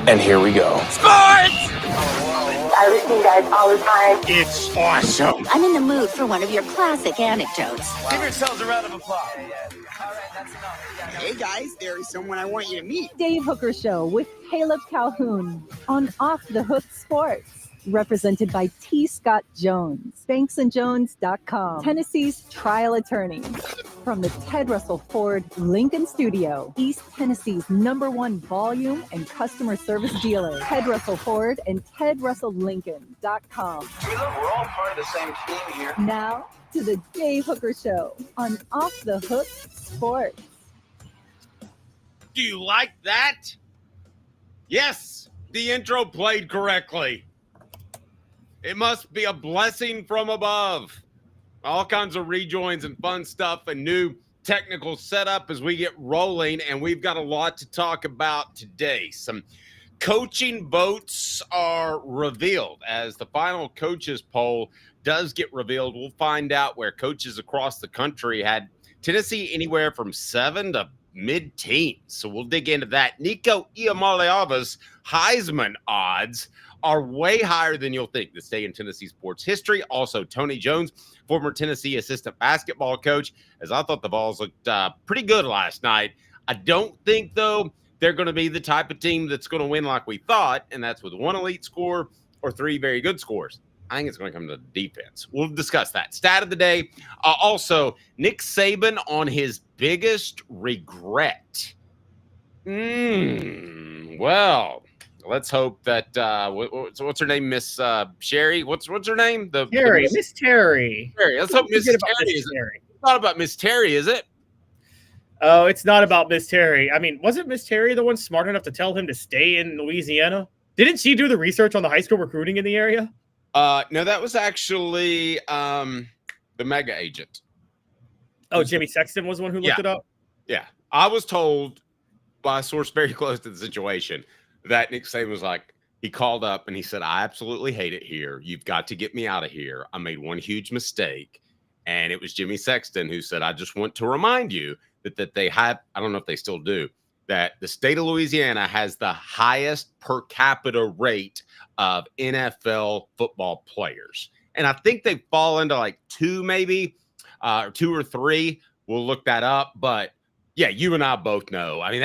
And here we go. Sports! I listen to you guys all the time. It's awesome. I'm in the mood for one of your classic anecdotes. Give yourselves a round of applause. All right, that's enough. Hey guys, there is someone I want you to meet. Dave Hooker Show with Caleb Calhoun on Off the Hook Sports. Represented by T. Scott Jones, banksandjones.com, Tennessee's trial attorney. From the Ted Russell Ford Lincoln Studio, East Tennessee's #1 volume and customer service dealer, Ted Russell Ford and TedRussellLincoln.com. Hey, look, we're all part of the same team here. Now to the Dave Hooker Show on Off the Hook Sports. Do you like that? Yes, the intro played correctly. It must be a blessing from above. All kinds of rejoins and fun stuff and new technical setup as we get rolling, and we've got a lot to talk about today. Some coaching votes are revealed as the final coaches poll does get revealed. We'll find out where coaches across the country had Tennessee anywhere from 7 to mid-teens. So we'll dig into that. Nico Iamaleava's Heisman odds are way higher than you'll think this day in Tennessee sports history. Also, Tony Jones, former Tennessee assistant basketball coach, as I thought the Vols looked pretty good last night. I don't think, though, they're going to be the type of team that's going to win like we thought, and that's with 1 elite score or 3 very good scores. I think it's going to come to the defense. We'll discuss that. Stat of the day. Also, Nick Saban on his biggest regret. Well, let's hope that what's her name, Miss Sherry? What's her name? Miss Terry. Terry. Let's hope Miss Terry is. It's not about Miss Terry, is it? Oh, it's not about Miss Terry. I mean, wasn't Miss Terry the one smart enough to tell him to stay in Louisiana? Didn't she do the research on the high school recruiting in the area? No, that was actually the mega agent. Oh, Jimmy Sexton was the one who looked it up? Yeah. I was told by a source very close to the situation that Nick Saban was like, he called up and he said, I absolutely hate it here. You've got to get me out of here. I made one huge mistake. And it was Jimmy Sexton who said, I just want to remind you that they have, I don't know if they still do, that the state of Louisiana has the highest per capita rate of NFL football players. And I think they fall into like 2 maybe, or 2 or 3. We'll look that up. But yeah, you and I both know. I mean,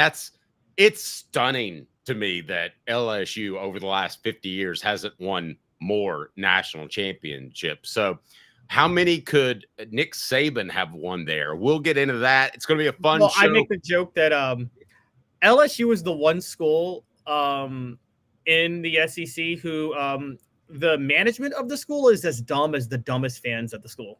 it's stunning to me that LSU over the last 50 years hasn't won more national championships. So how many could Nick Saban have won there? We'll get into that. It's going to be a fun show. I make the joke that LSU is the one school in the SEC who the management of the school is as dumb as the dumbest fans at the school.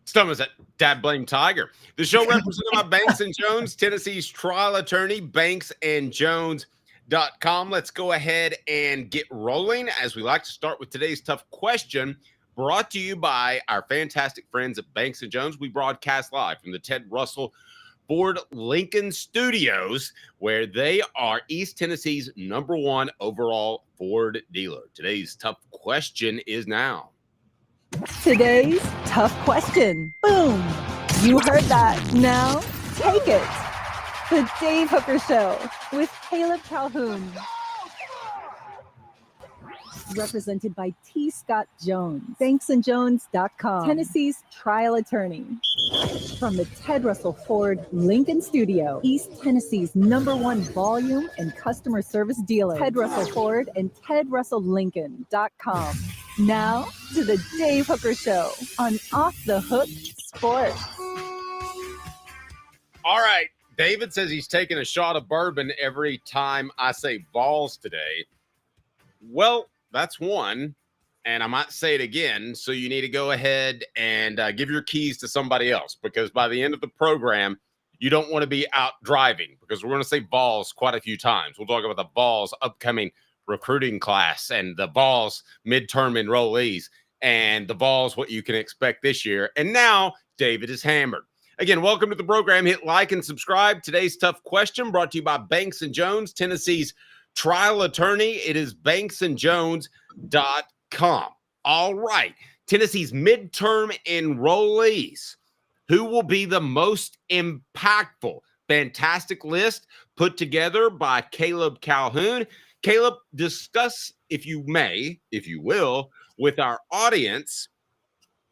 It's dumb as that dad blame Tiger. The show represented by Banks and Jones, Tennessee's trial attorney, banksandjones.com. Let's go ahead and get rolling as we like to start with today's tough question, brought to you by our fantastic friends at Banks and Jones. We broadcast live from the Ted Russell Ford Lincoln Studios, where they are East Tennessee's #1 overall Ford dealer. Today's tough question is now. Today's tough question. Boom. You heard that. Now take it. The Dave Hooker Show with Caleb Calhoun. Represented by T. Scott Jones, banksandjones.com, Tennessee's trial attorney. From the Ted Russell Ford Lincoln Studio, East Tennessee's #1 volume and customer service dealer, Ted Russell Ford and TedRussellLincoln.com. Now to the Dave Hooker Show on Off the Hook Sports. All right. David says he's taking a shot of bourbon every time I say Vols today. Well, that's one, and I might say it again, so you need to go ahead and give your keys to somebody else, because by the end of the program, you don't want to be out driving, because we're going to say Vols quite a few times. We'll talk about the Vols upcoming recruiting class and the Vols midterm enrollees and the Vols what you can expect this year. And now David is hammered. Again, welcome to the program. Hit like and subscribe. Today's tough question brought to you by Banks and Jones, Tennessee's trial attorney. It is banksandjones.com. All right. Tennessee's midterm enrollees. Who will be the most impactful? Fantastic list put together by Caleb Calhoun. Caleb, discuss, if you will, with our audience,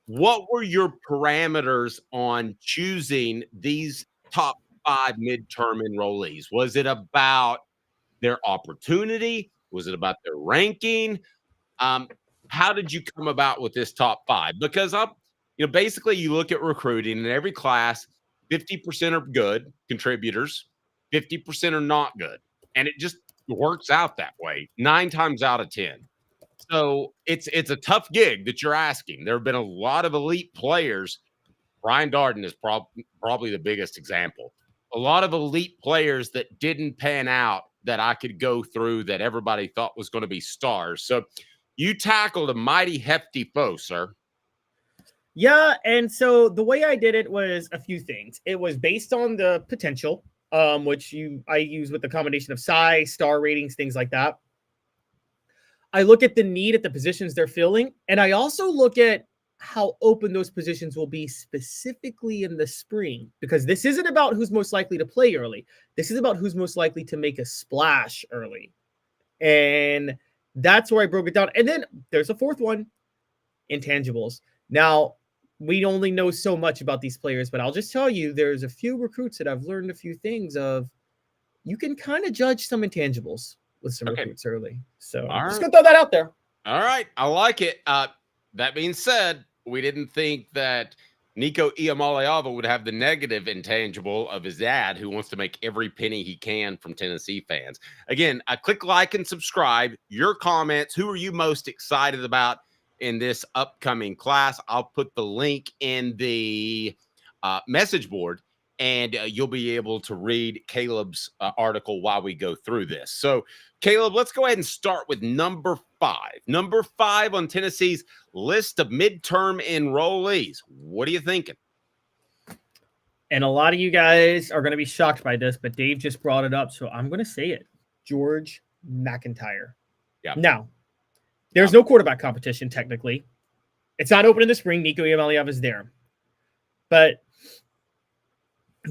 what were your parameters on choosing these top 5 midterm enrollees? Was it about their opportunity? Was it about their ranking? How did you come about with this top 5? Because basically you look at recruiting in every class, 50% are good contributors, 50% are not good. And it just works out that way 9 times out of 10. So it's a tough gig that you're asking. There have been a lot of elite players. Brian Darden is probably the biggest example. A lot of elite players that didn't pan out that I could go through that everybody thought was going to be stars. So you tackled a mighty hefty foe, sir. Yeah, and so the way I did it was a few things. It was based on the potential, which I use with the combination of size, star ratings, things like that. I look at the need at the positions they're filling, and I also look at how open those positions will be specifically in the spring, because this isn't about who's most likely to play early. This is about who's most likely to make a splash early. And that's where I broke it down. And then there's a fourth one, intangibles. Now, we only know so much about these players, but I'll just tell you, there's a few recruits that I've learned a few things of. You can kind of judge some intangibles with some recruits early. So I'm just going to throw that out there. All right. I like it. That being said, we didn't think that Nico Iamaleava would have the negative intangible of his dad, who wants to make every penny he can from Tennessee fans. Again, click like and subscribe. Your comments. Who are you most excited about in this upcoming class? I'll put the link in the message board, and you'll be able to read Caleb's article while we go through this. So, Caleb, let's go ahead and start with number 5. Number 5 on Tennessee's list of midterm enrollees. What are you thinking? And a lot of you guys are going to be shocked by this, but Dave just brought it up, so I'm going to say it. George McIntyre. Yeah. Now, there's no quarterback competition, technically. It's not open in the spring. Nico Iamaleava is there. But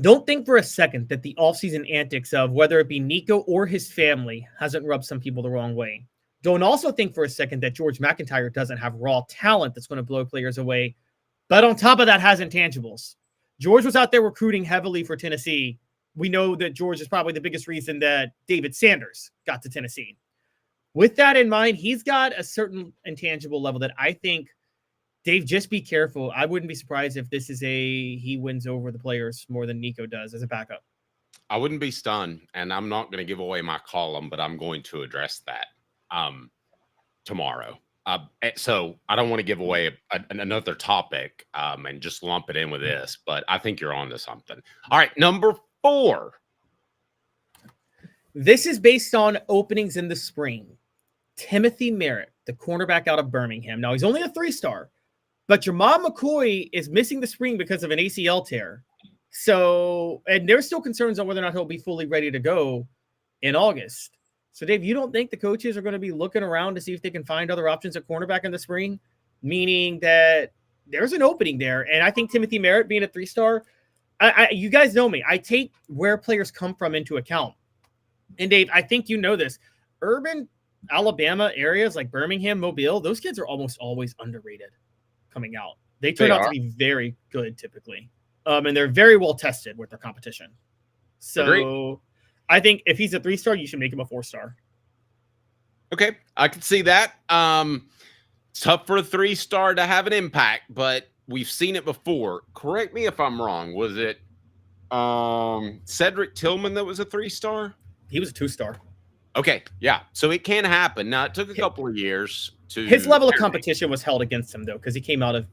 don't think for a second that the offseason antics of whether it be Nico or his family hasn't rubbed some people the wrong way. Don't also think for a second that George McIntyre doesn't have raw talent that's going to blow players away. But on top of that, has intangibles. George was out there recruiting heavily for Tennessee. We know that George is probably the biggest reason that David Sanders got to Tennessee. With that in mind, he's got a certain intangible level that I think, Dave, just be careful. I wouldn't be surprised if this is he wins over the players more than Nico does as a backup. I wouldn't be stunned, and I'm not going to give away my column, but I'm going to address that tomorrow. So I don't want to give away another topic and just lump it in with this, but I think you're on to something. All right, number 4. This is based on openings in the spring. Timothy Merritt, the cornerback out of Birmingham. Now, he's only a 3-star. But Jamal McCoy is missing the spring because of an ACL tear. So, and there's still concerns on whether or not he'll be fully ready to go in August. So, Dave, you don't think the coaches are going to be looking around to see if they can find other options at cornerback in the spring? Meaning that there's an opening there. And I think Timothy Merritt being a 3-star, you guys know me. I take where players come from into account. And, Dave, I think you know this. Urban Alabama areas like Birmingham, Mobile, those kids are almost always underrated coming out. They turn out to be very good typically. And they're very well tested with their competition. So agreed. I think if he's a 3-star, you should make him a 4-star. Okay. I can see that. It's tough for a 3-star to have an impact, but we've seen it before. Correct me if I'm wrong. Was it Cedric Tillman that was a 3-star? He was a 2-star. Okay. Yeah. So it can happen. Now, it took a couple of years. His level of competition was held against him, though, because he came out of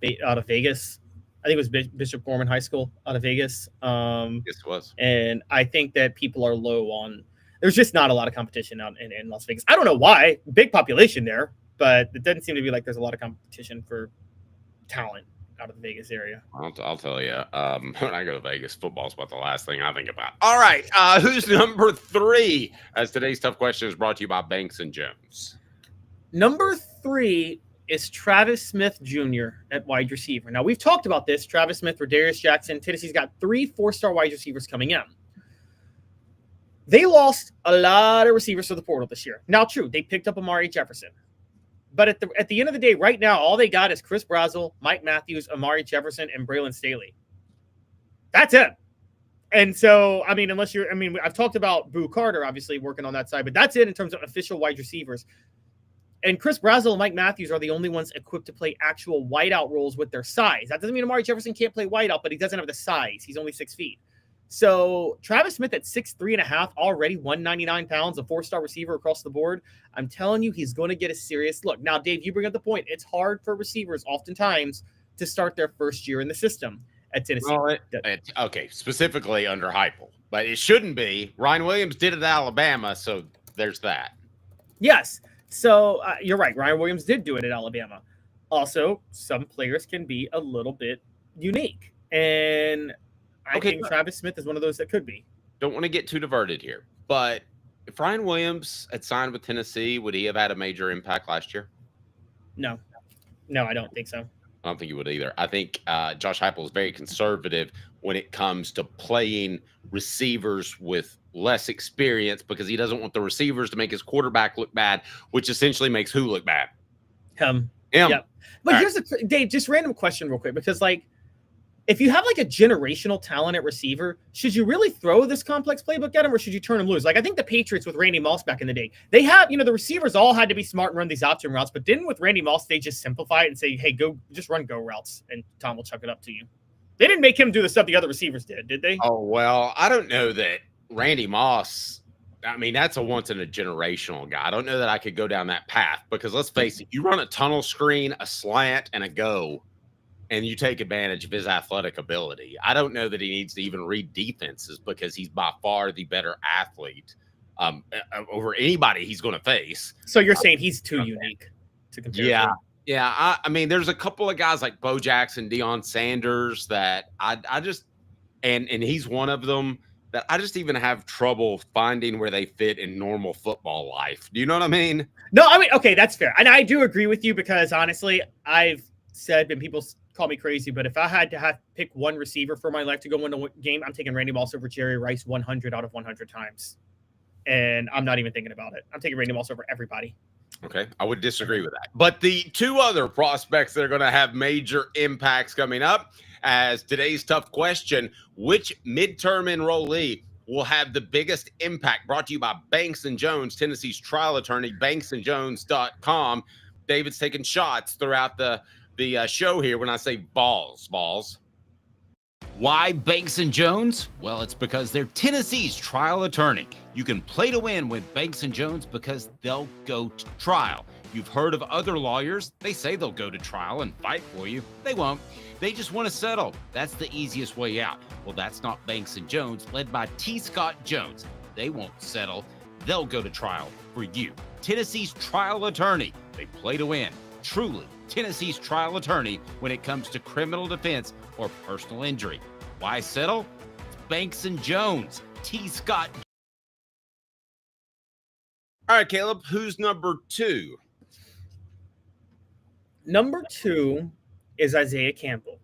Vegas. I think it was Bishop Gorman High School out of Vegas. Yes, it was. And I think that people are low on – there's just not a lot of competition out in Las Vegas. I don't know why. Big population there, but it doesn't seem to be like there's a lot of competition for talent out of the Vegas area. I'll tell you, when I go to Vegas, football is about the last thing I think about. All right. Who's number 3? As today's tough question is brought to you by Banks and Jones. Number 3 is Travis Smith Jr. at wide receiver. Now, we've talked about this. Travis Smith, Rodarius Jackson. Tennessee's got 3 4-star wide receivers coming in. They lost a lot of receivers to the portal this year. Now, true, they picked up Amari Jefferson. But at the end of the day, right now, all they got is Chris Brazel, Mike Matthews, Amari Jefferson, and Braylon Staley. That's it. And so, I mean, I've talked about Boo Carter, obviously, working on that side, but that's it in terms of official wide receivers. And Chris Brazel and Mike Matthews are the only ones equipped to play actual wideout roles with their size. That doesn't mean Amari Jefferson can't play wideout, but he doesn't have the size. He's only 6 feet. So Travis Smith at 6'3.5", already 199 pounds, a 4-star receiver across the board. I'm telling you, he's going to get a serious look. Now, Dave, you bring up the point. It's hard for receivers oftentimes to start their first year in the system at Tennessee. Well, okay, specifically under Heupel, but it shouldn't be. Ryan Williams did it at Alabama, so there's that. Yes. So you're right. Ryan Williams did do it at Alabama. Also, some players can be a little bit unique. And I think Travis Smith is one of those that could be. Don't want to get too diverted here, but if Ryan Williams had signed with Tennessee, would he have had a major impact last year? No, I don't think so. I don't think he would either. I think Josh Heupel is very conservative when it comes to playing receivers with less experience because he doesn't want the receivers to make his quarterback look bad, which essentially makes who look bad? Him. Yep. But here's Dave, just random question real quick, because if you have a generational talent at receiver, should you really throw this complex playbook at him, or should you turn him loose? I think the Patriots with Randy Moss back in the day, they have, the receivers all had to be smart and run these option routes, but didn't with Randy Moss, they just simplify it and say, hey, just run go routes, and Tom will chuck it up to you. They didn't make him do the stuff the other receivers did they? Oh, well, I don't know that Randy Moss, that's a once-in-a-generational guy. I don't know that I could go down that path because let's face it, you run a tunnel screen, a slant, and a go, and you take advantage of his athletic ability. I don't know that he needs to even read defenses because he's by far the better athlete over anybody he's going to face. So you're saying he's too unique to compare? Yeah. Yeah. There's a couple of guys like Bo Jackson, Deion Sanders that I just, and he's one of them that I just even have trouble finding where they fit in normal football life. Do you know what I mean? No, okay, that's fair. And I do agree with you because honestly, I've said, and people call me crazy, but if I had to pick one receiver for my life to go win a game, I'm taking Randy Moss over Jerry Rice 100 out of 100 times. And I'm not even thinking about it. I'm taking Randy Moss over everybody. Okay, I would disagree with that. But the two other prospects that are going to have major impacts coming up as today's tough question, which midterm enrollee will have the biggest impact? Brought to you by Banks & Jones, Tennessee's trial attorney, banksandjones.com. David's taking shots throughout the show here when I say balls. Why Banks & Jones? Well, it's because they're Tennessee's trial attorney. You can play to win with Banks & Jones because they'll go to trial. You've heard of other lawyers. They say they'll go to trial and fight for you. They won't. They just want to settle. That's the easiest way out. Well, that's not Banks & Jones, led by T. Scott Jones. They won't settle. They'll go to trial for you. Tennessee's trial attorney. They play to win. Truly, Tennessee's trial attorney when it comes to criminal defense or personal injury. Why settle? It's Banks & Jones. T. Scott. All right, Caleb, who's number 2? Number 2 is Isaiah Campbell.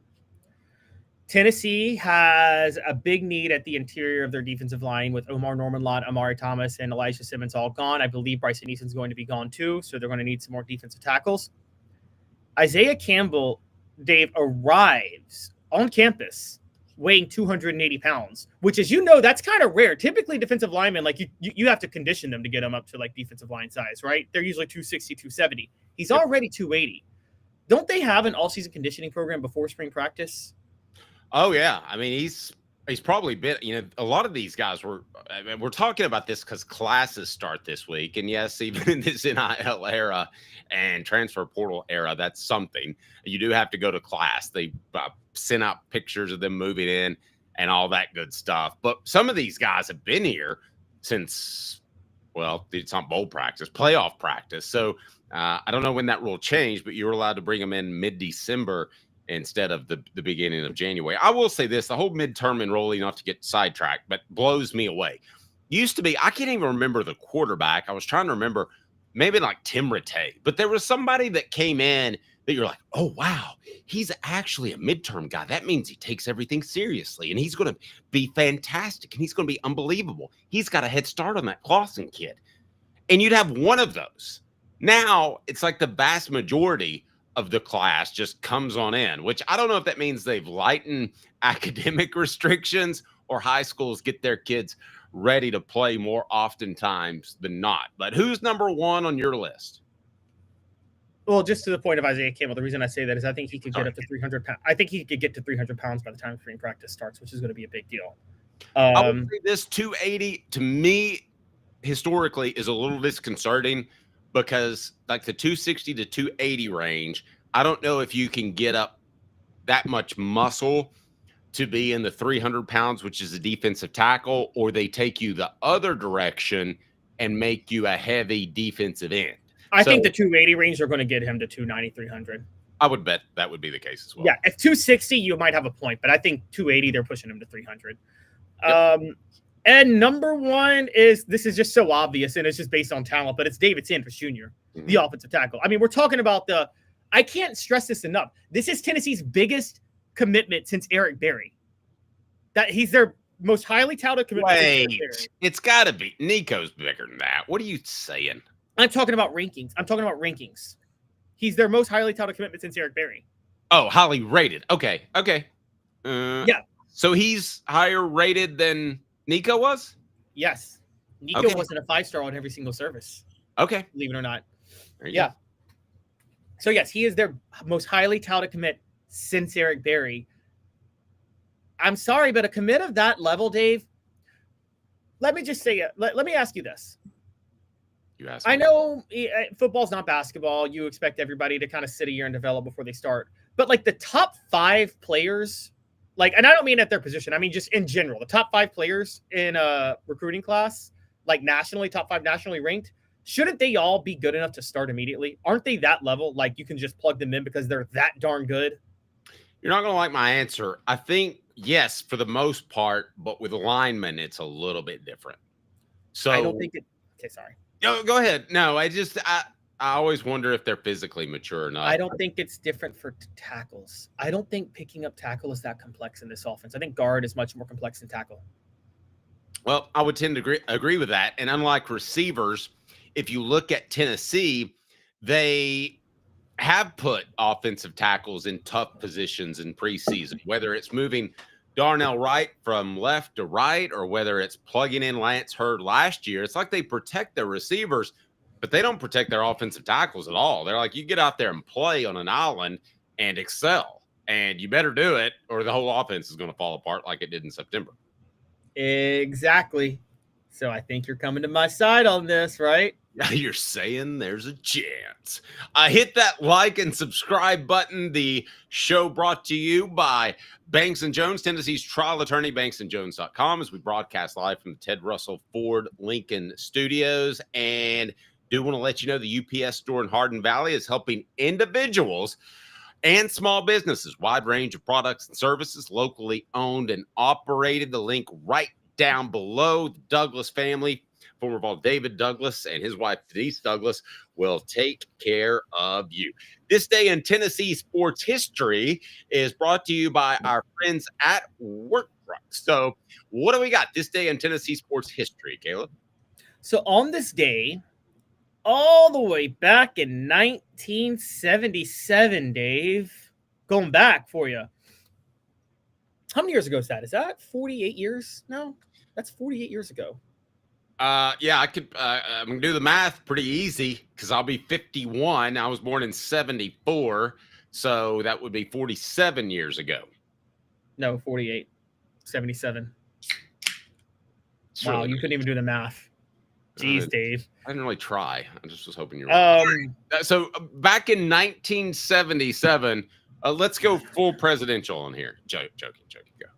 Tennessee has a big need at the interior of their defensive line with Omar Norman-Lott, Amari Thomas, and Elijah Simmons all gone. I believe Bryson Easton's going to be gone too, so they're going to need some more defensive tackles. Isaiah Campbell, Dave, arrives on campus weighing 280 pounds, which, as you know, that's kind of rare. Typically, defensive linemen, you have to condition them to get them up to defensive line size, right? They're usually 260, 270. He's already 280. Don't they have an all-season conditioning program before spring practice? Oh, yeah. He's probably been, a lot of these guys we're talking about this because classes start this week. And yes, even in this NIL era and transfer portal era, that's something. You do have to go to class. They sent out pictures of them moving in and all that good stuff. But some of these guys have been here since, well, it's not bowl practice, playoff practice. So I don't know when that rule changed, but you were allowed to bring them in mid-December instead of the beginning of January. I will say this, the whole midterm enrollee, not to get sidetracked, but blows me away. Used to be, I can't even remember the quarterback. I was trying to remember, maybe like Tim Rattay, but there was somebody that came in that you're like, oh, wow, he's actually a midterm guy. That means he takes everything seriously, and he's going to be fantastic, and he's going to be unbelievable. He's got a head start on that Clausen kid. And you'd have one of those. Now, it's like the vast majority of the class just comes on in, which I don't know if that means they've lightened academic restrictions or high schools get their kids ready to play more oftentimes than not. But who's number one on your list? Well, just to the point of Isaiah Campbell, the reason I say that is I think he could get up to 300 pounds. I think he could get to 300 pounds by the time spring practice starts, which is going to be a big deal. I would say this 280 to me historically is a little disconcerting because like the 260 to 280 range, I don't know if you can get up that much muscle to be in the 300 pounds, which is a defensive tackle, or they take you the other direction and make you a heavy defensive end. I think the 280 range are going to get him to 290, 300. I would bet that would be the case as well. Yeah, at 260, you might have a point, but I think 280, they're pushing him to 300. Yep. And number one this is just so obvious, and it's just based on talent, but it's David Sanders Jr., the offensive tackle. I mean, we're talking about I can't stress this enough. This is Tennessee's biggest commitment since Eric Berry. That he's their most highly touted commitment. Wait, it's got to be. Nico's bigger than that. What are you saying? I'm talking about rankings. He's their most highly touted commitment since Eric Berry. Oh, highly rated. Okay. Yeah. So he's higher rated than Nico was? Yes. Nico wasn't a 5-star on every single service. Okay. Believe it or not. Yeah. So, yes, he is their most highly touted commit since Eric Berry. I'm sorry, but a commit of that level, Dave, let me just say, let me ask you this. I know football's not basketball. You expect everybody to kind of sit a year and develop before they start. But, like, the top 5 players, and I don't mean at their position. I mean just in general. The top 5 players in a recruiting class, like nationally, top 5 nationally ranked, shouldn't they all be good enough to start immediately? Aren't they that level? Like, you can just plug them in because they're that darn good? You're not going to like my answer. I think, yes, for the most part, but with linemen, it's a little bit different. So I don't think it – okay, sorry. Go ahead. No, I always wonder if they're physically mature or not. I don't think it's different for tackles. I don't think picking up tackle is that complex in this offense. I think guard is much more complex than tackle. Well, I would tend to agree with that. And unlike receivers, if you look at Tennessee, they have put offensive tackles in tough positions in preseason, whether it's moving Darnell Wright from left to right or whether it's plugging in Lance Hurd last year. It's like they protect their receivers, but they don't protect their offensive tackles at all. They're like, you get out there and play on an island and excel, and you better do it or the whole offense is going to fall apart like it did in September. Exactly. So I think you're coming to my side on this, right? You're saying there's a chance. Hit that like and subscribe button. The show brought to you by Banks & Jones, Tennessee's trial attorney, banksandjones.com, as we broadcast live from the Ted Russell Ford Lincoln Studios. And do want to let you know the UPS store in Hardin Valley is helping individuals and small businesses, wide range of products and services, locally owned and operated. The link right down below. The Douglas family, former Vol David Douglas and his wife Denise Douglas, will take care of you. This day in Tennessee sports history is brought to you by our friends at Work Truck. So what do we got this day in Tennessee sports history, Caleb? So on this day, all the way back in 1977, Dave, going back for you. How many years ago is that? Is that 48 years? No, that's 48 years ago. Yeah, I could. I'm gonna do the math pretty easy because I'll be 51. I was born in 74, so that would be 47 years ago. No, 48, 77. Sure. Wow, you couldn't even do the math. Jeez, Dave. I didn't really try. I just was hoping you were right. So back in 1977, let's go full presidential on here. Joking.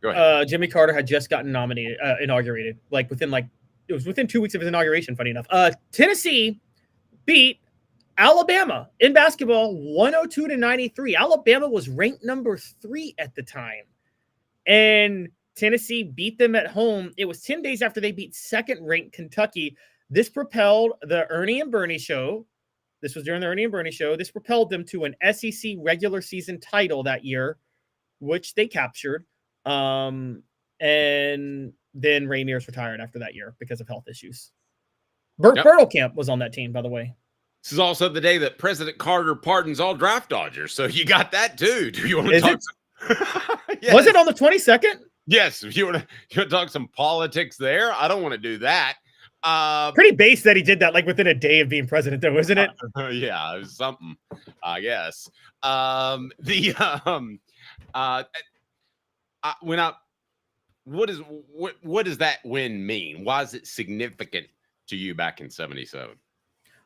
Go ahead. Jimmy Carter had just gotten inaugurated, it was within 2 weeks of his inauguration, funny enough. Tennessee beat Alabama in basketball 102-93. Alabama was ranked number 3 at the time. And Tennessee beat them at home. It was 10 days after they beat second-ranked Kentucky. This propelled the Ernie and Bernie show This was during the Ernie and Bernie show. This propelled them to an SEC regular season title that year, which they captured. And then Ray Mears retired after that year because of health issues. Burt Bertelkamp was on that team, by the way. This is also the day that President Carter pardons all draft dodgers. So you got that too. Do you want to talk? Yes. Was it on the 22nd? Yes. You want to talk some politics there? I don't want to do that. Pretty base that he did that like within a day of being president, though, isn't it? Yeah, it was something, I guess. What does that win mean? Why is it significant to you back in 77?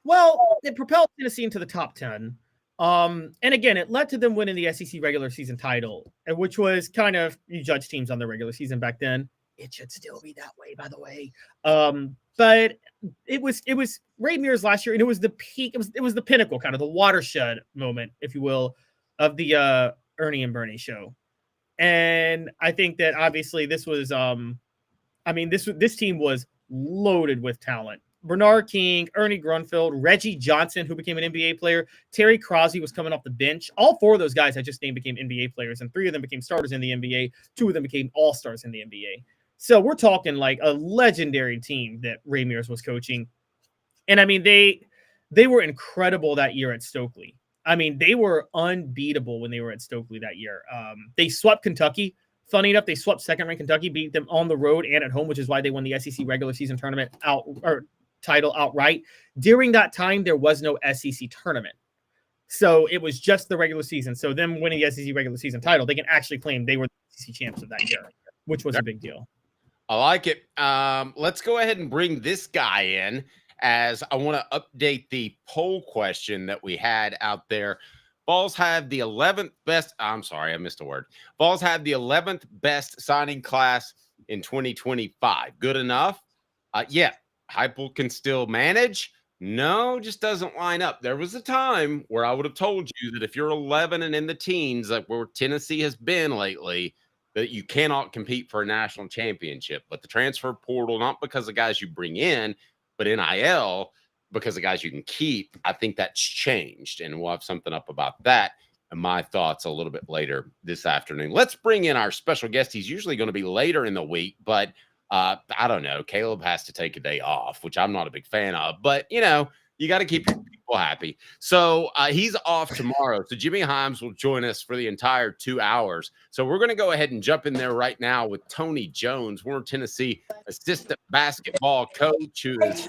Well, it propelled Tennessee into the top 10. And again, it led to them winning the SEC regular season title, which was kind of, you judge teams on their regular season back then. It should still be that way, by the way. But it was Ray Mears last year, and it was the peak. It was the pinnacle, kind of the watershed moment, if you will, of the Ernie and Bernie show. And I think that obviously this was, this team was loaded with talent. Bernard King, Ernie Grunfeld, Reggie Johnson, who became an NBA player. Terry Crosby was coming off the bench. All four of those guys I just named became NBA players, and 3 of them became starters in the NBA. 2 of them became all-stars in the NBA. So we're talking like a legendary team that Ray Mears was coaching. And I mean, they were incredible that year at Stokely. I mean, they were unbeatable when they were at Stokely that year. They swept Kentucky. Funny enough, they swept second-ranked Kentucky, beat them on the road and at home, which is why they won the SEC regular season tournament title outright. During that time, there was no SEC tournament. So it was just the regular season. So them winning the SEC regular season title, they can actually claim they were the SEC champs of that year, which was a big deal. I like it. Let's go ahead and bring this guy in, as I want to update the poll question that we had out there. Vols have the 11th best. I'm sorry, I missed a word. Vols have the 11th best signing class in 2025. Good enough? Yeah. Heupel can still manage. No, just doesn't line up. There was a time where I would have told you that if you're 11 and in the teens, like where Tennessee has been lately, that you cannot compete for a national championship. But the transfer portal, not because of guys you bring in, but NIL, because of guys you can keep, I think that's changed. And we'll have something up about that and my thoughts a little bit later this afternoon. Let's bring in our special guest. He's usually going to be later in the week, but I don't know. Caleb has to take a day off, which I'm not a big fan of. But, you know, you got to keep your people happy. So he's off tomorrow. So Jimmy Himes will join us for the entire 2 hours. So we're going to go ahead and jump in there right now with Tony Jones, former Tennessee assistant basketball coach. Who is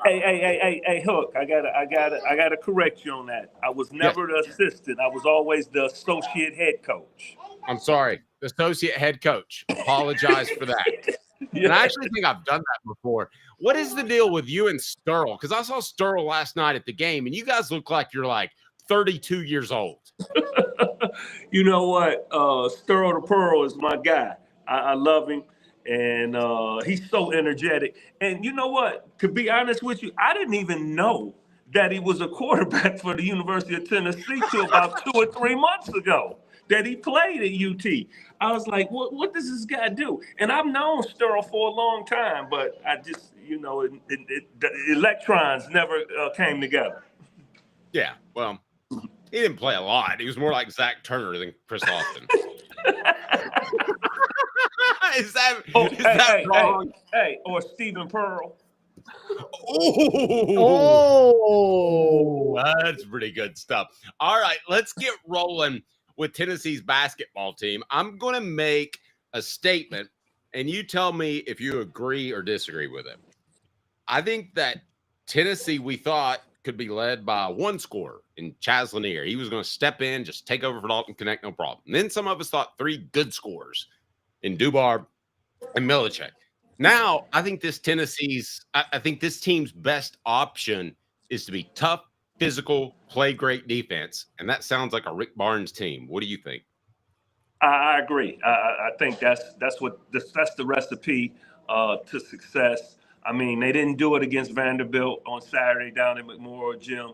Hey, Hook, I gotta correct you on that. I was never the assistant. I was always the associate head coach. I'm sorry, the associate head coach. Apologize for that. Yeah. And I actually think I've done that before. What is the deal with you and Sterl? Because I saw Sterl last night at the game, and you guys look like you're like 32 years old. You know what? Sterl the Pearl is my guy. I love him, and he's so energetic. And you know what? To be honest with you, I didn't even know that he was a quarterback for the University of Tennessee till about 2 or 3 months ago. That he played at UT. I was like, what does this guy do? And I've known Sterl for a long time, but I just, you know, the electrons never came together. Yeah, well, he didn't play a lot. He was more like Zach Turner than Chris Austin. Is that wrong? Hey, or Stephen Pearl. Oh, that's pretty good stuff. All right, let's get rolling with Tennessee's basketball team. I'm going to make a statement, and you tell me if you agree or disagree with it. I think that Tennessee, we thought, could be led by one scorer in Chaz Lanier. He was going to step in, just take over for Dalton Connect, no problem. And then some of us thought 3 good scorers in Dubar and Milicic. Now, I think this team's best option is to be tough, physical, play great defense, and that sounds like a Rick Barnes team. What do you think? I agree. I think that's the recipe to success. I mean, they didn't do it against Vanderbilt on Saturday down at Memorial Gym.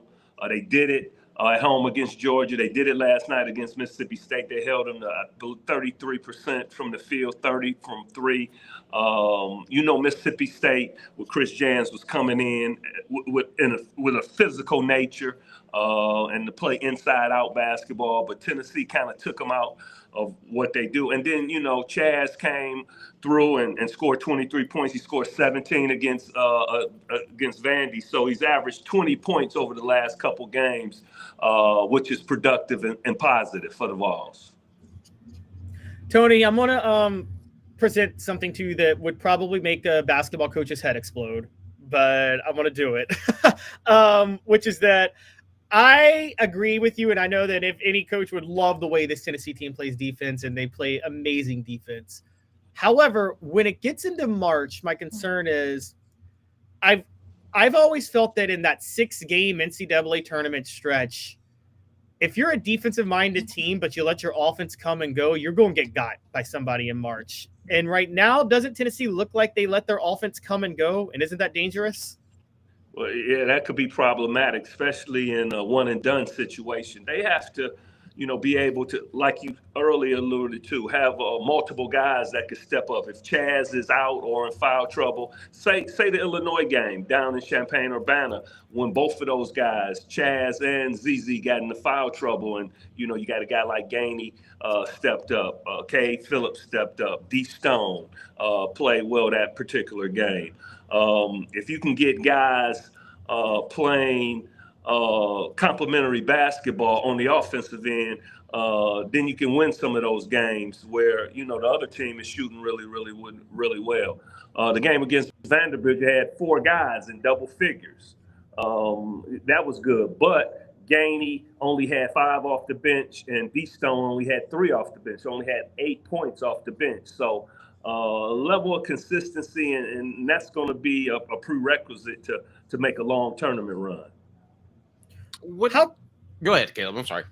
They did it at home against Georgia. They did it last night against Mississippi State. They held them to 33% from the field, 30 from three. Mississippi State with Chris Jans was coming in with a physical nature and to play inside-out basketball, but Tennessee kind of took them out of what they do. And then, Chaz came through and scored 23 points. He scored 17 against Vandy. So he's averaged 20 points over the last couple games, which is productive and positive for the Vols. Tony, I'm going to present something to you that would probably make a basketball coach's head explode, but I'm going to do it, which is that I agree with you, and I know that if any coach would love the way this Tennessee team plays defense, and they play amazing defense. However, when it gets into March, my concern is I've always felt that in that 6-game NCAA tournament stretch, if you're a defensive-minded team, but you let your offense come and go, you're going to get got by somebody in March. And right now, doesn't Tennessee look like they let their offense come and go? And isn't that dangerous? Well, yeah, that could be problematic, especially in a one-and-done situation. They have to, be able to, like you earlier alluded to, have multiple guys that could step up. If Chaz is out or in foul trouble, say the Illinois game down in Champaign-Urbana, when both of those guys, Chaz and ZZ, got into foul trouble, and, you got a guy like Gainey stepped up, Kay Phillips stepped up, D. Stone played well that particular game. If you can get guys playing complementary basketball on the offensive end, then you can win some of those games where, the other team is shooting really, really, really well. The game against Vanderbilt, they had 4 guys in double figures. That was good. But Gainey only had 5 off the bench, and D. Stone only had 3 off the bench. Only had 8 points off the bench. So level of consistency, and that's going to be a prerequisite to make a long tournament run. Go ahead, Caleb. I'm sorry.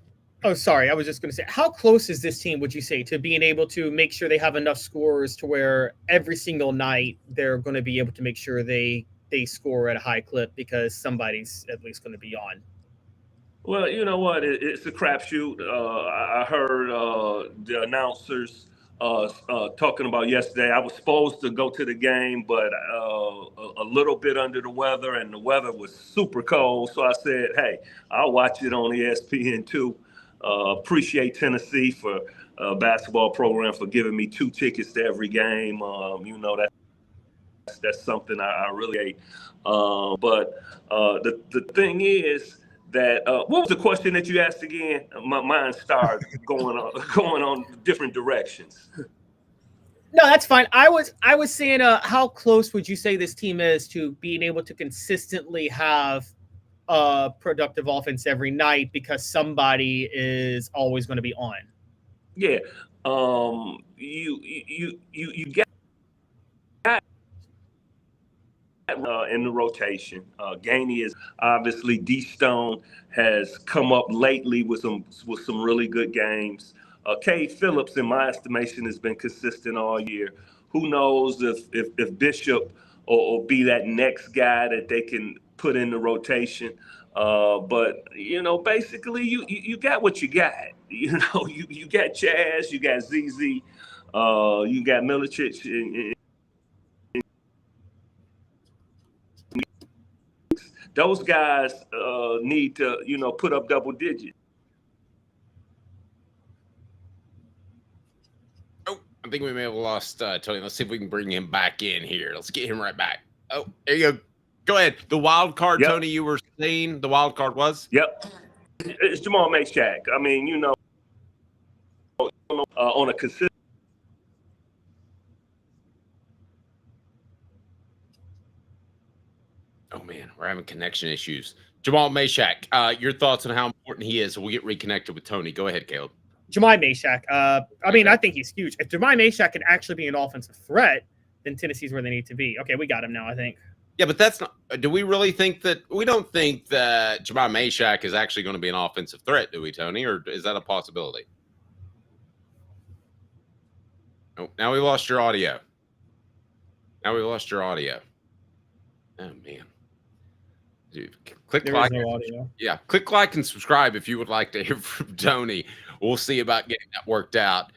Oh, sorry. I was just going to say, how close is this team, would you say, to being able to make sure they have enough scorers to where every single night they're going to be able to make sure they score at a high clip because somebody's at least going to be on? Well, you know what? It's a crapshoot. I heard the announcers talking about yesterday. I was supposed to go to the game, but a little bit under the weather, and the weather was super cold. So I said, hey, I'll watch it on ESPN2. Appreciate Tennessee for basketball program for giving me 2 tickets to every game. That's something I really hate. But the thing is that what was the question that you asked again? My mind started going on different directions. No, that's fine. I was saying, how close would you say this team is to being able to consistently have a productive offense every night because somebody is always going to be on? Yeah, you get in the rotation. Gainey is obviously, D. Stone has come up lately with some really good games. Kay Phillips, in my estimation, has been consistent all year. Who knows if Bishop or be that next guy that they can put in the rotation. But basically you got what you got. You got Chaz, you got ZZ, you got Milicic. Those guys need to, put up double digits. Oh, I think we may have lost Tony. Let's see if we can bring him back in here. Let's get him right back. Oh, there you go. Go ahead. The wild card, yep. Tony, you were saying the wild card was? Yep. It's Jamal Mayshak. I mean, on a consistent. Oh, man, we're having connection issues. Jamal Mayshak, your thoughts on how important he is. We'll get reconnected with Tony. Go ahead, Caleb. Jamal Mayshak. I think he's huge. If Jamal Mayshak can actually be an offensive threat, then Tennessee's where they need to be. Okay, we got him now, I think. Yeah, but that's not – do we really think that – we don't think that Jamal Mayshak is actually going to be an offensive threat, do we, Tony? Or is that a possibility? Oh, now we lost your audio. Oh, man. Dude, click There like. is no audio. Yeah, click like and subscribe if you would like to hear from Tony. We'll see about getting that worked out.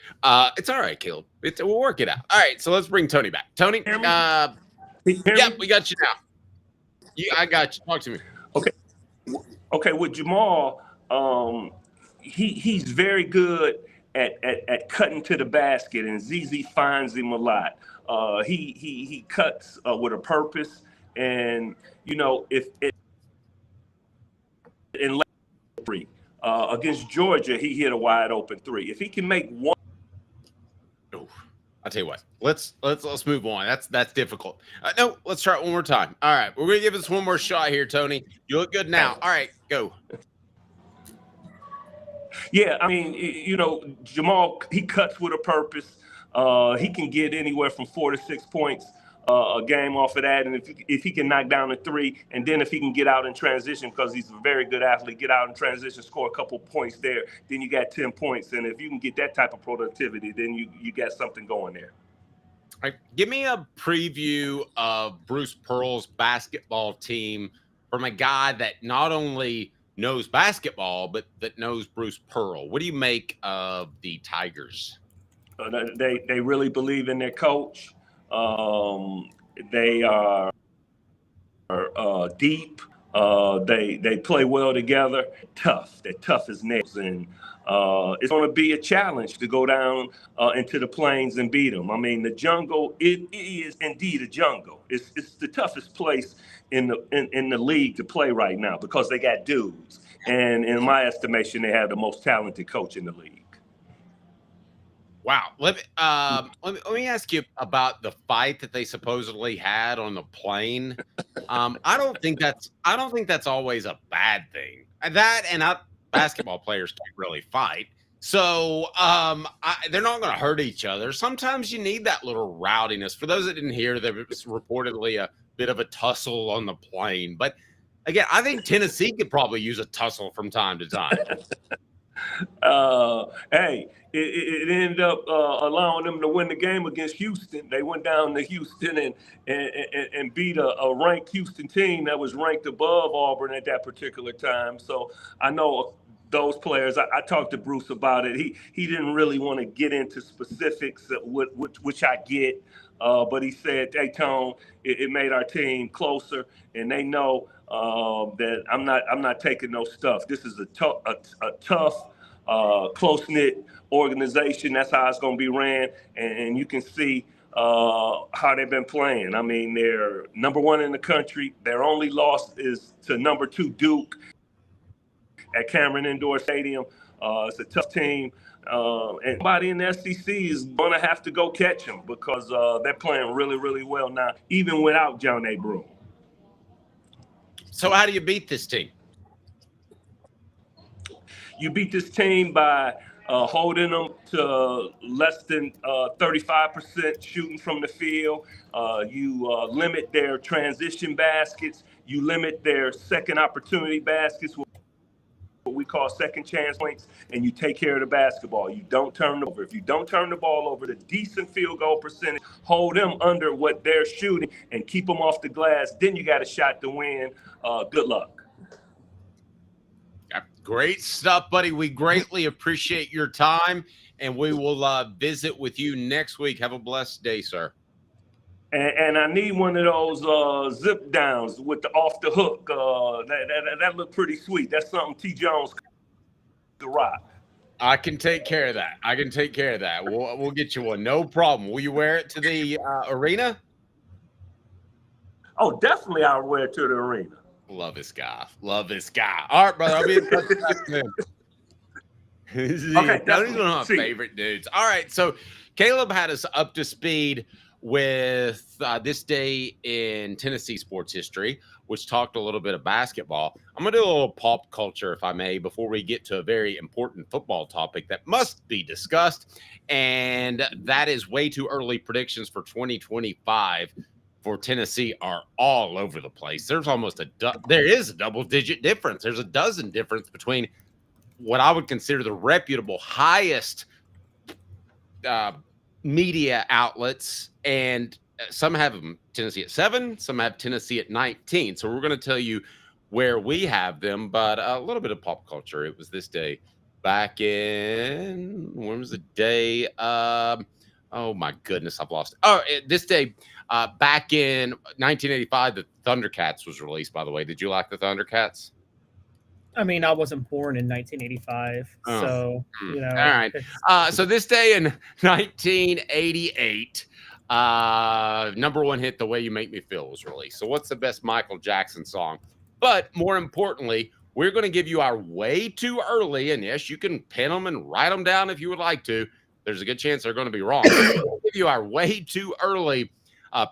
It's all right, Caleb. We'll work it out. All right, so let's bring Tony back. Tony, Hear me? yeah, we got you now. I got you. Talk to me. Okay, with Jamal, he's very good at cutting to the basket, and ZZ finds him a lot. He cuts with a purpose, and if in three against Georgia, he hit a wide open three. If he can make one, I'll tell you what. Let's move on. That's difficult. No, let's try it one more time. All right, we're gonna give this one more shot here, Tony. You look good now. All right, go. yeah, I mean, Jamal, he cuts with a purpose. He can get anywhere from 4 to 6 points a game off of that, and if he can knock down a three, and then if he can get out in transition, because he's a very good athlete, get out in transition, score a couple points there, then you got 10 points. And if you can get that type of productivity, then you got something going there. All right, give me a preview of Bruce Pearl's basketball team from a guy that not only knows basketball, but that knows Bruce Pearl. What do you make of the Tigers? They really believe in their coach. They are deep. They play well together. Tough. They're tough as nails, and it's going to be a challenge to go down into the plains and beat them. I mean, the jungle, it is indeed a jungle. It's the toughest place in the league to play right now because they got dudes, and in my estimation, they have the most talented coach in the league. Wow. Let me ask you about the fight that they supposedly had on the plane. I don't think that's always a bad thing. Basketball players can't really fight. So they're not going to hurt each other. Sometimes you need that little rowdiness. For those that didn't hear, there was reportedly a bit of a tussle on the plane. But again, I think Tennessee could probably use a tussle from time to time. Hey, it ended up allowing them to win the game against Houston. They went down to Houston and beat a ranked Houston team that was ranked above Auburn at that particular time. So I know those players. I talked to Bruce about it. He didn't really want to get into specifics, which I get. But he said, "Hey, Tone, it made our team closer, and they know that I'm not taking no stuff. This is a tough, close-knit organization. That's how it's going to be ran, and you can see how they've been playing. I mean, they're number one in the country. Their only loss is to number 2 Duke at Cameron Indoor Stadium. It's a tough team." And somebody in the SEC is going to have to go catch them because they're playing really, really well now, even without John A. Broome. So how do you beat this team? You beat this team by holding them to less than 35% shooting from the field. You limit their transition baskets. You limit their second opportunity baskets, what we call second chance points, and you take care of the basketball. You don't turn it over. If you don't turn the ball over, the decent field goal percentage, hold them under what they're shooting and keep them off the glass, then you got a shot to win. Good luck. Great stuff, buddy. We greatly appreciate your time, and we will visit with you next week. Have a blessed day, sir. And I need one of those zip downs with the off the hook. That looked pretty sweet. That's something T. Jones could rock. I can take care of that. We'll get you one. No problem. Will you wear it to the arena? Oh, definitely I'll wear it to the arena. Love this guy. All right, brother. I'll be in touch with you. Okay, Tony's one of my favorite dudes. All right, so Caleb had us up to speed with this day in Tennessee sports history, which talked a little bit of basketball. I'm going to do a little pop culture, if I may, before we get to a very important football topic that must be discussed, and that is way too early predictions for 2025 for Tennessee are all over the place. There's almost there is a double-digit difference. There's a dozen difference between what I would consider the reputable highest media outlets, and some have Tennessee at 7, some have Tennessee at 19. So we're going to tell you where we have them, but a little bit of pop culture. It was this day back in, when was the day? Oh my goodness, I've lost it. Oh, this day back in 1985, the Thundercats was released, by the way. Did you like the Thundercats? I mean, I wasn't born in 1985, so, you know. All right. So this day in 1988, number one hit, The Way You Make Me Feel, was released. So what's the best Michael Jackson song? But more importantly, we're going to give you our way too early, and yes, you can pin them and write them down if you would like to. There's a good chance they're going to be wrong. We'll give you our way too early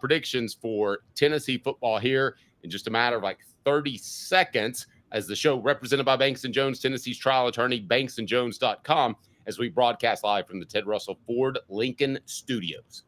predictions for Tennessee football here in just a matter of like 30 seconds, as the show represented by Banks & Jones, Tennessee's trial attorney, banksandjones.com, as we broadcast live from the Ted Russell Ford Lincoln Studios.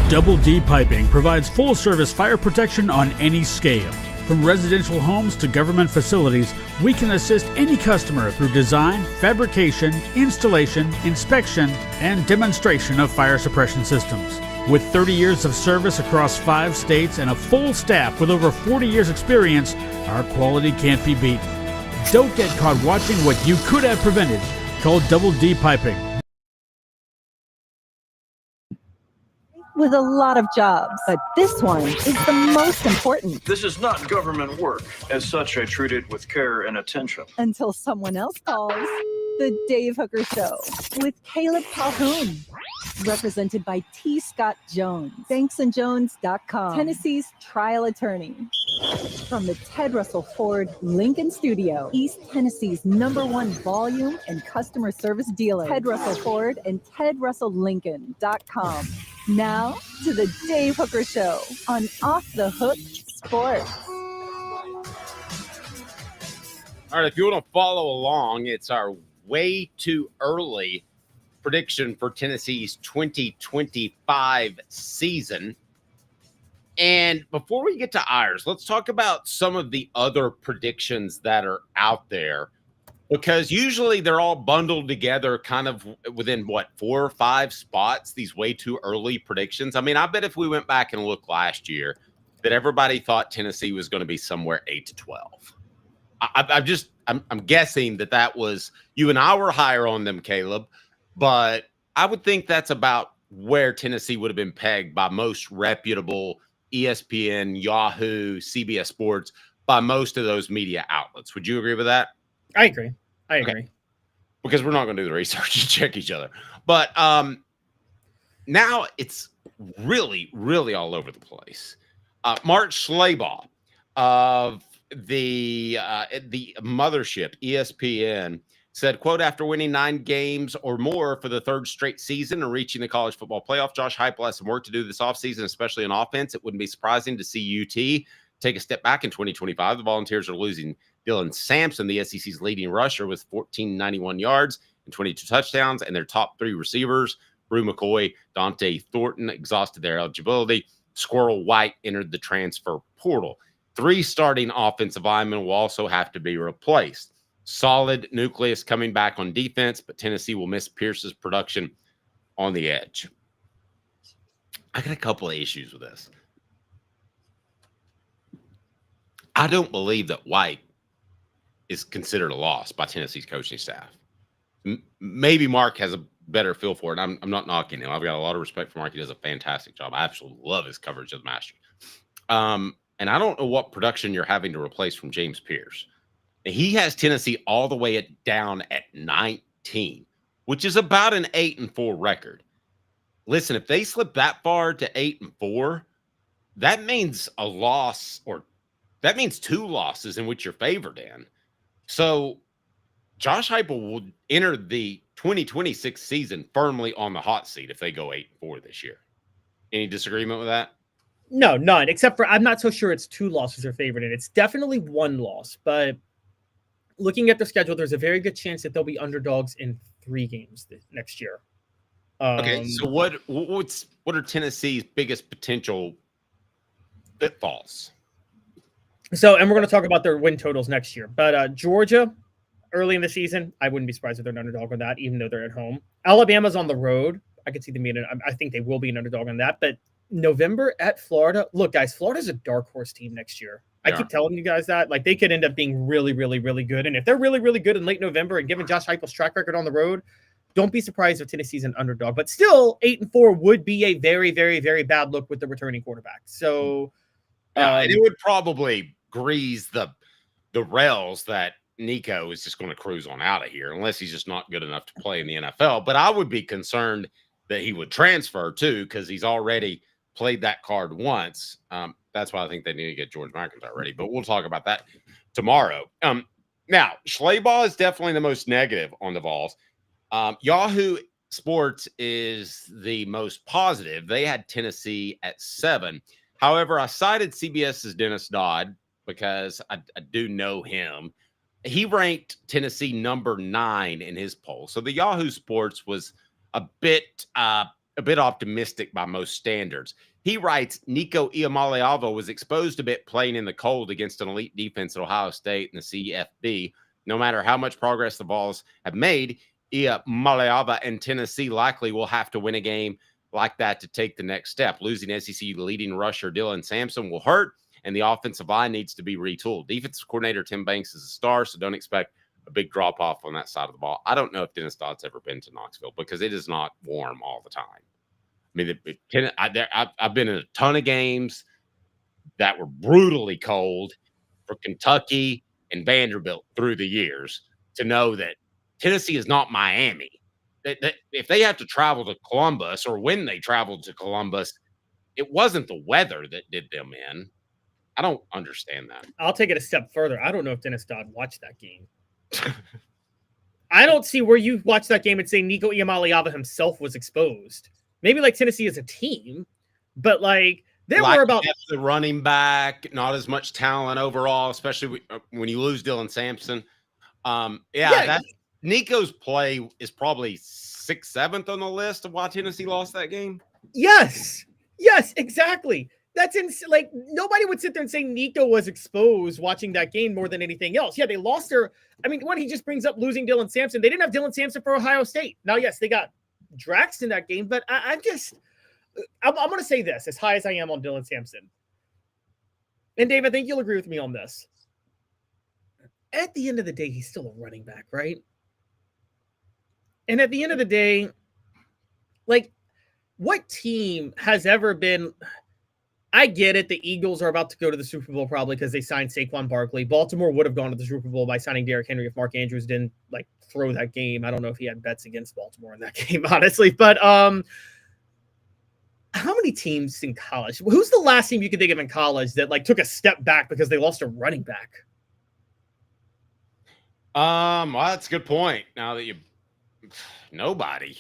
Double D Piping provides full-service fire protection on any scale. From residential homes to government facilities, we can assist any customer through design, fabrication, installation, inspection, and demonstration of fire suppression systems. With 30 years of service across 5 states and a full staff with over 40 years experience, our quality can't be beaten. Don't get caught watching what you could have prevented. Call Double D Piping. With a lot of jobs, but this one is the most important. This is not government work. As such, I treat it with care and attention. Until someone else calls. The Dave Hooker Show with Caleb Calhoun. Represented by T. Scott Jones. Banksandjones.com. Tennessee's trial attorney. From the Ted Russell Ford Lincoln Studio, East Tennessee's #1 volume and customer service dealer. Ted Russell Ford and TedRussellLincoln.com. Now to the Dave Hooker Show on Off the Hook Sports. All right, if you want to follow along, it's our way too early prediction for Tennessee's 2025 season. And before we get to ours, let's talk about some of the other predictions that are out there, because usually they're all bundled together kind of within, 4 or 5 spots, these way too early predictions. I mean, I bet if we went back and looked last year that everybody thought Tennessee was going to be somewhere 8 to 12. I'm guessing that was, you and I were higher on them, Caleb, but I would think that's about where Tennessee would have been pegged by most reputable ESPN, Yahoo, CBS Sports, by most of those media outlets. Would you agree with that? I agree. I agree. Because we're not going to do the research and check each other. But now it's really, really all over the place. Mark Schlabach of the mothership ESPN said, quote, after winning 9 games or more for the 3rd straight season and reaching the college football playoff, Josh Heupel has some work to do this offseason, especially on offense. It wouldn't be surprising to see UT take a step back in 2025. The Volunteers are losing Dylan Sampson, the SEC's leading rusher, with 1,491 yards and 22 touchdowns, and their top 3 receivers, Brew McCoy, Dante Thornton, exhausted their eligibility. Squirrel White entered the transfer portal. 3 starting offensive linemen will also have to be replaced. Solid nucleus coming back on defense, but Tennessee will miss Pierce's production on the edge. I got a couple of issues with this. I don't believe that White is considered a loss by Tennessee's coaching staff. Maybe Mark has a better feel for it. I'm not knocking him. I've got a lot of respect for Mark. He does a fantastic job. I absolutely love his coverage of the Masters. And I don't know what production you're having to replace from James Pierce. He has Tennessee all the way down at 19, which is about an 8-4 record. Listen, if they slip that far to 8-4, that means a loss, or that means 2 losses in which you're favored in. So Josh Heupel will enter the 2026 season firmly on the hot seat if they go 8-4 this year. Any disagreement with that? No, none, except for I'm not so sure it's 2 losses they're favored in. It's definitely 1 loss, but looking at the schedule, there's a very good chance that they'll be underdogs in 3 games next year. Okay, so what are Tennessee's biggest potential pitfalls? So, and we're going to talk about their win totals next year. But Georgia, early in the season, I wouldn't be surprised if they're an underdog on that, even though they're at home. Alabama's on the road. I could see them being I think they will be an underdog on that. But November at Florida. Look, guys, Florida's a dark horse team next year. I keep telling you guys that. Like, they could end up being really, really, really good. And if they're really, really good in late November and given Josh Heupel's track record on the road, don't be surprised if Tennessee's an underdog. But still, 8-4 would be a very, very, very bad look with the returning quarterback. So, and it would probably grease the rails that Nico is just going to cruise on out of here, unless he's just not good enough to play in the NFL. But I would be concerned that he would transfer too, because he's already played that card once. That's why I think they need to get George McIntyre ready. But we'll talk about that tomorrow. Now, Schleybaugh is definitely the most negative on the Vols. Yahoo Sports is the most positive. They had Tennessee at 7. However, I cited CBS's Dennis Dodd because I do know him. He ranked Tennessee number 9 in his poll. So the Yahoo Sports was a bit optimistic by most standards. He writes, Nico Iamaleava was exposed a bit playing in the cold against an elite defense at Ohio State in the CFB. No matter how much progress the Vols have made, Iamaleava and Tennessee likely will have to win a game like that to take the next step. Losing SEC leading rusher Dylan Sampson will hurt, and the offensive line needs to be retooled. Defensive coordinator Tim Banks is a star, so don't expect a big drop-off on that side of the ball. I don't know if Dennis Dodd's ever been to Knoxville because it is not warm all the time. I mean, I've been in a ton of games that were brutally cold for Kentucky and Vanderbilt through the years to know that Tennessee is not Miami. That if they have to travel to Columbus, or when they traveled to Columbus, it wasn't the weather that did them in. I don't understand that. I'll take it a step further. I don't know if Dennis Dodd watched that game. I don't see where you watch that game and say Nico Iamaleava himself was exposed. Maybe like Tennessee as a team, but like there were about the running back, not as much talent overall, especially when you lose Dylan Sampson. That Nico's play is probably 6th, 7th on the list of why Tennessee lost that game. Yes, exactly. That's like nobody would sit there and say Nico was exposed watching that game more than anything else. Yeah, they lost their. I mean, when he just brings up losing Dylan Sampson, they didn't have Dylan Sampson for Ohio State. Now, yes, they got Drax in that game, but I'm going to say this as high as I am on Dylan Sampson. And Dave, I think you'll agree with me on this. At the end of the day, he's still a running back, right? And at the end of the day, like, what team has ever been? I get it. The Eagles are about to go to the Super Bowl probably because they signed Saquon Barkley. Baltimore would have gone to the Super Bowl by signing Derrick Henry if Mark Andrews didn't like throw that game. I don't know if he had bets against Baltimore in that game, honestly. But how many teams in college? Who's the last team you could think of in college that like took a step back because they lost a running back? Well, that's a good point. Now that nobody.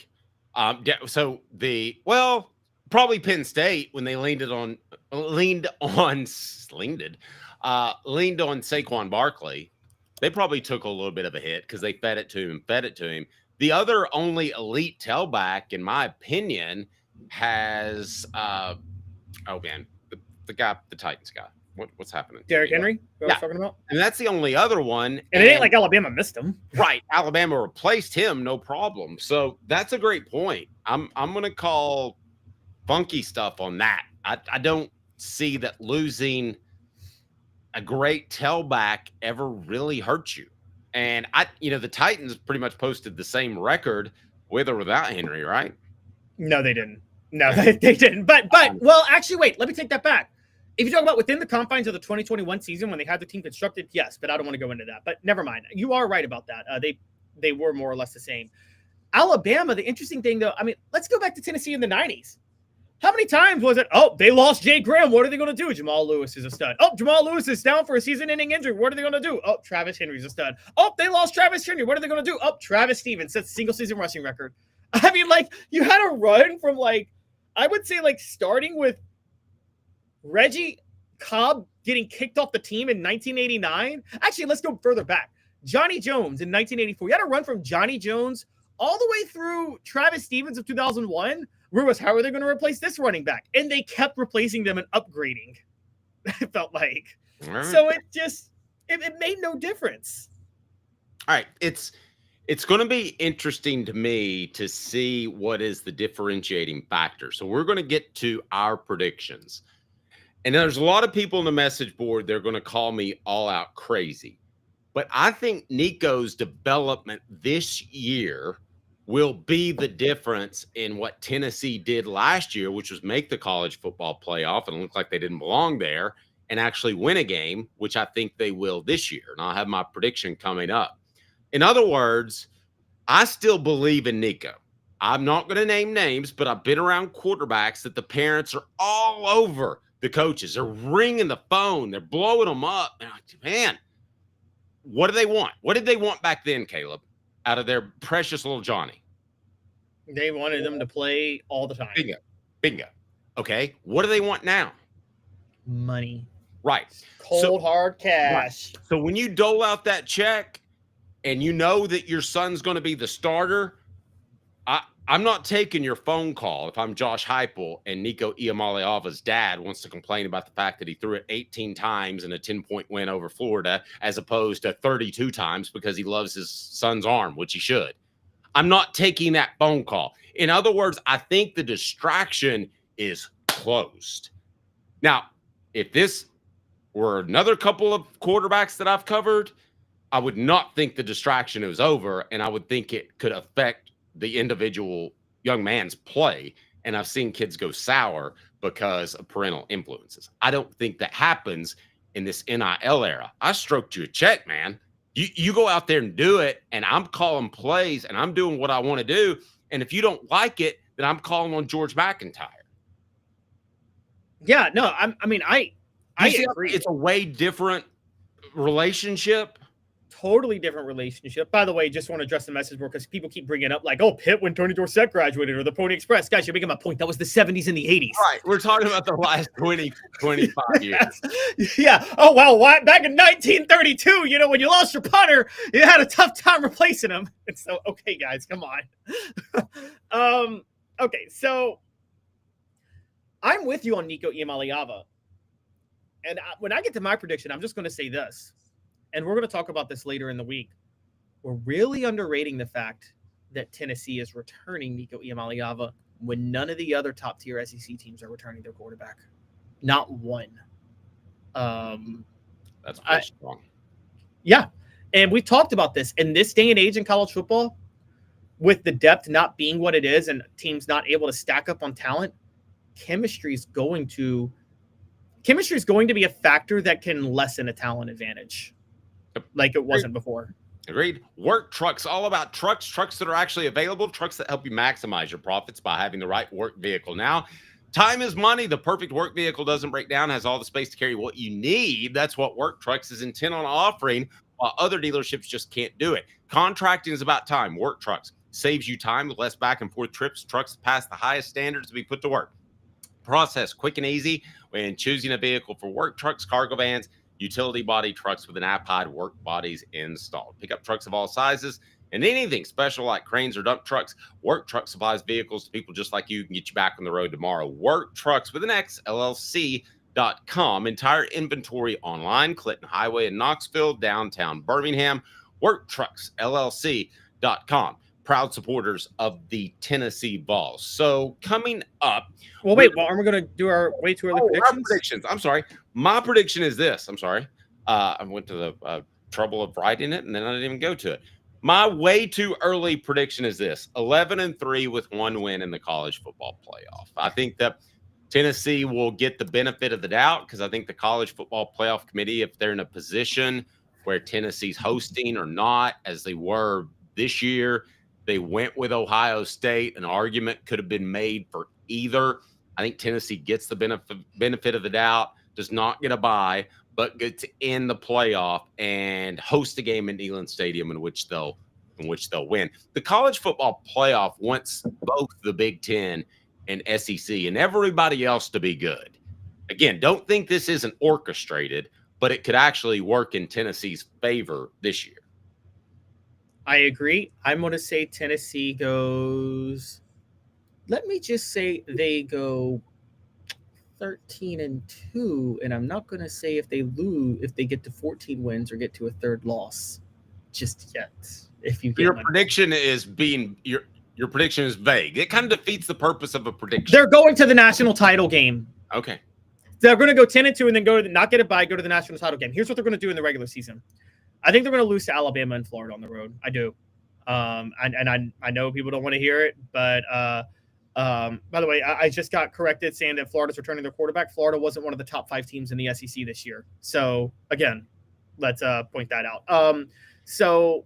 Probably Penn State when they leaned on Saquon Barkley. They probably took a little bit of a hit because they fed it to him. The other only elite tailback, in my opinion, has the guy, the Titans guy. What's happening? Derrick Henry? What I was talking about? And that's the only other one. And it ain't like Alabama missed him. Right. Alabama replaced him, no problem. So that's a great point. I'm gonna call funky stuff on that. I don't see that losing a great tailback ever really hurt you. And the Titans pretty much posted the same record with or without Henry, right? No, they didn't. No, they didn't. But well, actually, wait, let me take that back. If you talk about within the confines of the 2021 season when they had the team constructed, yes, but I don't want to go into that. But never mind. You are right about that. They were more or less the same. Alabama, the interesting thing, though, I mean, let's go back to Tennessee in the 90s. How many times was it, they lost Jay Graham. What are they going to do? Jamal Lewis is a stud. Jamal Lewis is down for a season-ending injury. What are they going to do? Travis Henry's a stud. They lost Travis Henry. What are they going to do? Travis Stevens sets single-season rushing record. I mean, like, you had a run from, like, I would say, like, starting with Reggie Cobb getting kicked off the team in 1989. Actually, let's go further back. Johnny Jones in 1984. You had a run from Johnny Jones all the way through Travis Stevens of 2001. Where was, how are they going to replace this running back? And they kept replacing them and upgrading. It felt like. Right. So it just, it made no difference. All right. It's going to be interesting to me to see what is the differentiating factor. So we're going to get to our predictions. And there's a lot of people in the message board, they're going to call me all out crazy. But I think Nico's development this year will be the difference in what Tennessee did last year, which was make the college football playoff and look like they didn't belong there and actually win a game, which I think they will this year. And I'll have my prediction coming up. In other words, I still believe in Nico. I'm not going to name names, but I've been around quarterbacks that the parents are all over the coaches. They're ringing the phone. They're blowing them up. And man, what do they want? What did they want back then, Caleb, out of their precious little Johnny? They wanted them to play all the time. Bingo. Okay. What do they want now? Money. Right. Cold, hard cash. Right. So when you dole out that check and you know that your son's going to be the starter, I'm not taking your phone call if I'm Josh Heupel and Nico Iamaleava's dad wants to complain about the fact that he threw it 18 times in a 10-point win over Florida as opposed to 32 times because he loves his son's arm, which he should. I'm not taking that phone call. In other words, I think the distraction is closed. Now, if this were another couple of quarterbacks that I've covered, I would not think the distraction is over, and I would think it could affect the individual young man's play. And I've seen kids go sour because of parental influences. I don't think that happens in this NIL era. I stroked you a check, man. You go out there and do it, and I'm calling plays, and I'm doing what I want to do. And if you don't like it, then I'm calling on George McIntyre. Yeah, no, I agree. It's a way different relationship. Totally different relationship. By the way, just want to address the message board because people keep bringing up like, oh, Pitt when Tony Dorsett graduated or the Pony Express. Guys, you're making my point. That was the 70s and the 80s. Right. We're talking about the last 20, 25 years. Yeah. Oh, well, back in 1932, when you lost your punter, you had a tough time replacing him. And so, okay, guys, come on. Okay, so I'm with you on Nico Iamaleava. And when I get to my prediction, I'm just going to say this. And we're going to talk about this later in the week. We're really underrating the fact that Tennessee is returning Nico Iamaleava when none of the other top-tier SEC teams are returning their quarterback. Not one. That's pretty strong. Yeah. And we talked about this. In this day and age in college football, with the depth not being what it is and teams not able to stack up on talent, chemistry is going to be a factor that can lessen a talent advantage. Like it wasn't before. Agreed. Work trucks, all about trucks that are actually available, trucks that help you maximize your profits by having the right work vehicle. Now, time is money. The perfect work vehicle doesn't break down, has all the space to carry what you need. That's what Work Trucks is intent on offering, while other dealerships just can't do it. Contracting is about time. Work Trucks saves you time with less back and forth trips. Trucks pass the highest standards to be put to work. Process quick and easy when choosing a vehicle for work trucks, cargo vans, utility body trucks with an app-hide work bodies installed. Pickup trucks of all sizes and anything special like cranes or dump trucks. Work Truck supplies vehicles to people just like you can get you back on the road tomorrow. Work Trucks with an X, LLC.com. Entire inventory online, Clinton Highway in Knoxville, downtown Birmingham. Work Trucks, LLC.com. Proud supporters of the Tennessee Vols. So coming up. Well, wait, aren't we going to do our way too early predictions? I'm sorry. My prediction is this. I'm sorry. I went to the trouble of writing it, and then I didn't even go to it. My way too early prediction is this: 11-3 with one win in the college football playoff. I think that Tennessee will get the benefit of the doubt because I think the college football playoff committee, if they're in a position where Tennessee's hosting or not, as they were this year, they went with Ohio State. An argument could have been made for either. I think Tennessee gets the benefit of the doubt, does not get a bye, but gets in the playoff and host a game in Neyland Stadium in which they'll win. The college football playoff wants both the Big Ten and SEC and everybody else to be good. Again, don't think this isn't orchestrated, but it could actually work in Tennessee's favor this year. I agree. I'm going to say Tennessee goes, let me just say they go 13-2, and I'm not going to say if they lose, if they get to 14 wins or get to a third loss just yet. If you get your prediction is your prediction is vague. It kind of defeats the purpose of a prediction. They're going to the national title game. Okay. They're going to go 10-2 and then not get a bye, go to the national title game. Here's what they're going to do in the regular season. I think they're going to lose to Alabama and Florida on the road. I do. And I know people don't want to hear it, but by the way, I just got corrected saying that Florida's returning their quarterback. Florida wasn't one of the top 5 teams in the SEC this year. So again, let's point that out. So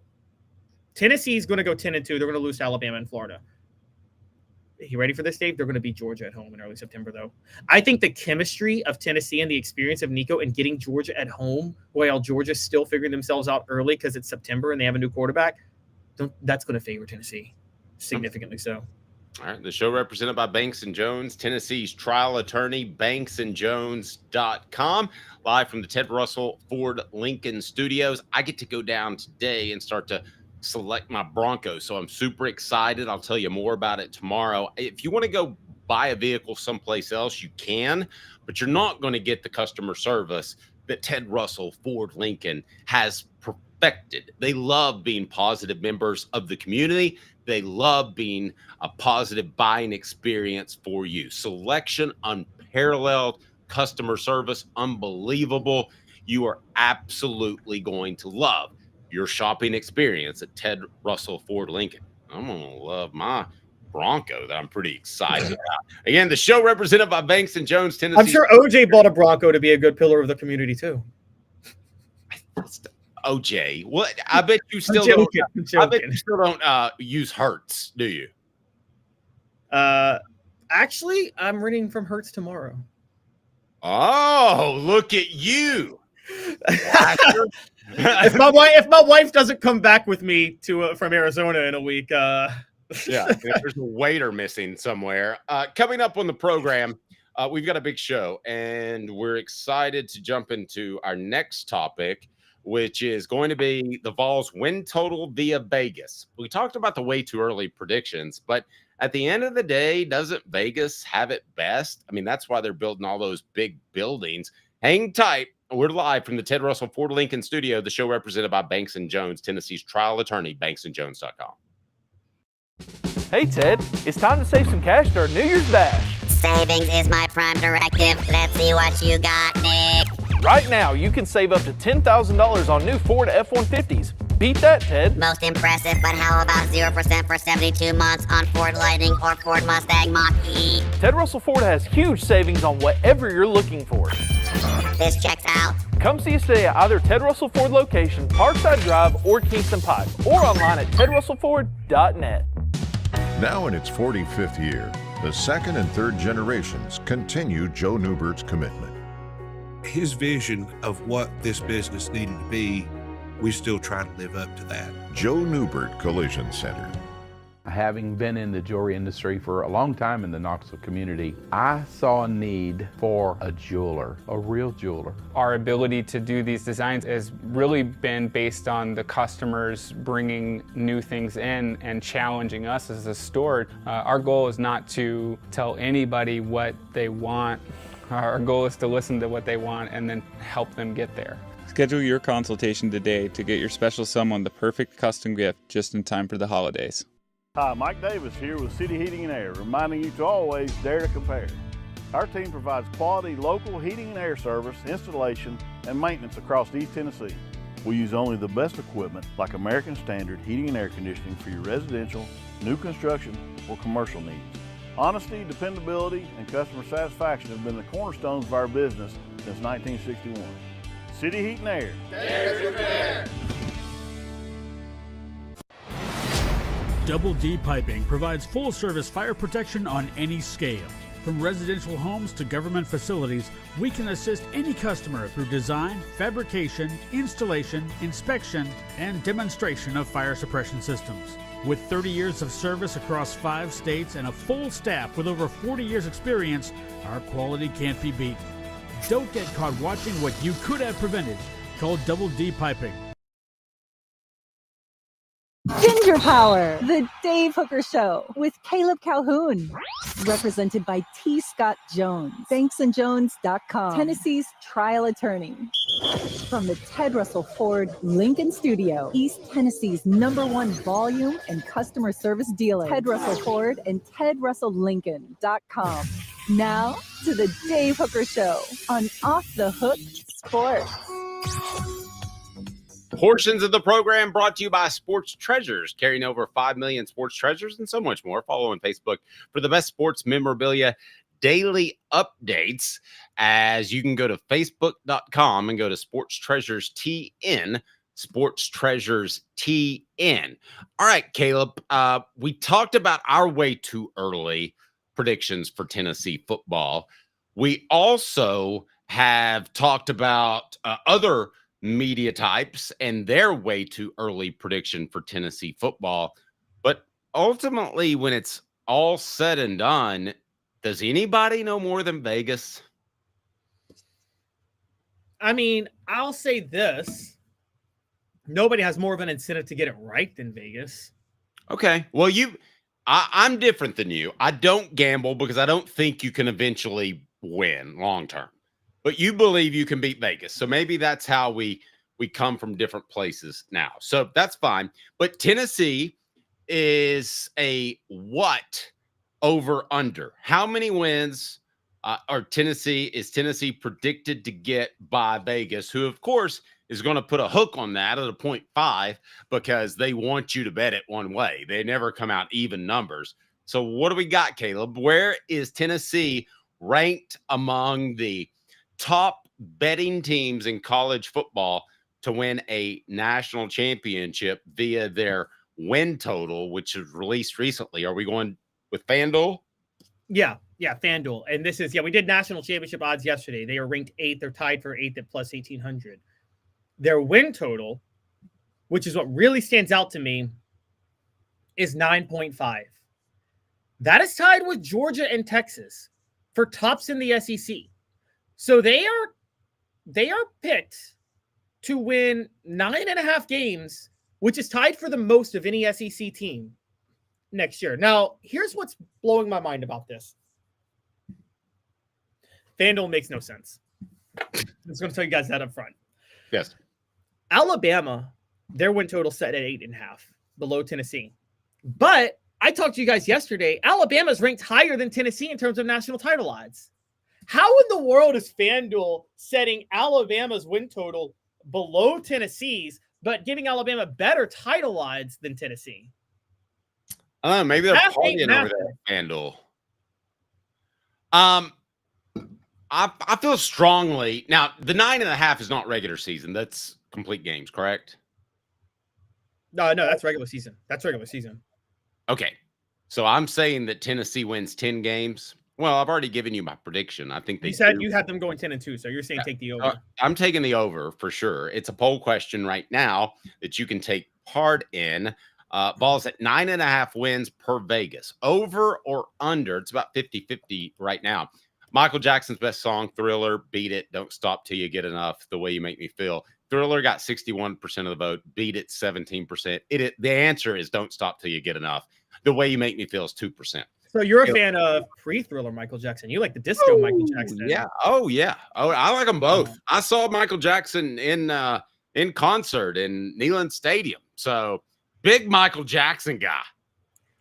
Tennessee's going to go 10-2. They're going to lose to Alabama and Florida. You ready for this, Dave? They're going to beat Georgia at home in early September, though. I think the chemistry of Tennessee and the experience of Nico and getting Georgia at home while Georgia's still figuring themselves out early because it's September and they have a new quarterback, that's going to favor Tennessee significantly so. All right. The show represented by Banks & Jones, Tennessee's trial attorney, banksandjones.com. Live from the Ted Russell Ford Lincoln Studios. I get to go down today and start to select my Broncos, so I'm super excited. I'll tell you more about it tomorrow. If you want to go buy a vehicle someplace else, you can, but you're not going to get the customer service that Ted Russell Ford Lincoln has perfected. They love being positive members of the community. They love being a positive buying experience for you. Selection unparalleled, customer service unbelievable. You are absolutely going to love your shopping experience at Ted Russell Ford Lincoln. I'm going to love my Bronco that I'm pretty excited about. Again, the show represented by Banks & Jones, Tennessee. I'm sure OJ bought a Bronco to be a good pillar of the community, too. OJ, what? I bet you still don't. I bet you still don't use Hertz, do you? Actually, I'm reading from Hertz tomorrow. Oh, look at you! If my wife doesn't come back with me from Arizona in a week, yeah, there's a waiter missing somewhere. Coming up on the program, we've got a big show, and we're excited to jump into our next topic, which is going to be the Vols win total via Vegas. We talked about the way too early predictions, but at the end of the day, doesn't Vegas have it best? I mean, that's why they're building all those big buildings. Hang tight. We're live from the Ted Russell Ford Lincoln Studio, the show represented by Banks & Jones, Tennessee's trial attorney, banksandjones.com. Hey, Ted, it's time to save some cash during New Year's Dash. Savings is my prime directive. Let's see what you got, Nick. Right now, you can save up to $10,000 on new Ford F-150s. Beat that, Ted. Most impressive, but how about 0% for 72 months on Ford Lightning or Ford Mustang Mach-E? Ted Russell Ford has huge savings on whatever you're looking for. This checks out. Come see us today at either Ted Russell Ford location, Parkside Drive, or Kingston Pike, or online at tedrussellford.net. Now in its 45th year, the second and third generations continue Joe Newbert's commitment. His vision of what this business needed to be, we still try to live up to that. Joe Newbert Collision Center. Having been in the jewelry industry for a long time in the Knoxville community, I saw a need for a jeweler, a real jeweler. Our ability to do these designs has really been based on the customers bringing new things in and challenging us as a store. Our goal is not to tell anybody what they want. Our goal is to listen to what they want and then help them get there. Schedule your consultation today to get your special someone the perfect custom gift just in time for the holidays. Hi, Mike Davis here with City Heating and Air, reminding you to always dare to compare. Our team provides quality local heating and air service, installation, and maintenance across East Tennessee. We use only the best equipment like American Standard heating and air conditioning for your residential, new construction, or commercial needs. Honesty, dependability, and customer satisfaction have been the cornerstones of our business since 1961. City Heat and Air. Dare to compare. Double D Piping provides full-service fire protection on any scale. From residential homes to government facilities, we can assist any customer through design, fabrication, installation, inspection, and demonstration of fire suppression systems. With 30 years of service across 5 states and a full staff with over 40 years experience, our quality can't be beat. Don't get caught watching what you could have prevented. Call Double D Piping. Ginger Power, the Dave Hooker Show with Caleb Calhoun. Represented by T. Scott Jones, banksandjones.com, Tennessee's trial attorney. From the Ted Russell Ford Lincoln Studio, East Tennessee's #1 volume and customer service dealer, Ted Russell Ford and TedRussellLincoln.com. Now to the Dave Hooker Show on Off the Hook Sports. Portions of the program brought to you by Sports Treasures, carrying over 5 million sports treasures and so much more. Follow on Facebook for the best sports memorabilia daily updates, as you can go to facebook.com and go to Sports Treasures TN, Sports Treasures TN. All right, Caleb, we talked about our way too early predictions for Tennessee football. We also have talked about other media types and their way too early prediction for Tennessee football. But ultimately, when it's all said and done, does anybody know more than Vegas? I mean, I'll say this. Nobody has more of an incentive to get it right than Vegas. Okay. Well, I'm different than you. I don't gamble because I don't think you can eventually win long term. But you believe you can beat Vegas. So maybe that's how we come from different places now. So that's fine. But Tennessee is a what over under? How many wins is Tennessee predicted to get by Vegas, who, of course, is going to put a hook on that at a 0.5 because they want you to bet it one way. They never come out even numbers. So what do we got, Caleb? Where is Tennessee ranked among the top betting teams in college football to win a national championship via their win total, which was released recently? Are we going with FanDuel? Yeah, FanDuel. And this is, we did national championship odds yesterday. They are ranked 8th. They're tied for 8th at plus 1,800. Their win total, which is what really stands out to me, is 9.5. That is tied with Georgia and Texas for tops in the SEC. So they are picked to win 9.5 games, which is tied for the most of any SEC team next year. Now, here's what's blowing my mind about this. FanDuel makes no sense. I'm just going to tell you guys that up front. Yes. Alabama, their win total set at 8.5, below Tennessee. But I talked to you guys yesterday. Alabama's ranked higher than Tennessee in terms of national title odds. How in the world is FanDuel setting Alabama's win total below Tennessee's, but giving Alabama better title odds than Tennessee? Maybe they're partying over there at FanDuel. I feel strongly. Now, the 9.5 is not regular season. That's complete games, correct? No, that's regular season. Okay. So I'm saying that Tennessee wins 10 games. Well, I've already given you my prediction. I think you said you had them going 10-2, so you're saying take the over. I'm taking the over for sure. It's a poll question right now that you can take part in. Vols at 9.5 wins per Vegas. Over or under? It's about 50-50 right now. Michael Jackson's best song, Thriller, Beat It, Don't Stop Till You Get Enough, The Way You Make Me Feel. Thriller got 61% of the vote, Beat It 17%. The answer is Don't Stop Till You Get Enough. The Way You Make Me Feel is 2%. So you're a fan of pre-Thriller Michael Jackson. You like the disco Michael Jackson. Yeah. Oh, yeah. Oh, I like them both. I saw Michael Jackson in concert in Neyland Stadium. So big Michael Jackson guy.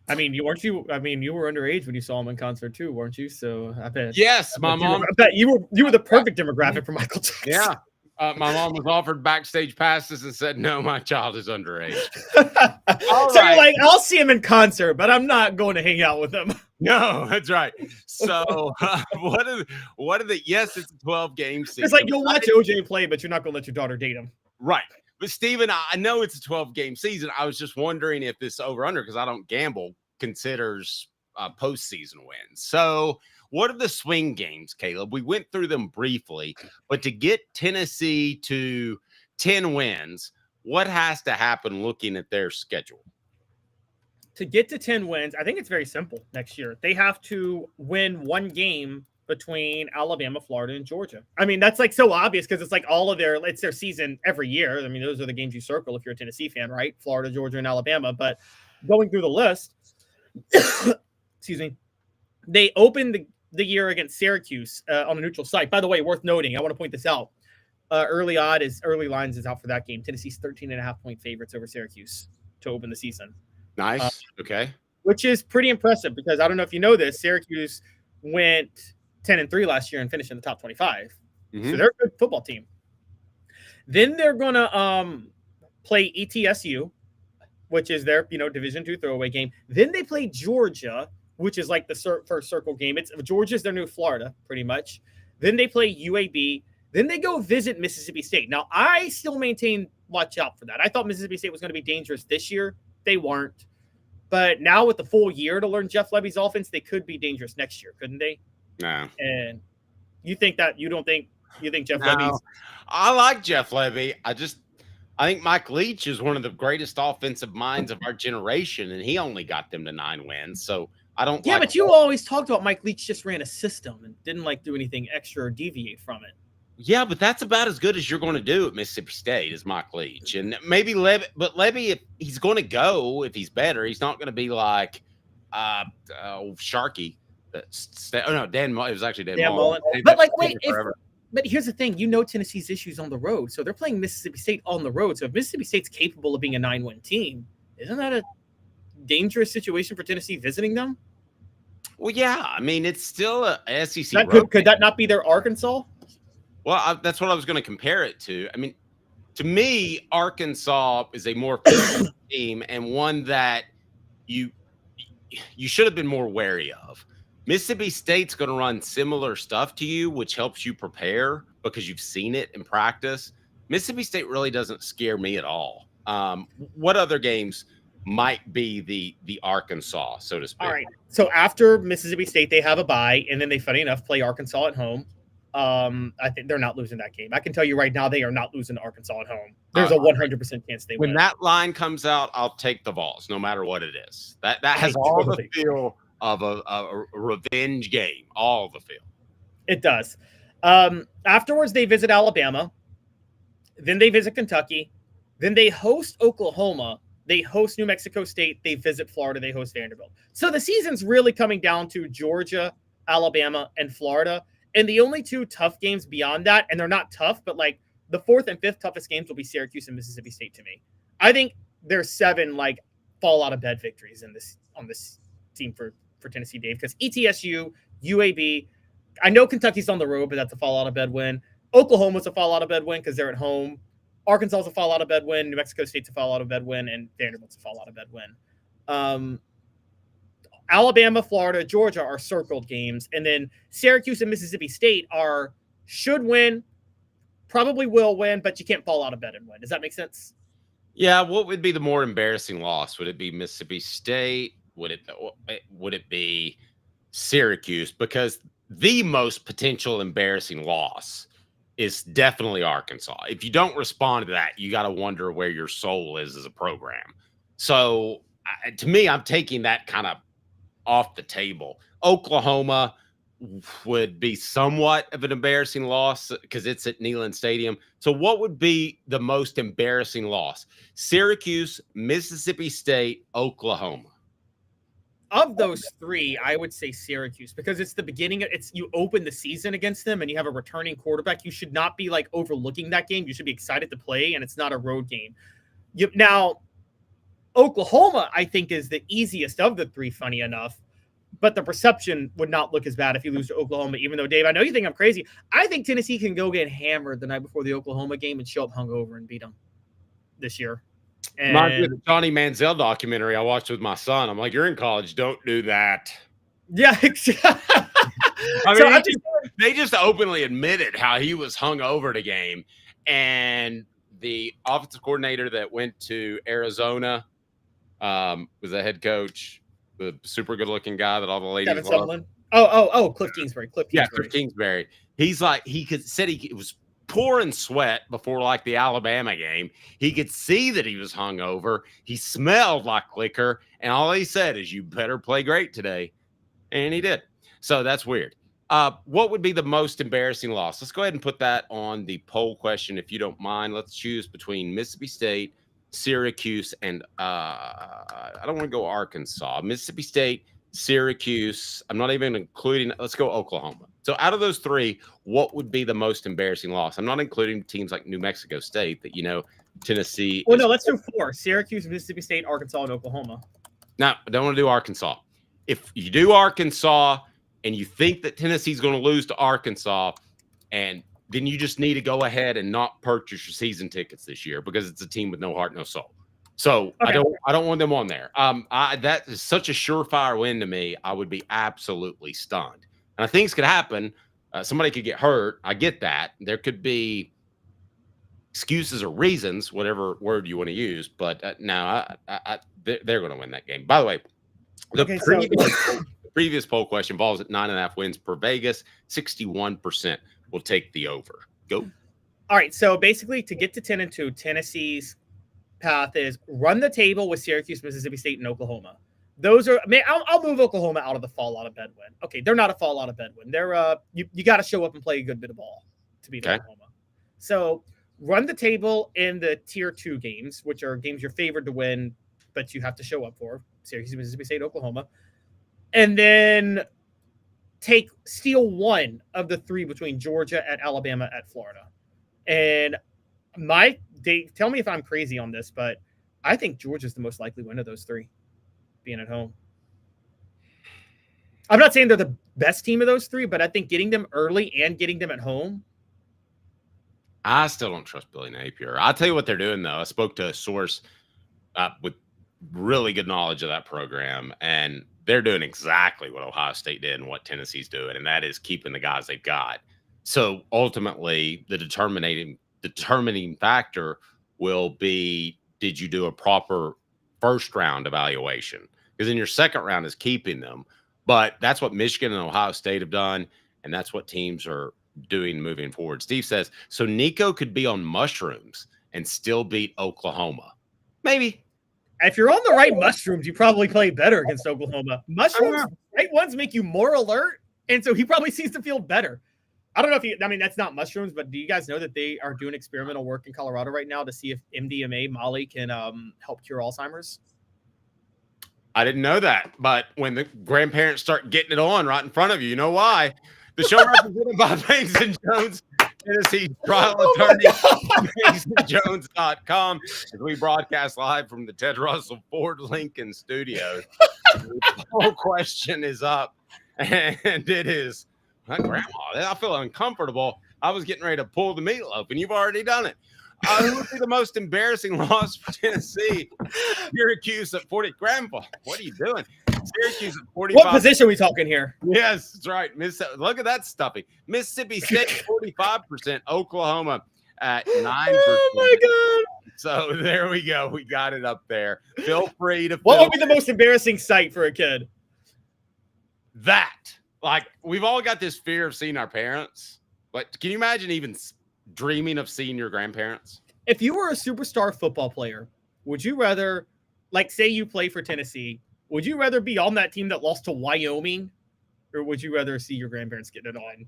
I mean, you were underage when you saw him in concert too, weren't you? So I bet. Yes, my mom. I bet you were the perfect demographic for Michael Jackson. Yeah. My mom was offered backstage passes and said, "No, my child is underage." You're like, I'll see him in concert, but I'm not going to hang out with him. No, that's right. So, what are the? Yes, it's a 12-game season. It's like you'll watch OJ play, but you're not going to let your daughter date him. Right. But Steven, I know it's a 12-game season. I was just wondering if this over/under, because I don't gamble, considers postseason wins. So, what are the swing games, Caleb? We went through them briefly, but to get Tennessee to 10 wins, what has to happen looking at their schedule? To get to 10 wins, I think it's very simple next year. They have to win one game between Alabama, Florida, and Georgia. I mean, that's like so obvious because it's like it's their season every year. I mean, those are the games you circle if you're a Tennessee fan, right? Florida, Georgia, and Alabama. But going through the list, excuse me, they opened the year against Syracuse on a neutral site. By the way, worth noting, I want to point this out. Early lines is out for that game. Tennessee's 13.5-point favorites over Syracuse to open the season. Nice. Okay. Which is pretty impressive because I don't know if you know this, Syracuse went 10-3 last year and finished in the top 25. Mhm. So they're a good football team. Then they're gonna play ETSU, which is their Division II throwaway game. Then they play Georgia, which is like the first circle game. Georgia's their new Florida, pretty much. Then they play UAB. Then they go visit Mississippi State. Now, I still maintain watch out for that. I thought Mississippi State was going to be dangerous this year. They weren't. But now with the full year to learn Jeff Levy's offense, they could be dangerous next year, couldn't they? No. And you think Jeff No. Levy's... I like Jeff Levy. I think Mike Leach is one of the greatest offensive minds of our generation, and he only got them to 9 wins. So I don't. Yeah, like but you always talked about Mike Leach just ran a system and didn't do anything extra or deviate from it. Yeah, but that's about as good as you're going to do at Mississippi State as Mike Leach. And maybe Levy, but Levy, if he's going to go, if he's better, he's not going to be like Sharkey. Dan. It was actually Dan Mullen. But but here's the thing, Tennessee's issues on the road. So they're playing Mississippi State on the road. So if Mississippi State's capable of being a 9-win team, isn't that a dangerous situation for Tennessee visiting them? Well, yeah. I mean, it's still a SEC. Could that not be their Arkansas? Well, that's what I was going to compare it to. I mean, to me, Arkansas is a more physical team and one that you should have been more wary of. Mississippi State's going to run similar stuff to you, which helps you prepare because you've seen it in practice. Mississippi State really doesn't scare me at all. What other games might be the Arkansas, so to speak? All right. So after Mississippi State, they have a bye, and then they, funny enough, play Arkansas at home. I think they're not losing that game. I can tell you right now, they are not losing to Arkansas at home. There's a 100% chance they win. When that line comes out, I'll take the Vols, no matter what it is. That has all the feel of a revenge game. All the feel. It does. Afterwards, they visit Alabama. Then they visit Kentucky. Then they host Oklahoma. They host New Mexico State. They visit Florida. They host Vanderbilt. So the season's really coming down to Georgia, Alabama, and Florida. And the only 2 tough games beyond that, and they're not tough, but the 4th and 5th toughest games will be Syracuse and Mississippi State to me. I think there's 7 fall out of bed victories on this team for Tennessee, Dave, because ETSU, UAB, I know Kentucky's on the road, but that's a fall out of bed win. Oklahoma's a fall out of bed win because they're at home. Arkansas's a fall out of bed win. New Mexico State's a fall out of bed win, and Vanderbilt's a fall out of bed win. Alabama, Florida, Georgia are circled games. And then Syracuse and Mississippi State should win, probably will win, but you can't fall out of bed and win. Does that make sense? Yeah. What would be the more embarrassing loss? Would it be Mississippi State? Would it be Syracuse? Because the most potential embarrassing loss is definitely Arkansas. If you don't respond to that, you got to wonder where your soul is as a program. So to me, I'm taking that kind of off the table. Oklahoma would be somewhat of an embarrassing loss because it's at Neyland Stadium. So what would be the most embarrassing loss? Syracuse, Mississippi State, Oklahoma. Of those 3, I would say Syracuse because it's the beginning. You open the season against them and you have a returning quarterback. You should not be overlooking that game. You should be excited to play, and it's not a road game. Now, Oklahoma, I think, is the easiest of the 3, funny enough, but the perception would not look as bad if you lose to Oklahoma, even though, Dave, I know you think I'm crazy. I think Tennessee can go get hammered the night before the Oklahoma game and show up hungover and beat them this year. And the Johnny Manziel documentary I watched with my son. I'm like, you're in college. Don't do that. Yeah. I mean, they just openly admitted how he was hungover the game. And the offensive coordinator that went to Arizona was the head coach, the super good-looking guy that all the ladies love. Cliff Kingsbury. Yeah, Cliff Kingsbury. He's he was pouring sweat before the Alabama game. He could see that he was hungover. He smelled like liquor, and all he said is, "You better play great today," and he did. So that's weird. What would be the most embarrassing loss? Let's go ahead and put that on the poll question, if you don't mind. Let's choose between Mississippi State, Syracuse, and I don't want to go Arkansas. Mississippi State, Syracuse. I'm not even including. Let's go Oklahoma. So out of those 3, what would be the most embarrassing loss? I'm not including teams like New Mexico State that Tennessee. Well, no, let's do 4: Syracuse, Mississippi State, Arkansas, and Oklahoma. No, I don't want to do Arkansas. If you do Arkansas, and you think that Tennessee's going to lose to Arkansas, and then you just need to go ahead and not purchase your season tickets this year because it's a team with no heart, no soul. So I don't want them on there. That is such a surefire win to me. I would be absolutely stunned. And things could happen. Somebody could get hurt. I get that. There could be excuses or reasons, whatever word you want to use. But no, they're going to win that game. By the way, the previous poll question, Vols at 9.5 wins per Vegas, 61% will take the over. Go. All right. So basically, to get to 10-2, Tennessee's path is run the table with Syracuse, Mississippi State, and Oklahoma. Those are, I'll move Oklahoma out of the fall out of bed win. Okay, they're not a fall out of bed win. They're you got to show up and play a good bit of ball to beat Oklahoma. So run the table in the tier 2 games, which are games you're favored to win, but you have to show up for. Syracuse, Mississippi State, Oklahoma. And then steal one of the 3 between Georgia, at Alabama, at Florida. And tell me if I'm crazy on this, but I think Georgia's the most likely win of those 3, being at home. I'm not saying they're the best team of those 3, but I think getting them early and getting them at home. I still don't trust Billy Napier. I'll tell you what they're doing, though. I spoke to a source with really good knowledge of that program, and they're doing exactly what Ohio State did and what Tennessee's doing, and that is keeping the guys they've got. So ultimately, the determining factor will be, did you do a proper first round evaluation? Because in your second round is keeping them. But that's what Michigan and Ohio State have done, and that's what teams are doing moving forward. Steve says, so Nico could be on mushrooms and still beat Oklahoma. Maybe. If you're on the right mushrooms, you probably play better against Oklahoma. Mushrooms, right ones make you more alert, and so he probably sees the field better. I don't know if that's not mushrooms, but do you guys know that they are doing experimental work in Colorado right now to see if MDMA, Molly, can help cure Alzheimer's? I didn't know that, but when the grandparents start getting it on right in front of you, you know why. The show represented by Banks and Jones, Tennessee trial attorney, BanksandJones.com, as we broadcast live from the Ted Russell Ford Lincoln Studios. The whole question is up, and it is, my grandma, I feel uncomfortable. I was getting ready to pull the meatloaf, and you've already done it. Who would be the most embarrassing loss for Tennessee? Syracuse at 40. Grandpa, what are you doing? Syracuse at 45. What position are we talking here? Yes, that's right. Look at that stuffing. Mississippi State 45%. Oklahoma at 9%. Oh my God. So there we go. We got it up there. Feel free to. What would be the most embarrassing sight for a kid? That. Like, we've all got this fear of seeing our parents. But can you imagine even dreaming of seeing your grandparents? If you were a superstar football player, would you rather, like, say you play for Tennessee, would you rather be on that team that lost to Wyoming, or would you rather see your grandparents get it on?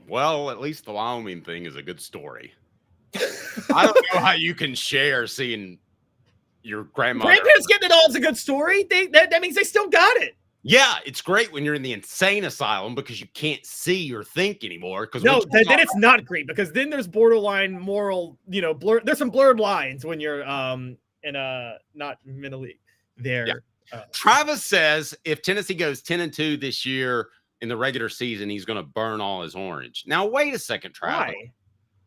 Well, at least the Wyoming thing is a good story. I don't know how you can share seeing your grandmother. Grandparents getting it on is a good story. That means they still got it. Yeah, it's great when you're in the insane asylum because you can't see or think anymore. No, then it's not great because then there's borderline moral, blur. There's some blurred lines when you're in a not mentally there. Yeah. Travis says if Tennessee goes 10-2 this year in the regular season, he's going to burn all his orange. Now, wait a second, Travis. Why?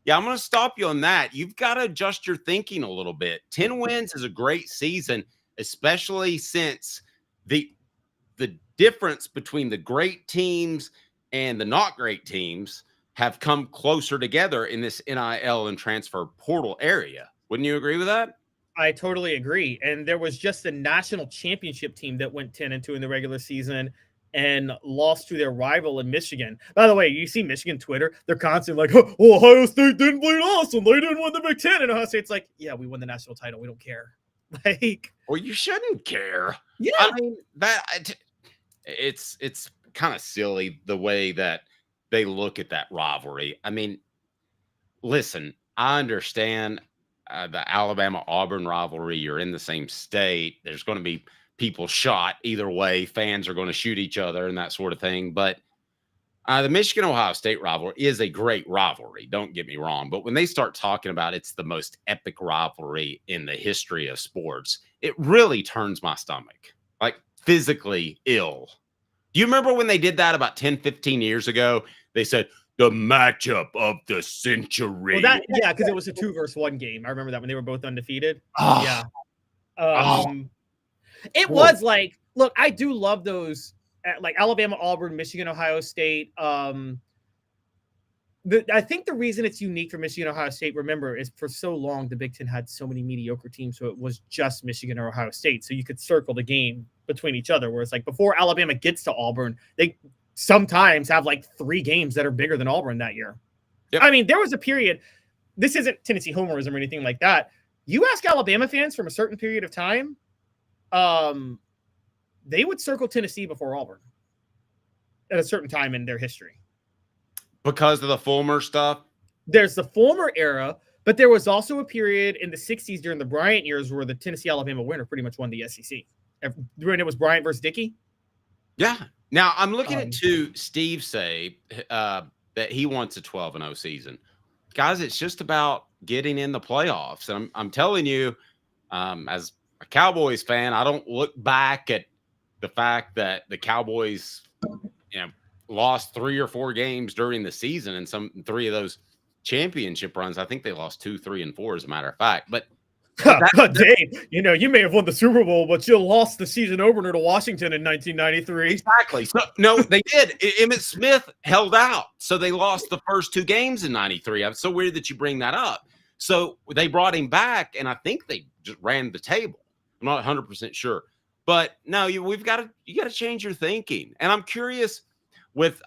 Yeah, I'm going to stop you on that. You've got to adjust your thinking a little bit. 10 wins is a great season, especially since the difference between the great teams and the not great teams have come closer together in this NIL and transfer portal area. Wouldn't you agree with that? I totally agree. And there was just a national championship team that went 10-2 in the regular season and lost to their rival in Michigan. By the way, you see Michigan Twitter, they're constantly like, oh, Ohio State didn't beat us and they didn't win the Big Ten. And Ohio State's like, yeah, we won the national title. We don't care. Like, well, you shouldn't care. Yeah. I mean, it's kind of silly the way that they look at that rivalry. I mean, listen, I understand the Alabama-Auburn rivalry. You're in the same state. There's going to be people shot either way. Fans are going to shoot each other and that sort of thing. But the Michigan-Ohio State rivalry is a great rivalry. Don't get me wrong. But when they start talking about it's the most epic rivalry in the history of sports, it really turns my stomach. Like, physically ill. Do you remember when they did that about 10, 15 years ago? They said, the matchup of the century. Well, because it was a 2-versus-1 game. I remember that when they were both undefeated. Oh. Yeah. It was like, look, I do love those, like Alabama, Auburn, Michigan, Ohio State. I think the reason it's unique for Michigan, Ohio State, remember, is for so long the Big Ten had so many mediocre teams, so it was just Michigan or Ohio State. So you could circle the game between each other. Whereas like before Alabama gets to Auburn, they sometimes have like 3 games that are bigger than Auburn that year. Yep. I mean, there was a period, this isn't Tennessee homerism or anything like that. You ask Alabama fans from a certain period of time, they would circle Tennessee before Auburn at a certain time in their history. Because of the Fulmer stuff? There's the Fulmer era, but there was also a period in the 60s during the Bryant years where the Tennessee-Alabama winner pretty much won the SEC. When it was Bryant versus Dickey? Yeah. Now, I'm looking at Steve say that he wants a 12-0 season. Guys, it's just about getting in the playoffs. And I'm telling you, as a Cowboys fan, I don't look back at the fact that the Cowboys, lost 3 or 4 games during the season, and 3 of those championship runs. I think they lost 2, 3, and 4, as a matter of fact. But Dave, you may have won the Super Bowl, but you lost the season opener to Washington in 1993. Exactly. So, no, they did. Emmitt Smith held out, so they lost the first 2 games in 93. It's so weird that you bring that up. So they brought him back, and I think they just ran the table. I'm not 100% sure. But no, you got to change your thinking. And I'm curious with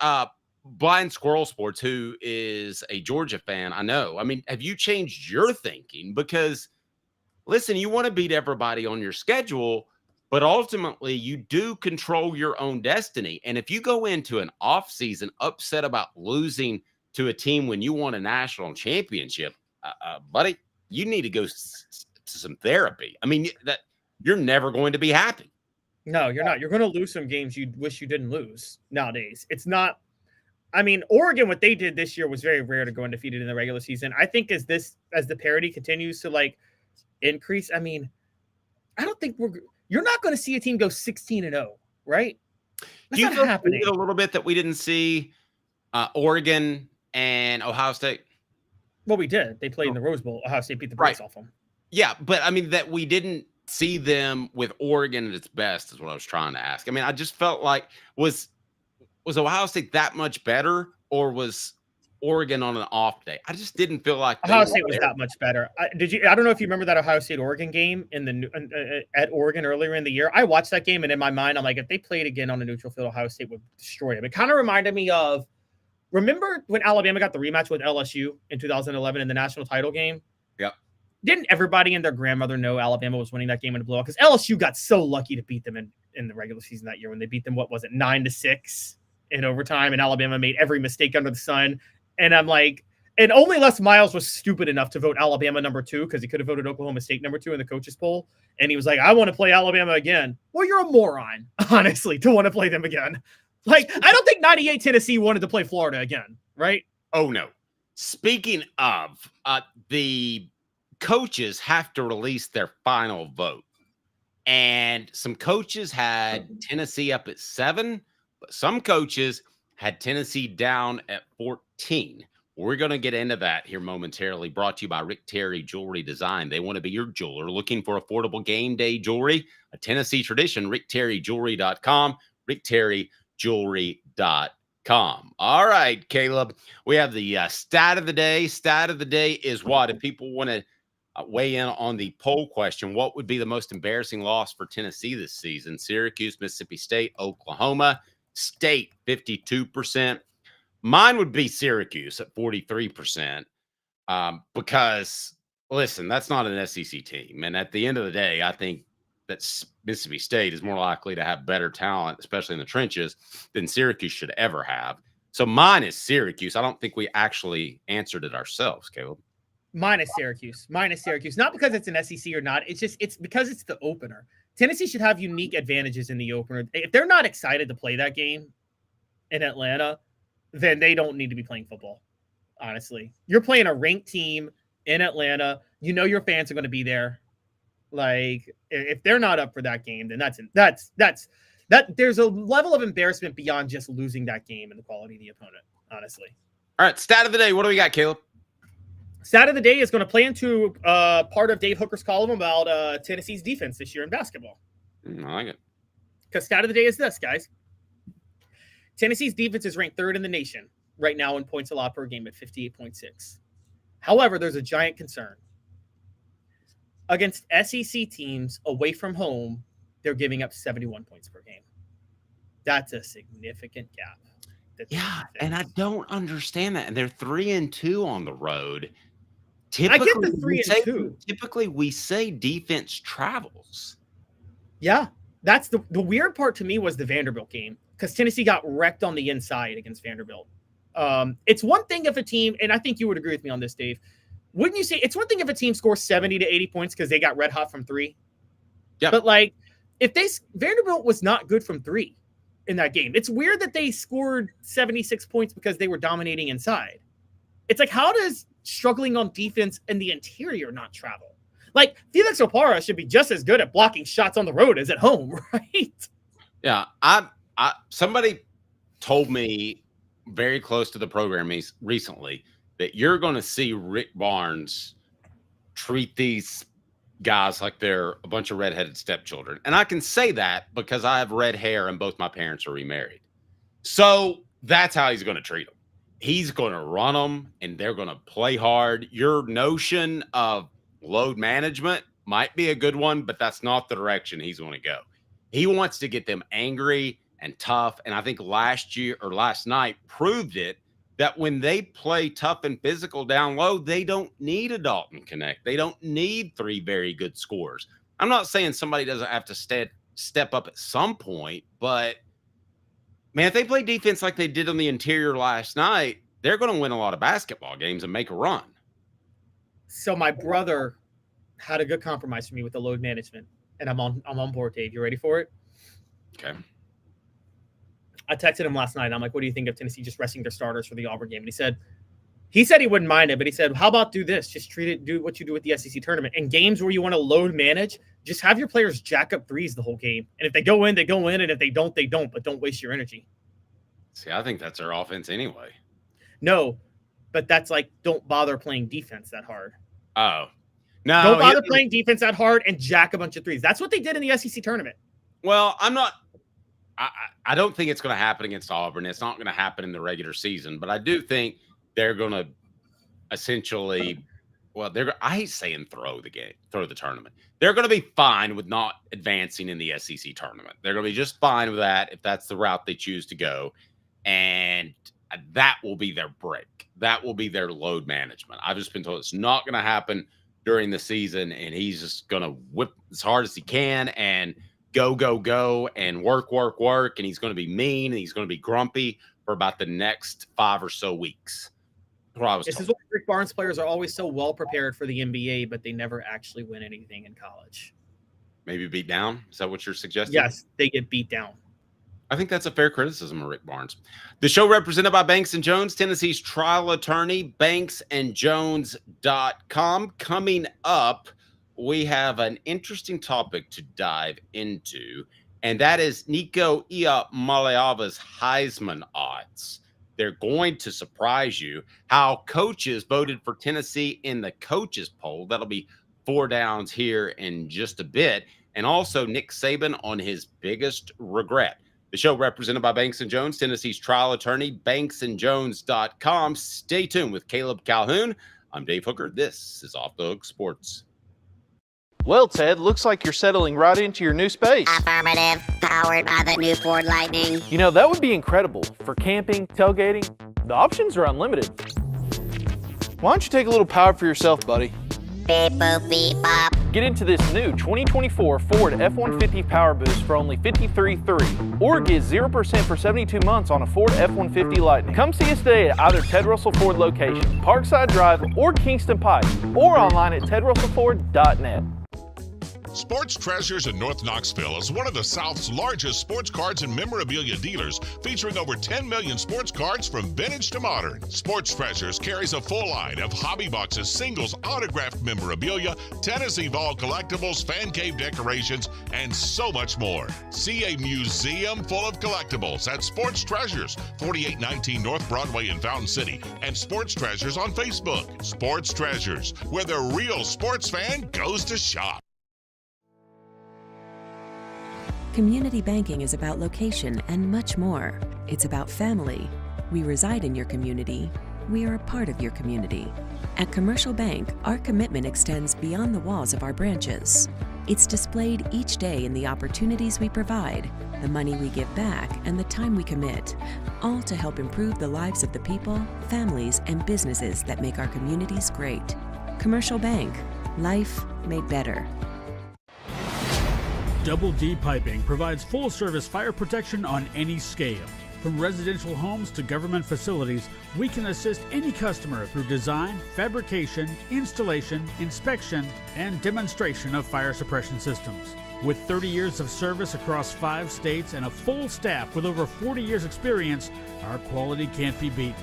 Blind Squirrel Sports, who is a Georgia fan. I know. I mean, have you changed your thinking? Because listen, you want to beat everybody on your schedule, but ultimately you do control your own destiny. And if you go into an offseason upset about losing to a team when you won a national championship, buddy, you need to go to some therapy. I mean, that you're never going to be happy. No, you're not. You're going to lose some games you wish you didn't lose nowadays. It's not. I mean, Oregon, what they did this year was very rare to go undefeated in the regular season. I think as the parity continues to like increase, I mean, I don't think you're not going to see a team go 16-0, right? Do you feel happening a little bit that we didn't see Oregon and Ohio State? Well, we did. They played in the Rose Bowl. Ohio State beat the brakes off them. Yeah, but I mean that we didn't see them with Oregon at its best is what I was trying to ask. I mean, I just felt like was Ohio State that much better, or was Oregon on an off day? I just didn't feel like Ohio State was that much better. I don't know if you remember that Ohio State Oregon game at Oregon earlier in the year. I watched that game, and in my mind, I'm like, if they played again on a neutral field, Ohio State would destroy them. It kind of reminded me of, remember when Alabama got the rematch with LSU in 2011 in the national title game? Yep. Didn't everybody and their grandmother know Alabama was winning that game in a blowout? Because LSU got so lucky to beat them in the regular season that year when they beat them, 9-6 in overtime, and Alabama made every mistake under the sun. And I'm like, and only Les Miles was stupid enough to vote Alabama number 2 because he could have voted Oklahoma State number 2 in the coaches poll. And he was like, I want to play Alabama again. Well, you're a moron, honestly, to want to play them again. Like, I don't think 98 Tennessee wanted to play Florida again, right? Oh, no. Speaking of, the coaches have to release their final vote. And some coaches had Tennessee up at 7, but some coaches had Tennessee down at 14. We're going to get into that here momentarily. Brought to you by Rick Terry Jewelry Design. They want to be your jeweler. Looking for affordable game day jewelry, a Tennessee tradition, rickterryjewelry.com, rickterryjewelry.com. All right, Caleb, we have the stat of the day. Stat of the day is what? If people want to weigh in on the poll question, what would be the most embarrassing loss for Tennessee this season? Syracuse, Mississippi State, Oklahoma State, 52%. Mine would be Syracuse at 43%, because, listen, that's not an SEC team. And at the end of the day, I think that Mississippi State is more likely to have better talent, especially in the trenches, than Syracuse should ever have. So mine is Syracuse. I don't think we actually answered it ourselves, Caleb. Mine is Syracuse. Not because it's an SEC or not. It's because it's the opener. Tennessee should have unique advantages in the opener. If they're not excited to play that game in Atlanta, then they don't need to be playing football. Honestly, you're playing a ranked team in Atlanta. You know your fans are going to be there. Like, if they're not up for that game, then that's That there's a level of embarrassment beyond just losing that game and the quality of the opponent, honestly. All right, stat of the day. What do we got, Caleb? Stat of the day is going to play into part of Dave Hooker's column about Tennessee's defense this year in basketball. I like it. Because stat of the day is this, guys. Tennessee's defense is ranked 3rd in the nation right now in points allowed per game at 58.6. However, there's a giant concern. Against SEC teams away from home, they're giving up 71 points per game. That's a significant gap. Yeah, and I don't understand that. And they're 3-2 on the road. I get the 3-2. Typically, we say defense travels. Yeah, that's the weird part to me was the Vanderbilt game because Tennessee got wrecked on the inside against Vanderbilt. It's one thing if a team, and I think you would agree with me on this, Dave. Wouldn't you say it's one thing if a team scores 70 to 80 points because they got red hot from 3? Yeah. But like, if Vanderbilt was not good from 3 in that game, it's weird that they scored 76 points because they were dominating inside. It's like, how does struggling on defense in the interior not travel? Like, Felix Opara should be just as good at blocking shots on the road as at home, right? Yeah, somebody told me very close to the program recently that you're going to see Rick Barnes treat these guys like they're a bunch of redheaded stepchildren. And I can say that because I have red hair and both my parents are remarried. So that's how he's going to treat them. He's going to run them and they're going to play hard. Your notion of load management might be a good one, but that's not the direction he's going to go. He wants to get them angry and tough. And I think last night proved it that when they play tough and physical down low, they don't need a Dalton Connect. They don't need 3 very good scores. I'm not saying somebody doesn't have to step up at some point, but man, if they play defense like they did on the interior last night, they're going to win a lot of basketball games and make a run. So my brother had a good compromise for me with the load management, and I'm on board, Dave. You ready for it? Okay. I texted him last night. I'm like, what do you think of Tennessee just resting their starters for the Auburn game? And he said he wouldn't mind it, but he said, how about do this? Just do what you do with the SEC tournament. In games where you want to load manage, just have your players jack up threes the whole game. And if they go in, they go in. And if they don't, they don't. But don't waste your energy. See, I think that's their offense anyway. No, but that's like, don't bother playing defense that hard. Oh. No. Don't bother playing defense that hard and jack a bunch of threes. That's what they did in the SEC tournament. Well, I don't think it's going to happen against Auburn. It's not going to happen in the regular season, but I do think they're going to essentially, I hate saying throw the tournament. They're going to be fine with not advancing in the SEC tournament. They're going to be just fine with that if that's the route they choose to go. And that will be their break. That will be their load management. I've just been told it's not going to happen during the season, and he's just going to whip as hard as he can and go, and work. And he's going to be mean and he's going to be grumpy for about the next 5 or so weeks. This is why Rick Barnes players are always so well prepared for the NBA, but they never actually win anything in college. Maybe beat down? Is that what you're suggesting? Yes, they get beat down. I think that's a fair criticism of Rick Barnes. The show represented by Banks & Jones, Tennessee's trial attorney, banksandjones.com. Coming up, we have an interesting topic to dive into, and that is Nico Iamaleava's Heisman odds. They're going to surprise you. How coaches voted for Tennessee in the coaches poll. That'll be 4 downs here in just a bit. And also Nick Saban on his biggest regret. The show represented by Banks & Jones, Tennessee's trial attorney, banksandjones.com. Stay tuned with Caleb Calhoun. I'm Dave Hooker. This is Off the Hook Sports. Well, Ted, looks like you're settling right into your new space. Affirmative. Powered by the new Ford Lightning. You know, that would be incredible for camping, tailgating. The options are unlimited. Why don't you take a little power for yourself, buddy? Beep, boop, beep, bop. Get into this new 2024 Ford F-150 Power Boost for only $53,300, or get 0% for 72 months on a Ford F-150 Lightning. Come see us today at either Ted Russell Ford location, Parkside Drive, or Kingston Pike, or online at tedrussellford.net. Sports Treasures in North Knoxville is one of the South's largest sports cards and memorabilia dealers, featuring over 10 million sports cards from vintage to modern. Sports Treasures carries a full line of hobby boxes, singles, autographed memorabilia, Tennessee Vol collectibles, fan cave decorations, and so much more. See a museum full of collectibles at Sports Treasures, 4819 North Broadway in Fountain City, and Sports Treasures on Facebook. Sports Treasures, where the real sports fan goes to shop. Community banking is about location and much more. It's about family. We reside in your community. We are a part of your community. At Commercial Bank, our commitment extends beyond the walls of our branches. It's displayed each day in the opportunities we provide, the money we give back, and the time we commit, all to help improve the lives of the people, families, and businesses that make our communities great. Commercial Bank, life made better. Double D Piping provides full-service fire protection on any scale. From residential homes to government facilities, we can assist any customer through design, fabrication, installation, inspection, and demonstration of fire suppression systems. With 30 years of service across 5 states and a full staff with over 40 years experience, our quality can't be beaten.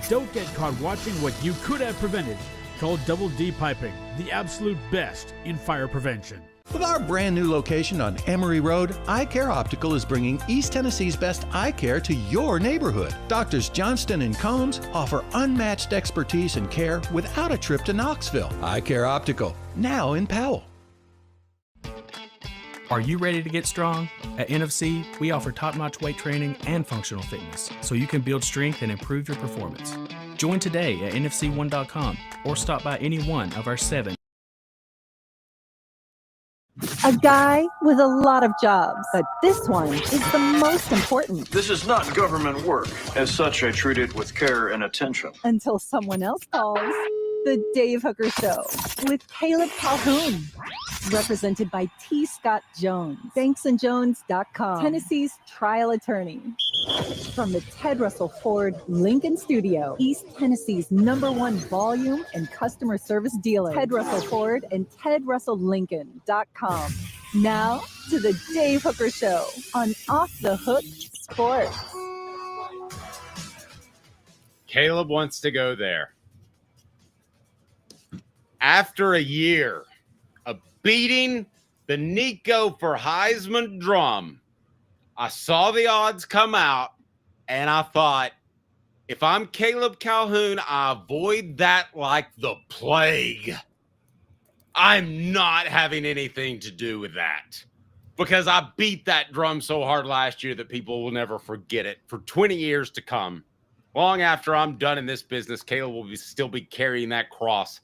Don't get caught watching what you could have prevented. Call Double D Piping, the absolute best in fire prevention. With our brand new location on Emory Road, Eye Care Optical is bringing East Tennessee's best eye care to your neighborhood. Doctors Johnston and Combs offer unmatched expertise and care without a trip to Knoxville. Eye Care Optical, now in Powell. Are you ready to get strong? At NFC, we offer top-notch weight training and functional fitness, so you can build strength and improve your performance. Join today at NFC1.com or stop by any one of our 7. A guy with a lot of jobs, but this one is the most important. This is not government work. As such, I treat it with care and attention. Until someone else calls. The Dave Hooker Show with Caleb Calhoun. Represented by T. Scott Jones. BanksandJones.com. Tennessee's trial attorney. From the Ted Russell Ford Lincoln Studio, East Tennessee's #1 volume and customer service dealer. Ted Russell Ford and TedRussellLincoln.com. Now to the Dave Hooker Show on Off the Hook Sports. Caleb wants to go there. After a year of beating the Nico for Heisman drum, I saw the odds come out, and I thought, if I'm Caleb Calhoun, I avoid that like the plague. I'm not having anything to do with that because I beat that drum so hard last year that people will never forget it for 20 years to come. Long after I'm done in this business, Caleb will still be carrying that cross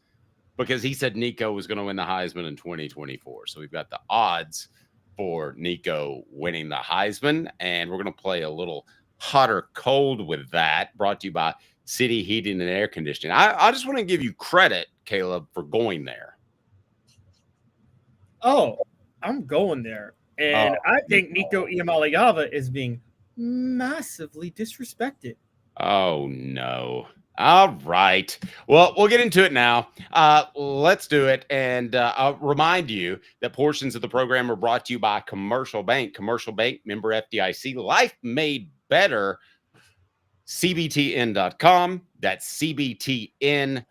because he said Nico was going to win the Heisman in 2024. So we've got the odds for Nico winning the Heisman, and we're going to play a little hot or cold with that, brought to you by City Heating and Air Conditioning. I just want to give you credit, Caleb, for going there. Oh, I'm going there. And I think Nico Iamaleava is being massively disrespected. Oh, no. All right. Well, we'll get into it now. Let's do it. And I'll remind you that portions of the program are brought to you by Commercial Bank. Commercial Bank, member FDIC, life made better. CBTN.com. That's CBTN.com.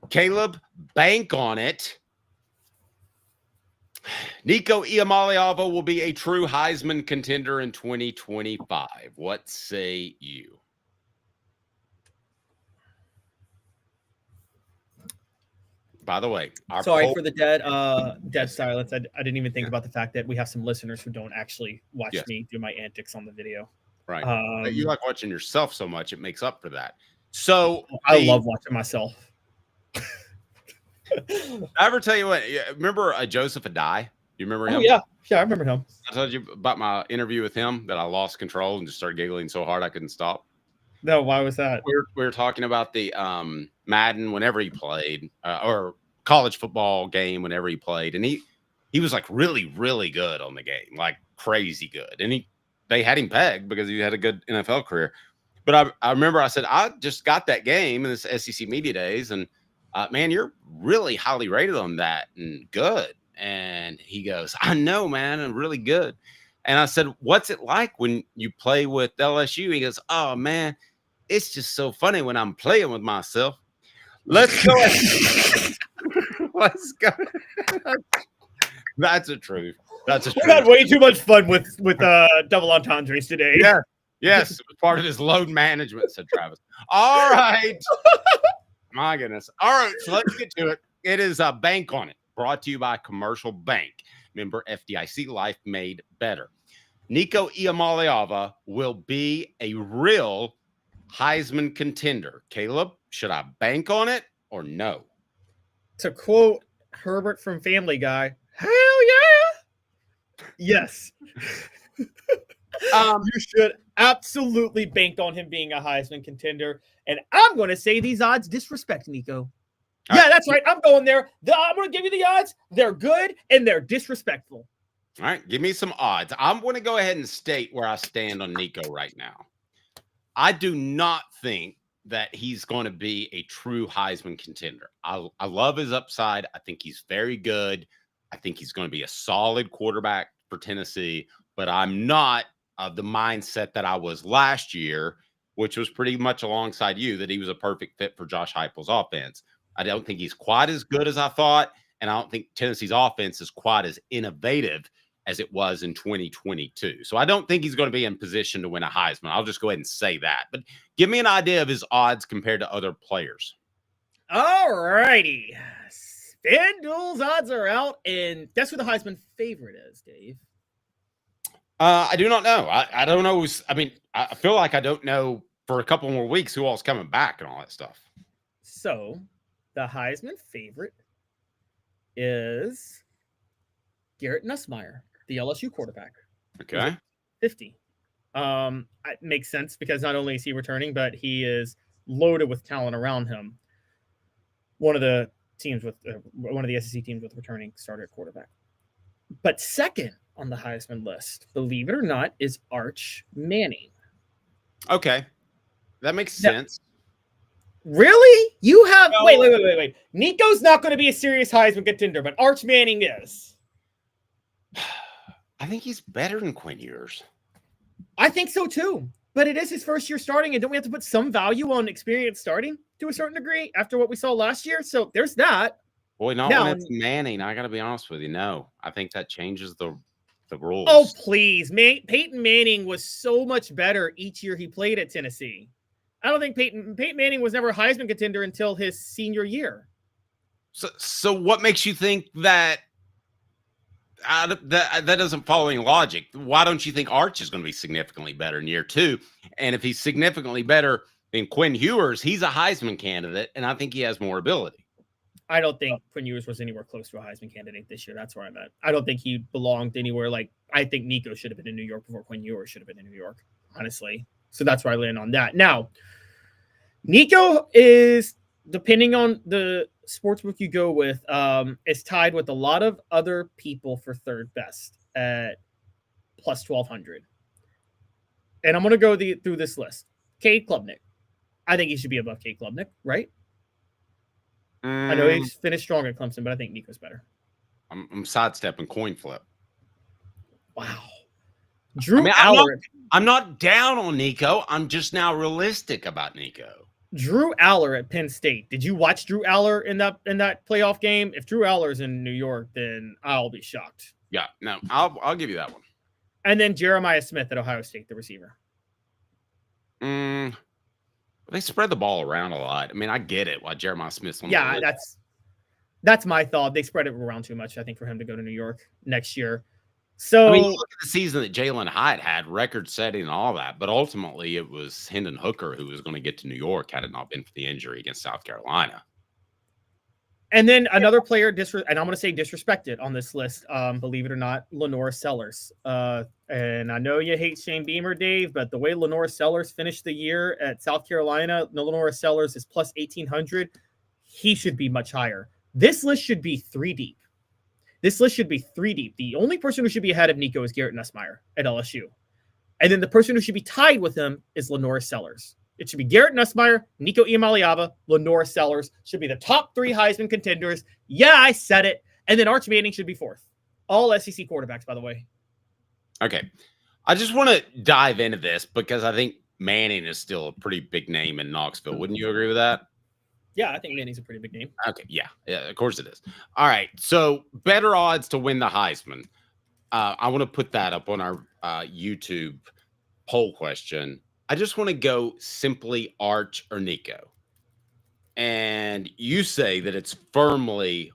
Caleb, bank on it. Nico Iamaleava will be a true Heisman contender in 2025. What say you? By the way, sorry for the dead silence. I didn't even think about the fact that we have some listeners who don't actually watch me do my antics on the video. Right. You like watching yourself so much, it makes up for that. So I love watching myself. I ever tell you what? Remember Joseph Adai? You remember him? Oh, yeah, I remember him. I told you about my interview with him that I lost control and just started giggling so hard I couldn't stop. No, why was that? We were talking about the Madden whenever he played, or college football game whenever he played, and he was like really, really good on the game, like crazy good. And they had him pegged because he had a good NFL career. But I remember I said, I just got that game in this SEC Media Days, and man, you're really highly rated on that and good. And he goes, I know, man, I'm really good. And I said, what's it like when you play with LSU? He goes, oh, man, it's just so funny when I'm playing with myself. Let's go. Let's go. That's the truth. That's the truth. We had way too much fun with double entendres today. Yeah. Yes. It was part of his load management, said Travis. All right. My goodness. All right. So let's get to it. It is a Bank on It, brought to you by Commercial Bank. Member FDIC, life made better. Nico Iamaleava will be a real Heisman contender. Caleb, should I bank on it or no? To quote Herbert from Family Guy, hell yeah. Yes. You should absolutely bank on him being a Heisman contender. And I'm going to say these odds disrespect Nico. Yeah, that's right. I'm going there. I'm going to give you the odds. They're good and they're disrespectful. All right, give me some odds. I'm going to go ahead and state where I stand on Nico right now. I do not think that he's going to be a true Heisman contender. I love his upside. I think he's very good. I think he's going to be a solid quarterback for Tennessee, but I'm not of the mindset that I was last year, which was pretty much alongside you, that he was a perfect fit for Josh Heupel's offense. I don't think he's quite as good as I thought, and I don't think Tennessee's offense is quite as innovative as it was in 2022. So I don't think he's going to be in position to win a Heisman. I'll just go ahead and say that. But give me an idea of his odds compared to other players. All righty. FanDuel's odds are out, and guess who the Heisman favorite is, Dave? I do not know. I don't know. I mean, I feel like I don't know for a couple more weeks who all's coming back and all that stuff. So the Heisman favorite is Garrett Nussmeier, the LSU quarterback. Okay. 50. It makes sense because not only is he returning, but he is loaded with talent around him. One of the SEC teams with returning starter at quarterback. But second on the Heisman list, believe it or not, is Arch Manning. Okay. That makes sense. Really? You have wait. Nico's not going to be a serious Heisman contender, but Arch Manning is. I think he's better than Quinn Ewers. I think so too. But it is his first year starting, and don't we have to put some value on experience starting to a certain degree after what we saw last year? So there's that. Boy, not when it's Manning. I got to be honest with you. No, I think that changes the rules. Oh, please. Peyton Manning was so much better each year he played at Tennessee. I don't think Peyton Manning was never a Heisman contender until his senior year. So what makes you think that that doesn't follow any logic? Why don't you think Arch is going to be significantly better in year two? And if he's significantly better than Quinn Ewers, he's a Heisman candidate, and I think he has more ability. I don't think Quinn Ewers was anywhere close to a Heisman candidate this year. That's where I'm at. I don't think he belonged anywhere. Like, I think Nico should have been in New York before Quinn Ewers should have been in New York, honestly. So that's where I land on that. Now, Nico is, depending on the sportsbook you go with, is tied with a lot of other people for third best at plus 1,200. And I'm going to go through this list. Cade Klubnik. I think he should be above Cade Klubnik, right? I know he's finished strong at Clemson, but I think Nico's better. I'm sidestepping coin flip. Wow. Drew Aller. I'm not down on Nico. I'm just now realistic about Nico. Drew Aller at Penn State. Did you watch Drew Aller in that playoff game? If Drew Aller's in New York, then I'll be shocked. Yeah, no, I'll give you that one. And then Jeremiah Smith at Ohio State, the receiver. They spread the ball around a lot. I mean, I get it why Jeremiah Smith's on the list. That's my thought. They spread it around too much, I think, for him to go to New York next year. So I mean, look at the season that Jalen Hyatt had, record-setting and all that, but ultimately it was Hendon Hooker who was going to get to New York had it not been for the injury against South Carolina. And then another player, and I'm going to say disrespected on this list, believe it or not, Lenore Sellers. And I know you hate Shane Beamer, Dave, but the way Lenore Sellers finished the year at South Carolina, Lenore Sellers is plus 1,800. He should be much higher. This list should be 3 deep. The only person who should be ahead of Nico is Garrett Nussmeier at LSU. And then the person who should be tied with him is Lenore Sellers. It should be Garrett Nussmeier, Nico Iamaleava, Lenore Sellers should be the top 3 Heisman contenders. Yeah, I said it. And then Arch Manning should be fourth. All SEC quarterbacks, by the way. Okay. I just want to dive into this because I think Manning is still a pretty big name in Knoxville. Wouldn't you agree with that? Yeah, I think Manning's a pretty big name. Okay. Yeah, of course it is. All right. So better odds to win the Heisman. I want to put that up on our YouTube poll question. I just want to go simply Arch or Nico. And you say that it's firmly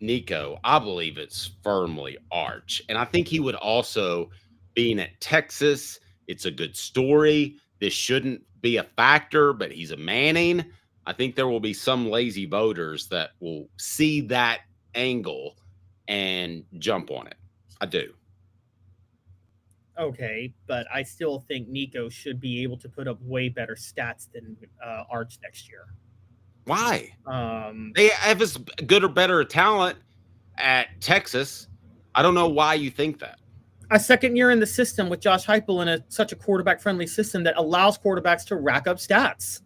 Nico. I believe it's firmly Arch. And I think he would also, being at Texas, it's a good story. This shouldn't be a factor, but he's a Manning. I think there will be some lazy voters that will see that angle and jump on it. I do. Okay, but I still think Nico should be able to put up way better stats than Arch next year. Why? They have as good or better talent at Texas. I don't know why you think that. A second year in the system with Josh Heupel in such a quarterback-friendly system that allows quarterbacks to rack up stats.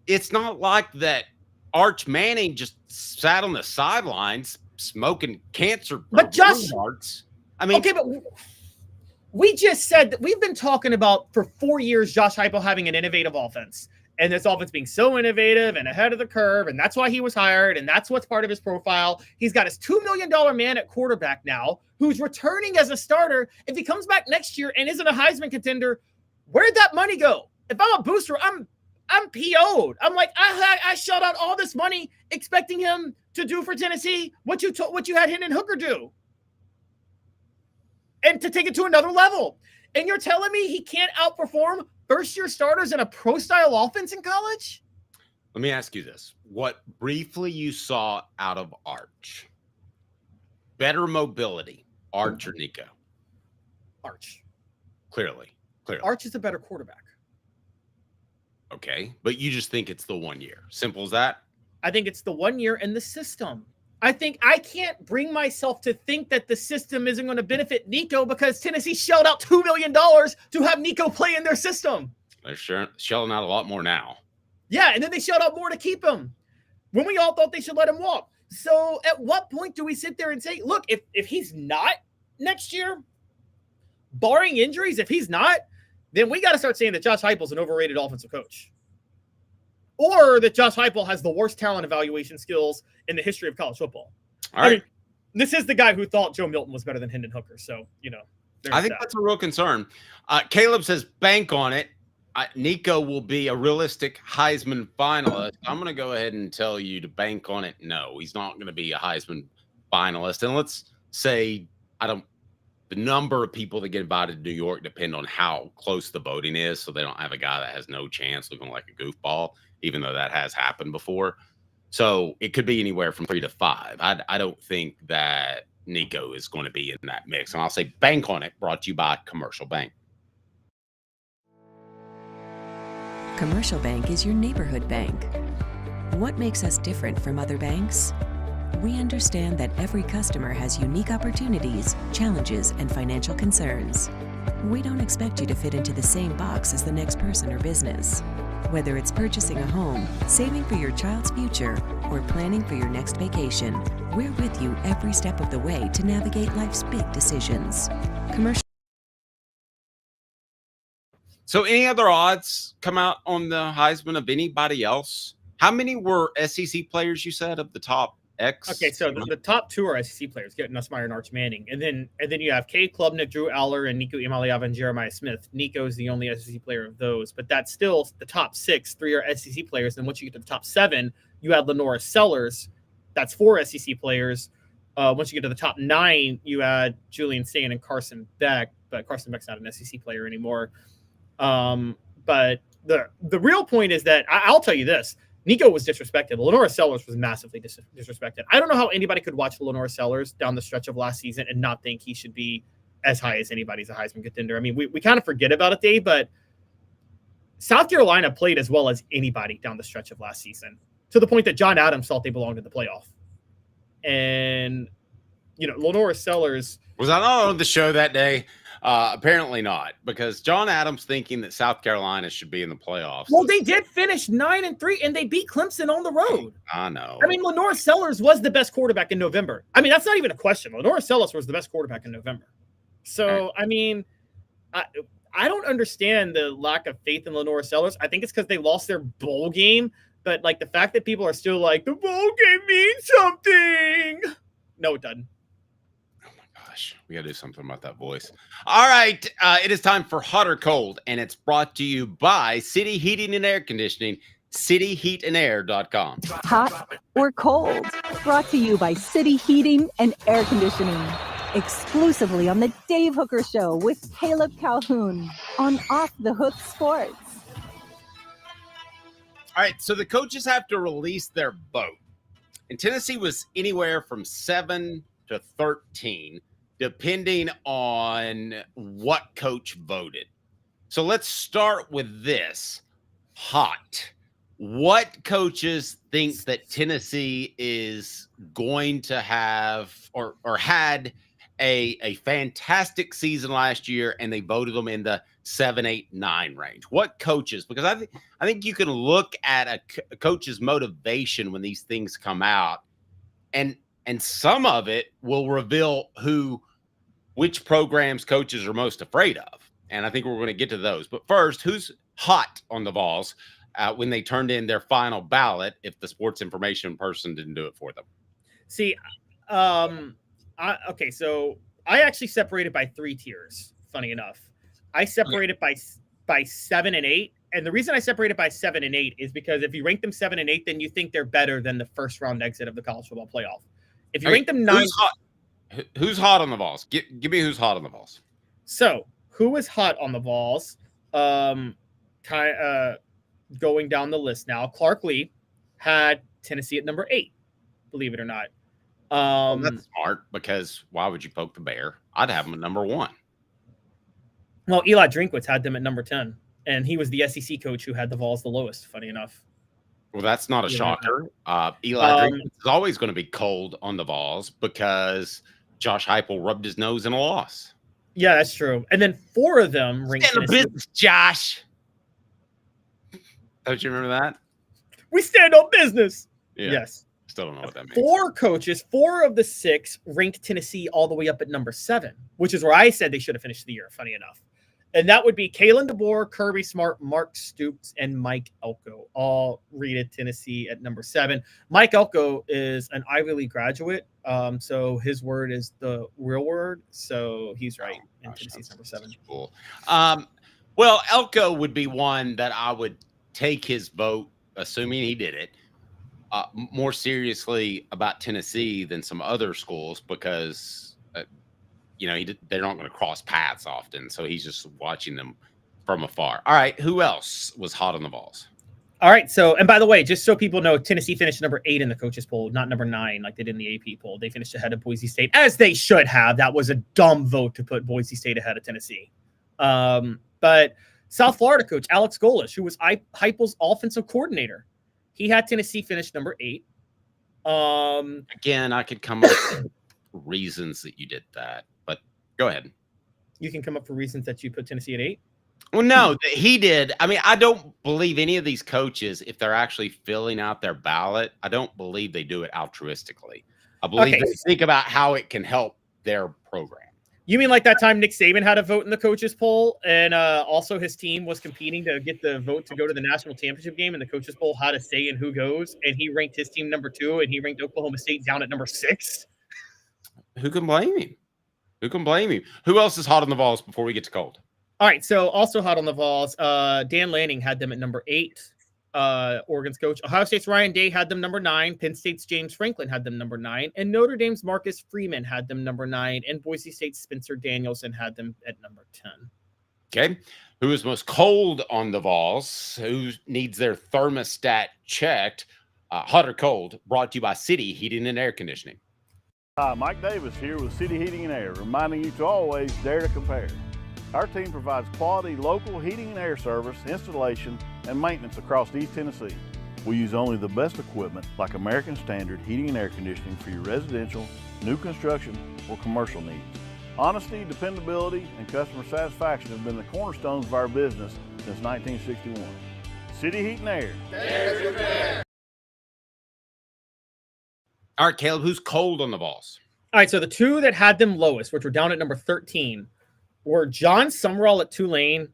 It's not like that Arch Manning just sat on the sidelines smoking cancer. But Josh, darts. okay, but we just said that we've been talking about for 4 years Josh Heupel having an innovative offense. And this offense being so innovative and ahead of the curve, and that's why he was hired, and that's what's part of his profile. He's got his $2 million man at quarterback now, who's returning as a starter. If he comes back next year and isn't a Heisman contender, where'd that money go? If I'm a booster, I'm PO'd. I'm like, I shelled out all this money expecting him to do for Tennessee what you had Hendon Hooker do, and to take it to another level. And you're telling me he can't outperform first-year starters in a pro-style offense in college? Let me ask you this. What briefly you saw out of Arch? Better mobility, Arch or Nico? Arch. Clearly. Arch is a better quarterback. Okay, but you just think it's the 1 year. Simple as that? I think it's the 1 year in the system. I think I can't bring myself to think that the system isn't going to benefit Nico because Tennessee shelled out $2 million to have Nico play in their system. They're shelling out a lot more now. Yeah, and then they shelled out more to keep him when we all thought they should let him walk. So at what point do we sit there and say, look, if he's not next year, barring injuries, if he's not, then we got to start saying that Josh Heupel's an overrated offensive coach. Or that Josh Heupel has the worst talent evaluation skills in the history of college football. All right. This is the guy who thought Joe Milton was better than Hendon Hooker. So, I think that's a real concern. Caleb says bank on it. Nico will be a realistic Heisman finalist. I'm going to go ahead and tell you to bank on it. No, he's not going to be a Heisman finalist. And let's say the number of people that get invited to New York depend on how close the voting is. So they don't have a guy that has no chance looking like a goofball, even though that has happened before. So it could be anywhere from 3 to 5. I don't think that Nico is going to be in that mix. And I'll say bank on it, brought to you by Commercial Bank. Commercial Bank is your neighborhood bank. What makes us different from other banks? We understand that every customer has unique opportunities, challenges, and financial concerns. We don't expect you to fit into the same box as the next person or business. Whether it's purchasing a home, saving for your child's future, or planning for your next vacation, we're with you every step of the way to navigate life's big decisions. Commercial. So any other odds come out on the Heisman of anybody else? How many were SEC players, you said, of the top X? Okay, so the top 2 are SEC players, Garrett Nussmeier and Arch Manning. And then you have Cade Klubnik, Drew Aller, and Nico Iamaleava and Jeremiah Smith. Nico is the only SEC player of those. But that's still the top 6. 3 are SEC players. And once you get to the top 7, you had Lenora Sellers. That's 4 SEC players. Once you get to the top 9, you had Julian Stain and Carson Beck. But Carson Beck's not an SEC player anymore. But the real point is that I'll tell you this. Nico was disrespected. Lenora Sellers was massively disrespected. I don't know how anybody could watch Lenora Sellers down the stretch of last season and not think he should be as high as anybody's a Heisman contender. I mean, we kind of forget about it, Dave, but South Carolina played as well as anybody down the stretch of last season, to the point that John Adams thought they belonged in the playoff. And, Lenora Sellers. Was I not on the show that day? Apparently not, because John Adams thinking that South Carolina should be in the playoffs. Well, they did finish 9-3, and they beat Clemson on the road. I know. I mean, Lenore Sellers was the best quarterback in November. I mean, that's not even a question. Lenore Sellers was the best quarterback in November. So, I mean, I don't understand the lack of faith in Lenore Sellers. I think it's because they lost their bowl game. But, like, the fact that people are still like, the bowl game means something. No, it doesn't. We got to do something about that voice. All right. It is time for Hot or Cold, and it's brought to you by City Heating and Air Conditioning, cityheatandair.com. Hot or cold? Brought to you by City Heating and Air Conditioning. Exclusively on the Dave Hooker Show with Caleb Calhoun on Off the Hook Sports. All right. So the coaches have to release their vote. And Tennessee was anywhere from 7 to 13. Depending on what coach voted. So let's start with this. Hot. What coaches think that Tennessee is going to have or had a fantastic season last year and they voted them in the 7, 8, 9 range? What coaches? Because I think you can look at a coach's motivation when these things come out and some of it will reveal which programs coaches are most afraid of. And I think we're going to get to those. But first, who's hot on the Vols when they turned in their final ballot if the sports information person didn't do it for them? See, okay, so I actually separated by 3 tiers, funny enough. I separated by 7 and 8. And the reason I separated by 7 and 8 is because if you rank them 7 and 8, then you think they're better than the first round exit of the college football playoff. If you rank them 9... Who's hot on the Vols? Give me who's hot on the Vols. So, who is hot on the Vols? Going down the list now. Clark Lee had Tennessee at number 8, believe it or not. That's smart, because why would you poke the bear? I'd have them at number 1. Well, Eli Drinkwitz had them at number 10, and he was the SEC coach who had the Vols the lowest, funny enough. Well, that's not a shocker. Eli Drinkwitz is always going to be cold on the Vols because Josh Heupel rubbed his nose in a loss. Yeah, that's true. And then 4 of them ranked Stand on business, Josh. Don't you remember that? We stand on business. Yeah. Yes. Still don't know what that means. 4 coaches, 4 of the 6 ranked Tennessee all the way up at number 7, which is where I said they should have finished the year, funny enough. And that would be Kalen DeBoer, Kirby Smart, Mark Stoops, and Mike Elko, all rated Tennessee at number 7. Mike Elko is an Ivy League graduate, so his word is the real word. So he's right. And Tennessee's number 7. Cool. Well, Elko would be one that I would take his vote, assuming he did it, more seriously about Tennessee than some other schools because they're not going to cross paths often, so he's just watching them from afar. All right, who else was hot on the Vols? All right, so, and by the way, just so people know, Tennessee finished number 8 in the coaches poll, not number 9 like they did in the AP poll. They finished ahead of Boise State, as they should have. That was a dumb vote to put Boise State ahead of Tennessee. But South Florida coach Alex Golesh, who was Heupel's offensive coordinator, he had Tennessee finish number 8. Again, I could come up with reasons that you did that, but go ahead. You can come up for reasons that you put Tennessee at 8? Well, no, he did. I mean, I don't believe any of these coaches, if they're actually filling out their ballot, I don't believe they do it altruistically. I believe they think about how it can help their program. You mean like that time Nick Saban had a vote in the coaches poll, and also his team was competing to get the vote to go to the national championship game, and the coaches poll had a say in who goes, and he ranked his team number 2, and he ranked Oklahoma State down at number 6? Who can blame him? Who can blame him? Who else is hot on the Vols before we get to cold? All right, so also hot on the Vols, Dan Lanning had them at number 8. Oregon's coach. Ohio State's Ryan Day had them number 9. Penn State's James Franklin had them number 9. And Notre Dame's Marcus Freeman had them number 9. And Boise State's Spencer Danielson had them at number 10. Okay. Who is most cold on the Vols? Who needs their thermostat checked? Hot or cold? Brought to you by City Heating and Air Conditioning. Hi, Mike Davis here with City Heating and Air, reminding you to always dare to compare. Our team provides quality local heating and air service, installation, and maintenance across East Tennessee. We use only the best equipment like American Standard heating and air conditioning for your residential, new construction, or commercial needs. Honesty, dependability, and customer satisfaction have been the cornerstones of our business since 1961. City Heat and Air. All right, Caleb, who's cold on the Vols? All right, so the two that had them lowest, which were down at number 13, were John Summerall at Tulane.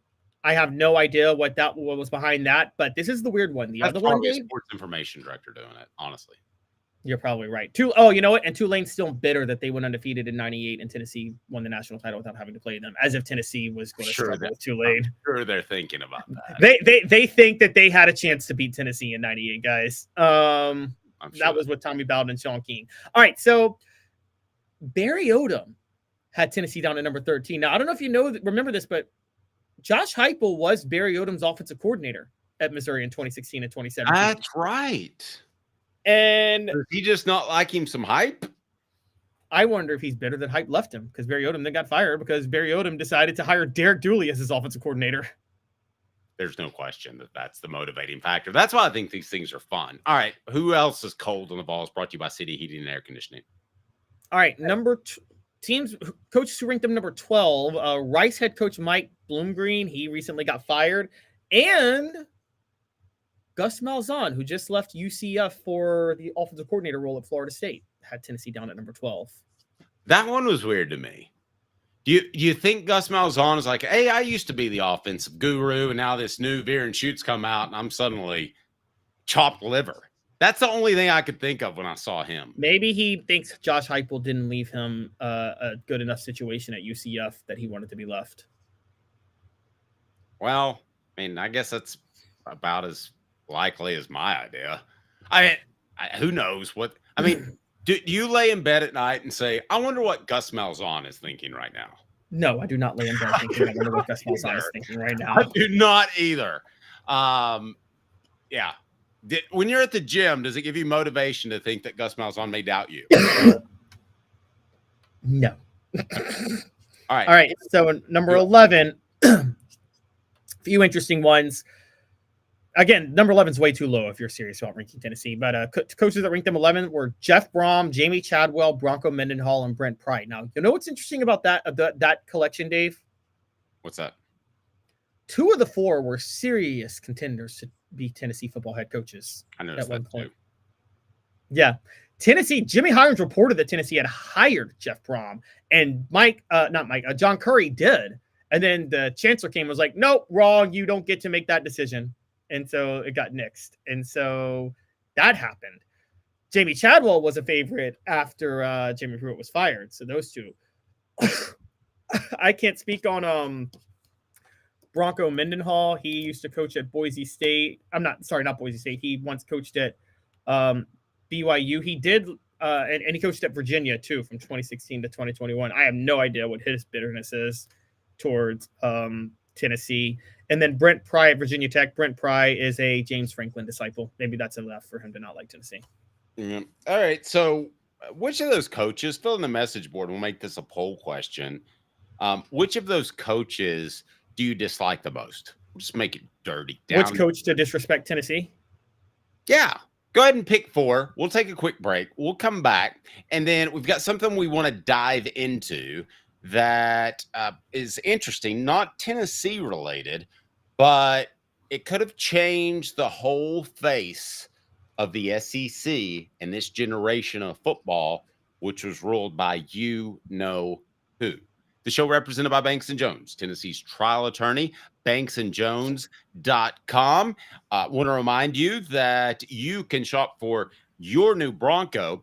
I have no idea what was behind that, but this is the weird one. That's other one, probably a Dave? sports information director doing it, honestly. You're probably right. Oh, you know what? And Tulane's still bitter that they went undefeated in '98 and Tennessee won the national title without having to play them, as if Tennessee was going to struggle with Tulane. I'm sure they're thinking about that. They think that they had a chance to beat Tennessee in '98, guys. That was with Tommy Bowden and Sean King. All right, so Barry Odom had Tennessee down at number 13. Now, I don't know if you remember this, but Josh Heupel was Barry Odom's offensive coordinator at Missouri in 2016 and 2017. That's right. And does he just not like him some hype? I wonder if he's bitter that Hype left him because Barry Odom then got fired because Barry Odom decided to hire Derek Dooley as his offensive coordinator. There's no question that that's the motivating factor. That's why I think these things are fun. All right, who else is cold on the Vols? Brought to you by City Heating and Air Conditioning. All right, coaches who ranked them number 12. Rice head coach Mike Bloomgreen, he recently got fired, and Gus Malzahn, who just left UCF for the offensive coordinator role at Florida State, had Tennessee down at number 12. That one was weird to me. Do you think Gus Malzahn is like, hey, I used to be the offensive guru, and now this new veer and shoots come out, and I'm suddenly chopped liver? That's the only thing I could think of when I saw him. Maybe he thinks Josh Heupel didn't leave him a good enough situation at UCF that he wanted to be left. Well, I mean, I guess that's about as likely as my idea. Who knows what? I mean, do you lay in bed at night and say, I wonder what Gus Malzahn is thinking right now? No, I do not lay in bed thinking I wonder what Gus Malzahn is thinking right now. I do not either. Yeah. When you're at the gym, does it give you motivation to think that Gus Malzahn may doubt you? No. All right. All right. So number 11, few interesting ones. Again, number 11 is way too low if you're serious about ranking Tennessee. But coaches that ranked them 11 were Jeff Brom, Jamie Chadwell, Bronco Mendenhall, and Brent Pry. Now, you know what's interesting about that collection, Dave? What's that? 2 of the 4 were serious contenders to be Tennessee football head coaches. I noticed that too. Yeah. Tennessee, Jimmy Hirons reported that Tennessee had hired Jeff Brom, and John Curry did. And then the chancellor came and was like, nope, wrong. You don't get to make that decision. And so it got nixed. And so that happened. Jamie Chadwell was a favorite after Jimmy Pruitt was fired. So those two. I can't speak on Bronco Mendenhall. He used to coach at Boise State. Not Boise State. He once coached at BYU. He did, and he coached at Virginia too from 2016 to 2021. I have no idea what his bitterness is towards Tennessee. And then Brent Pry at Virginia Tech. Brent Pry is a James Franklin disciple. Maybe that's enough for him to not like Tennessee. Yeah. All right. So which of those coaches, fill in the message board, we'll make this a poll question. Which of those coaches do you dislike the most? We'll just make it dirty. Which coach to disrespect Tennessee? Yeah. Go ahead and pick 4. We'll take a quick break. We'll come back. And then we've got something we want to dive into that is interesting, not Tennessee related, but it could have changed the whole face of the SEC and this generation of football, which was ruled by you know who. The show represented by Banks & Jones, Tennessee's trial attorney, banksandjones.com. Want to remind you that you can shop for your new Bronco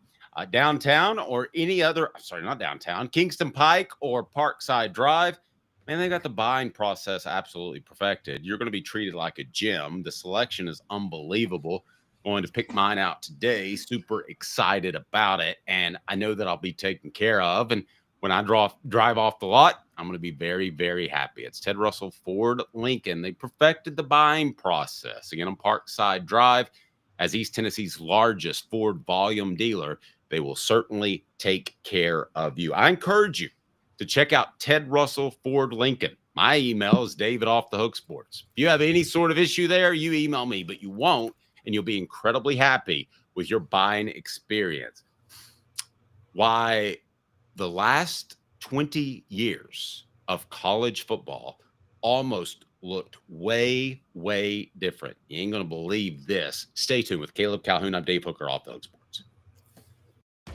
downtown or any other, not downtown, Kingston Pike or Parkside Drive. Man, they got the buying process absolutely perfected. You're going to be treated like a gem. The selection is unbelievable. Going to pick mine out today. Super excited about it. And I know that I'll be taken care of. And when I drive off the lot, I'm going to be very, very happy. It's Ted Russell Ford Lincoln. They perfected the buying process. Again, on Parkside Drive, as East Tennessee's largest Ford volume dealer, they will certainly take care of you. I encourage you to check out Ted Russell Ford Lincoln. My email is david@offthehooksports. If you have any sort of issue there, you email me, but you won't, and you'll be incredibly happy with your buying experience. Why the last 20 years of college football almost looked way, way different. You ain't going to believe this. Stay tuned with Caleb Calhoun. I'm Dave Hooker, Off the Hook Sports.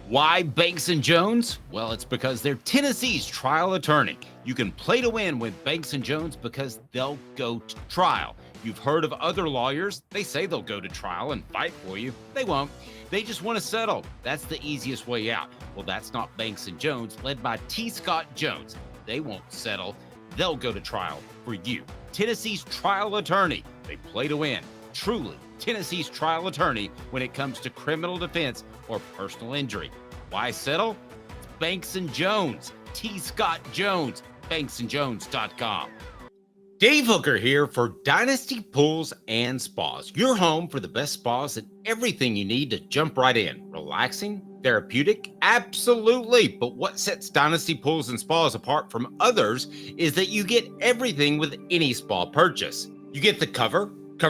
Why Banks & Jones? Well, it's because they're Tennessee's trial attorney. You can play to win with Banks & Jones because they'll go to trial. You've heard of other lawyers. They say they'll go to trial and fight for you. They won't. They just want to settle. That's the easiest way out. Well, that's not Banks & Jones, led by T. Scott Jones. They won't settle. They'll go to trial for you. Tennessee's trial attorney. They play to win. Truly, Tennessee's trial attorney when it comes to criminal defense or personal injury. Why settle? It's Banks & Jones. T. Scott Jones. BanksandJones.com. Dave Hooker here for Dynasty Pools and Spas, your home for the best spas and everything you need to jump right in. Relaxing, therapeutic, absolutely. But what sets Dynasty Pools and Spas apart from others is that you get everything with any spa purchase. You get the cover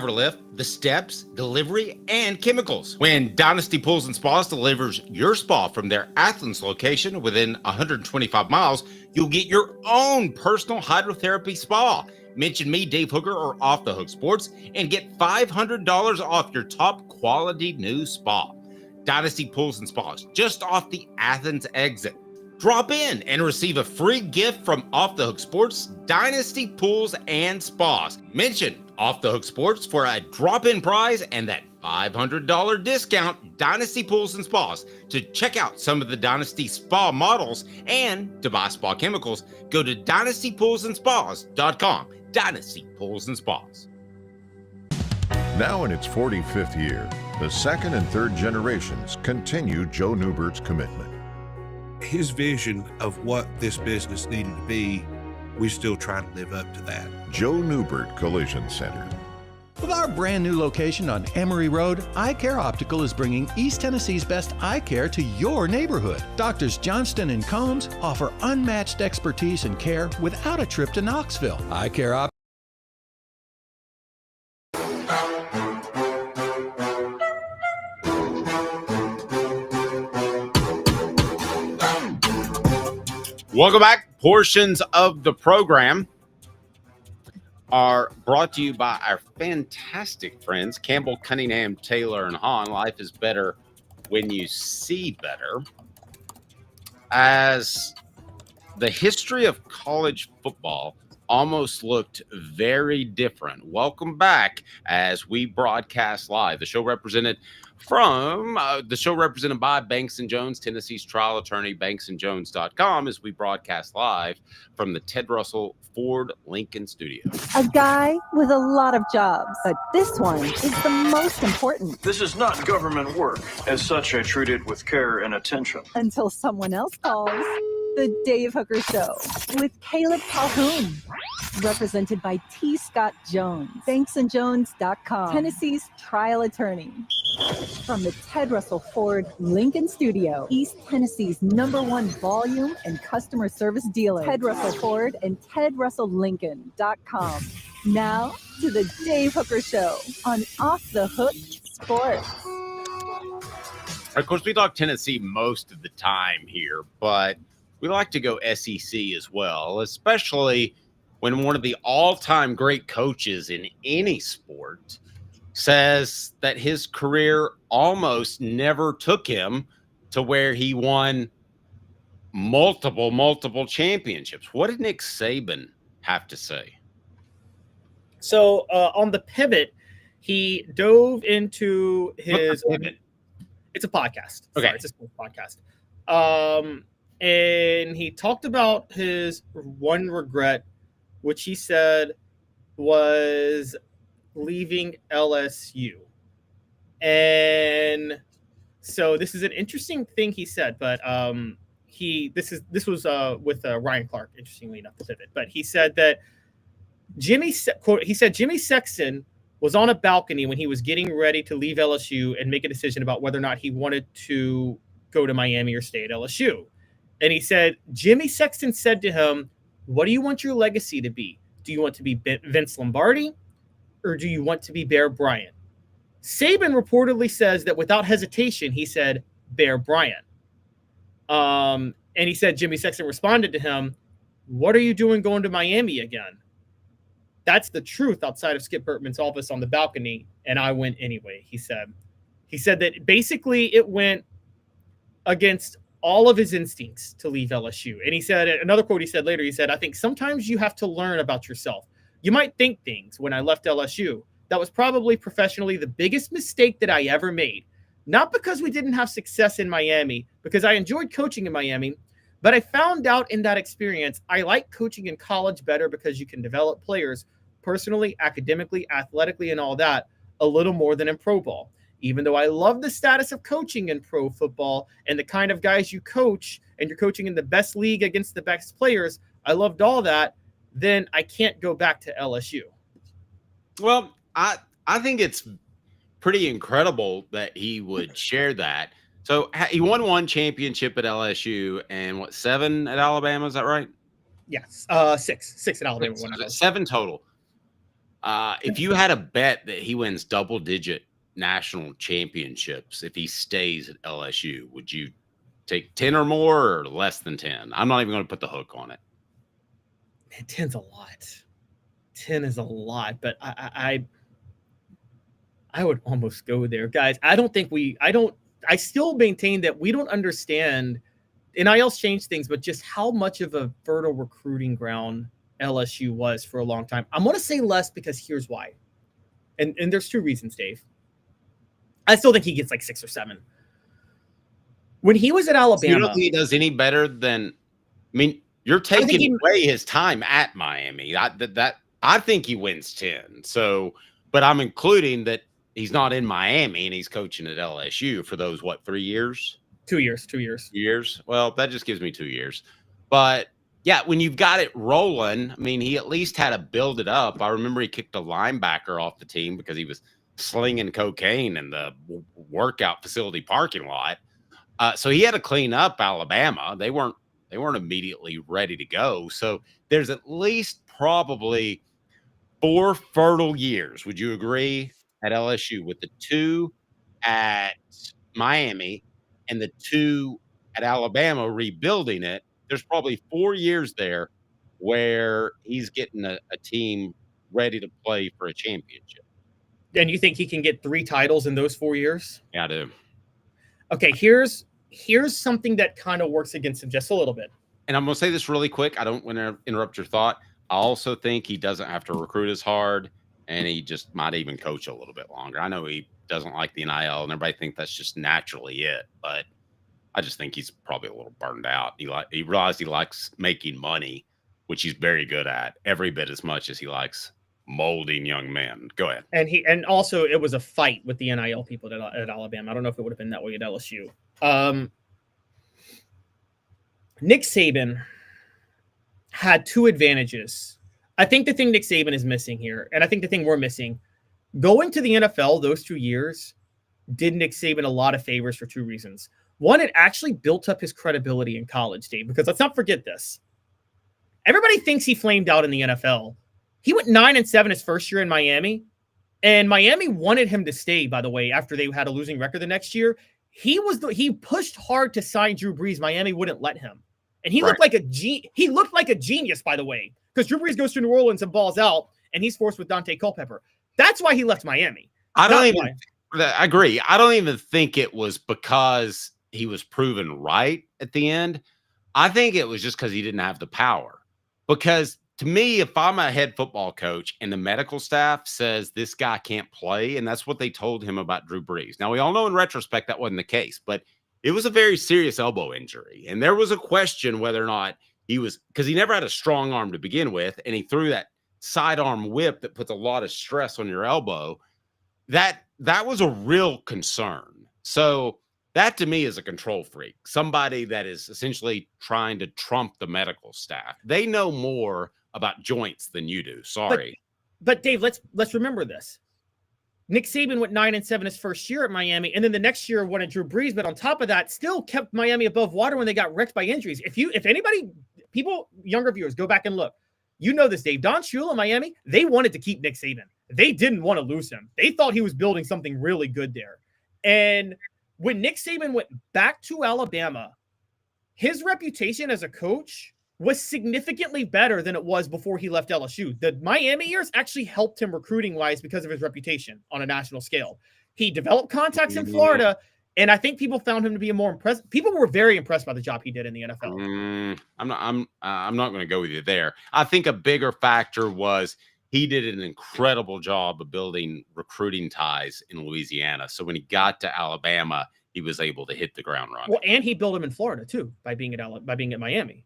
lift, the steps, delivery, and chemicals. When Dynasty Pools and Spas delivers your spa from their Athens location within 125 miles, you'll get your own personal hydrotherapy spa. Mention me, Dave Hooker, or Off the Hook Sports, and get $500 off your top quality new spa. Dynasty Pools and Spas, just off the Athens exit. Drop in and receive a free gift from Off the Hook Sports, Dynasty Pools and Spas. Mention Off the Hook Sports for a drop-in prize and that $500 discount, Dynasty Pools and Spas. To check out some of the Dynasty Spa models and to buy spa chemicals, go to dynastypoolsandspas.com. Dynasty Pools and Spas. Now in its 45th year, the second and third generations continue Joe Newbert's commitment. His vision of what this business needed to be, we still try to live up to that. Joe Newbert Collision Center. With our brand new location on Emory Road, Eye Care Optical is bringing East Tennessee's best eye care to your neighborhood. Doctors Johnston and Combs offer unmatched expertise and care without a trip to Knoxville. Eye Care Optical. Welcome back. Portions of the program are brought to you by our fantastic friends, Campbell, Cunningham, Taylor, and Haun. Life is better when you see better. As the history of college football almost looked very different. Welcome back as we broadcast live. The show represented by Banks & Jones, Tennessee's trial attorney, BanksandJones.com, as we broadcast live from the Ted Russell Ford Lincoln studio. A guy with a lot of jobs, but this one is the most important. This is not government work. As such, I treat it with care and attention. Until someone else calls. The Dave Hooker Show with Caleb Calhoun. Represented by T. Scott Jones. BanksandJones.com. Tennessee's trial attorney. From the Ted Russell Ford Lincoln Studio, East Tennessee's #1 volume and customer service dealer. Ted Russell Ford and TedRussellLincoln.com. Now to the Dave Hooker Show on Off the Hook Sports. Of course, we talk Tennessee most of the time here, but we like to go SEC as well, especially when one of the all-time great coaches in any sport says that his career almost never took him to where he won multiple championships. What did Nick Saban have to say? So on the pivot, he dove into his. It's a podcast. Okay, sorry, it's a sports podcast. And he talked about his one regret, which he said was leaving LSU. And so this is an interesting thing he said, but this was with Ryan Clark, interestingly enough, the pivot. But he said that Jimmy Sexton was on a balcony when he was getting ready to leave LSU and make a decision about whether or not he wanted to go to Miami or stay at LSU. And he said, Jimmy Sexton said to him, "What do you want your legacy to be? Do you want to be Vince Lombardi or do you want to be Bear Bryant?" Saban reportedly says that without hesitation, he said Bear Bryant. And he said Jimmy Sexton responded to him, "What are you doing going to Miami again?" That's the truth outside of Skip Bertman's office on the balcony, and I went anyway, he said. He said that basically it went against all of his instincts to leave LSU. And he said, another quote he said later, he said, "I think sometimes you have to learn about yourself. You might think things when I left LSU. That was probably professionally the biggest mistake that I ever made. Not because we didn't have success in Miami, because I enjoyed coaching in Miami, but I found out in that experience, I like coaching in college better because you can develop players personally, academically, athletically, and all that a little more than in pro ball. Even though I love the status of coaching in pro football and the kind of guys you coach, and you're coaching in the best league against the best players, I loved all that, then I can't go back to LSU." Well, I think it's pretty incredible that he would share that. So he won one championship at LSU and what, 7 at Alabama? Is that right? Yes, six at Alabama. 7 total. If you had a bet that he wins double-digit national championships if he stays at LSU, would you take 10 or more or less than 10? I'm not even going to put the hook on it. Man, 10's a lot. 10 is a lot, but I would almost go there, guys. I still maintain that we don't understand, NIL's changed things, but just how much of a fertile recruiting ground LSU was for a long time. I'm going to say less because here's why. And there's 2 reasons, Dave. I still think he gets like 6 or 7. When he was at Alabama, you don't think he does any better than? I mean, you're taking away his time at Miami. I think he wins 10. So, but I'm including that he's not in Miami and he's coaching at LSU for those 3 years? 2 years. 2 years. Well, that just gives me 2 years. But yeah, when you've got it rolling, I mean, he at least had to build it up. I remember he kicked a linebacker off the team because he was slinging cocaine in the workout facility parking lot. So he had to clean up Alabama. They weren't immediately ready to go. So there's at least probably 4 fertile years. Would you agree, at LSU, with the 2 at Miami and the 2 at Alabama rebuilding it? There's probably 4 years there where he's getting a team ready to play for a championship. And you think he can get 3 titles in those 4 years? Yeah, I do. Okay, here's something that kind of works against him just a little bit. And I'm going to say this really quick. I don't want to interrupt your thought. I also think he doesn't have to recruit as hard, and he just might even coach a little bit longer. I know he doesn't like the NIL, and everybody thinks that's just naturally it, but I just think he's probably a little burned out. He realized he likes making money, which he's very good at, every bit as much as he likes molding young men. Go ahead. And also it was a fight with the NIL people at Alabama. I don't know if it would have been that way at LSU. Nick Saban had 2 advantages. I think the thing Nick Saban is missing here, and I think the thing we're missing, going to the NFL those 2 years did Nick Saban a lot of favors for 2 reasons. One, it actually built up his credibility in college, Dave, because let's not forget this. Everybody thinks he flamed out in the NFL. He went 9-7 his first year in Miami, and Miami wanted him to stay, by the way, after they had a losing record the next year. He pushed hard to sign Drew Brees. Miami wouldn't let him. And he looked like a genius, by the way, because Drew Brees goes to New Orleans and balls out, and he's forced with Dante Culpepper. That's why he left Miami. I agree. I don't even think it was because he was proven right at the end. I think it was just because he didn't have the power. Because to me, if I'm a head football coach and the medical staff says this guy can't play, and that's what they told him about Drew Brees. Now, we all know in retrospect that wasn't the case, but it was a very serious elbow injury. And there was a question whether or not he was, because he never had a strong arm to begin with, and he threw that sidearm whip that puts a lot of stress on your elbow. That was a real concern. So that to me is a control freak, somebody that is essentially trying to trump the medical staff. They know more about joints than you do. Sorry. But Dave, let's remember this. Nick Saban went 9-7 his first year at Miami, and then the next year won at Drew Brees. But on top of that, still kept Miami above water when they got wrecked by injuries. If anybody, people, younger viewers, go back and look. You know this, Dave. Don Shula, Miami, they wanted to keep Nick Saban. They didn't want to lose him. They thought he was building something really good there. And when Nick Saban went back to Alabama, his reputation as a coach was significantly better than it was before he left LSU. The Miami years actually helped him recruiting-wise because of his reputation on a national scale. He developed contacts in Florida, and I think people found him to be a more impressive. People were very impressed by the job he did in the NFL. I'm not going to go with you there. I think a bigger factor was he did an incredible job of building recruiting ties in Louisiana. So when he got to Alabama, he was able to hit the ground running. Well, and he built them in Florida too by being at Miami.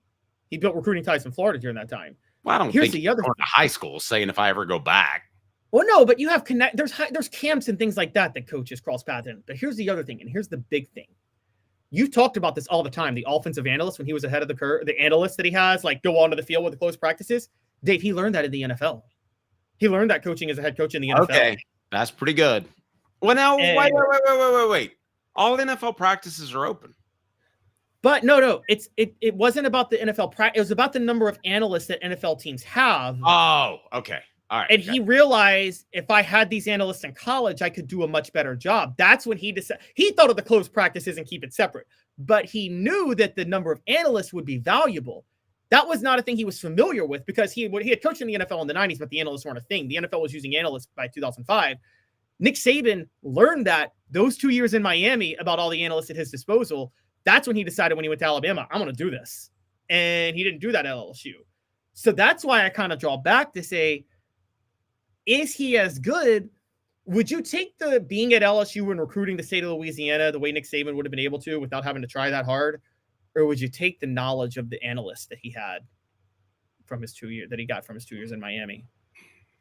He built recruiting ties in Florida during that time. Well, I don't think he's going to high school saying if I ever go back. Well, no, but you have there's camps and things like that coaches cross paths in. But here's the other thing, and here's the big thing. You've talked about this all the time. The offensive analyst, when he was ahead of the curve, the analyst that he has, like go onto the field with the close practices. Dave, he learned that in the NFL. He learned that coaching as a head coach in the NFL. Okay, that's pretty good. Well, now wait. All NFL practices are open. But no, it wasn't about the NFL practice. It was about the number of analysts that NFL teams have. Oh, okay. All right. And he realized if I had these analysts in college, I could do a much better job. That's when he decided. He thought of the closed practices and keep it separate. But he knew that the number of analysts would be valuable. That was not a thing he was familiar with because he had coached in the NFL in the 90s, but the analysts weren't a thing. The NFL was using analysts by 2005. Nick Saban learned that those 2 years in Miami about all the analysts at his disposal. That's when he decided when he went to Alabama, I'm going to do this. And he didn't do that at LSU. So that's why I kind of draw back to say, is he as good? Would you take the being at LSU and recruiting the state of Louisiana the way Nick Saban would have been able to without having to try that hard? Or would you take the knowledge of the analyst that he had from his 2 years that he got from his 2 years in Miami?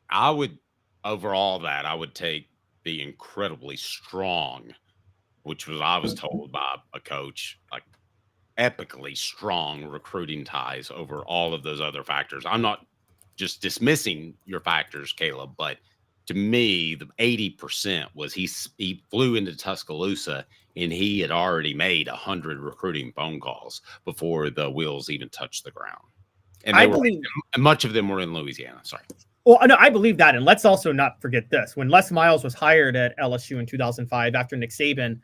I would take the incredibly strong, which was I was told by a coach, like epically strong recruiting ties over all of those other factors. I'm not just dismissing your factors, Caleb, but to me, the 80% was he flew into Tuscaloosa and he had already made 100 recruiting phone calls before the wheels even touched the ground. And much of them were in Louisiana. Sorry. Well, no, I believe that. And let's also not forget this. When Les Miles was hired at LSU in 2005 after Nick Saban,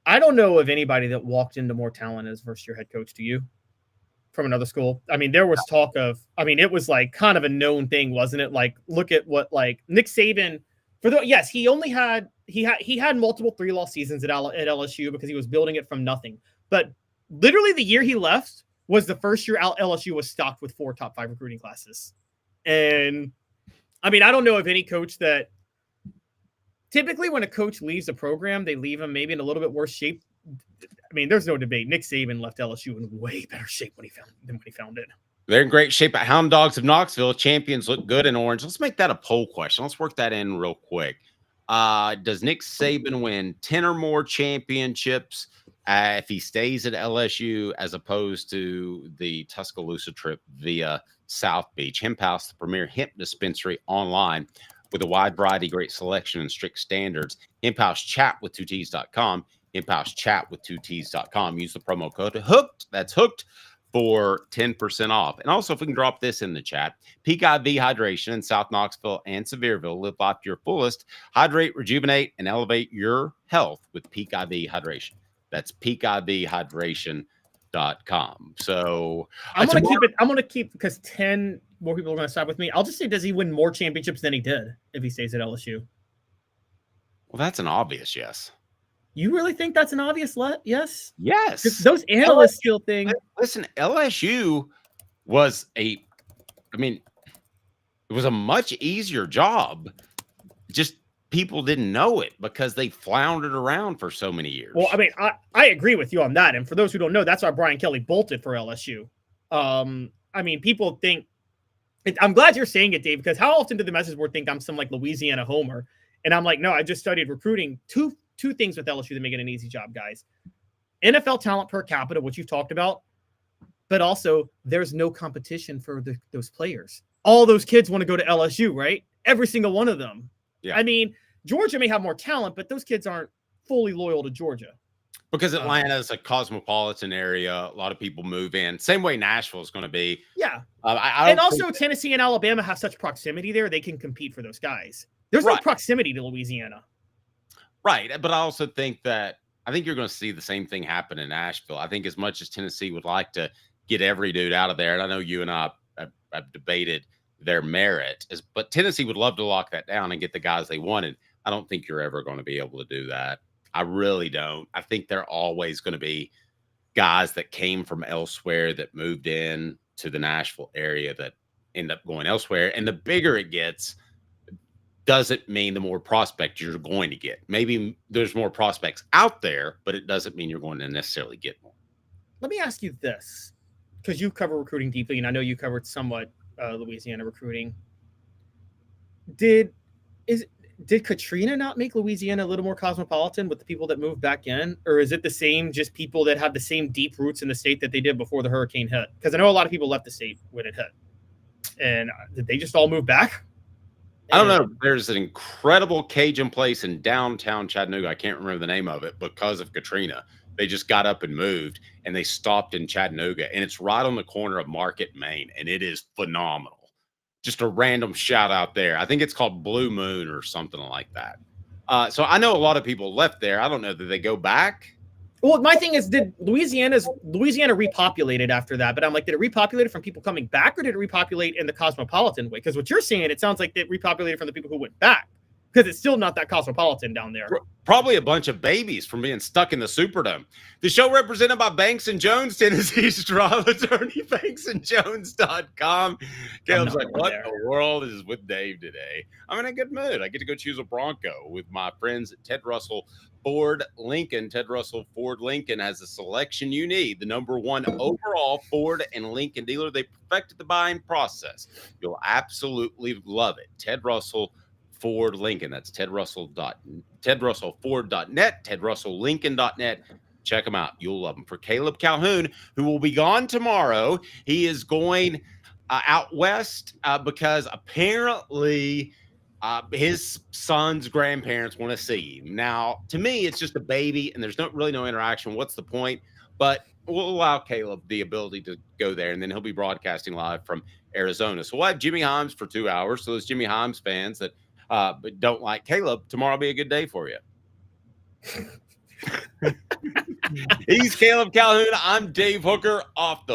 I don't know of anybody that walked into more talent as first-year head coach. Do you? From another school? I mean, there was talk of, it was like kind of a known thing, wasn't it? Like, look at what like Nick Saban, he only had, he had multiple 3-loss seasons at LSU because he was building it from nothing. But literally the year he left was the first year LSU was stocked with 4 top 5 recruiting classes. And I don't know of any coach that typically when a coach leaves a program, they leave him maybe in a little bit worse shape. There's no debate. Nick Saban left LSU in way better shape than when he found it. They're in great shape at HoundDogs of Knoxville. Champions look good in orange. Let's make that a poll question. Let's work that in real quick. Does Nick Saban win 10 or more championships if he stays at LSU as opposed to the Tuscaloosa trip via South Beach? Hemp House, the premier hemp dispensary online with a wide variety, great selection, and strict standards. Hemp House chat with 2Ts.com. Hemp House chat with 2Ts.com. Use the promo code HOOKED. That's HOOKED for 10% off. And also, if we can drop this in the chat, Peak IV Hydration in South Knoxville and Sevierville. Live life to your fullest. Hydrate, rejuvenate, and elevate your health with Peak IV Hydration. That's peakivhydration.com. So I'm going to keep because 10 more people are going to side with me. I'll just say, does he win more championships than he did if he stays at LSU? Well, that's an obvious yes. You really think that's an obvious yes? Yes. Those analysts still think. Listen, LSU was it was a much easier job. Just people didn't know it because they floundered around for so many years. Well, I agree with you on that. And for those who don't know, that's why Brian Kelly bolted for LSU. People think, I'm glad you're saying it, Dave, because how often did the message board think I'm some like Louisiana homer? And I'm like, no, I just studied recruiting. Two things with LSU that make it an easy job, guys. NFL talent per capita, which you've talked about, but also there's no competition for those players. All those kids want to go to LSU, right? Every single one of them. Yeah. Georgia may have more talent, but those kids aren't fully loyal to Georgia. Because Atlanta is a cosmopolitan area. A lot of people move in. Same way Nashville is going to be. Yeah. And also Tennessee and Alabama have such proximity there. They can compete for those guys. There's no proximity to Louisiana. Right. But I also think that I think you're going to see the same thing happen in Nashville. I think as much as Tennessee would like to get every dude out of there, and I know you and I have debated their merit, but Tennessee would love to lock that down and get the guys they wanted. I don't think you're ever going to be able to do that. I really don't. I think there are always going to be guys that came from elsewhere that moved in to the Nashville area that end up going elsewhere. And the bigger it gets, doesn't mean the more prospects you're going to get. Maybe there's more prospects out there, but it doesn't mean you're going to necessarily get more. Let me ask you this, because you cover recruiting deeply, and I know you covered somewhat Louisiana recruiting. Did Katrina not make Louisiana a little more cosmopolitan with the people that moved back in? Or is it the same, just people that have the same deep roots in the state that they did before the hurricane hit? Because I know a lot of people left the state when it hit. And did they just all move back? I don't know. There's an incredible Cajun place in downtown Chattanooga. I can't remember the name of it because of Katrina. They just got up and moved, and they stopped in Chattanooga. And it's right on the corner of Market, Maine. And it is phenomenal. Just a random shout out there. I think it's called Blue Moon or something like that. So I know a lot of people left there. I don't know. Did they go back? Well, my thing is, did Louisiana repopulated after that? But I'm like, did it repopulate from people coming back, or did it repopulate in the cosmopolitan way? Because what you're saying, it sounds like it repopulated from the people who went back, because it's still not that cosmopolitan down there. Probably a bunch of babies from being stuck in the Superdome. The show represented by Banks and Jones, Tennessee's trial attorney, banksandjones.com. Caleb's like, what in the world is with Dave today? I'm in a good mood. I get to go choose a Bronco with my friends at Ted Russell Ford Lincoln. Ted Russell Ford Lincoln has the selection you need. The #1 overall Ford and Lincoln dealer. They perfected the buying process. You'll absolutely love it. Ted Russell Ford Lincoln. That's tedrussellford.net, tedrusselllincoln.net. Check them out. You'll love them. For Caleb Calhoun, who will be gone tomorrow, he is going out west because apparently his son's grandparents want to see him. Now, to me, it's just a baby, and there's really no interaction. What's the point? But we'll allow Caleb the ability to go there, and then he'll be broadcasting live from Arizona. So we'll have Jimmy Himes for 2 hours. So those Jimmy Himes fans that but don't like Caleb, tomorrow will be a good day for you. He's Caleb Calhoun. I'm Dave Hooker, off the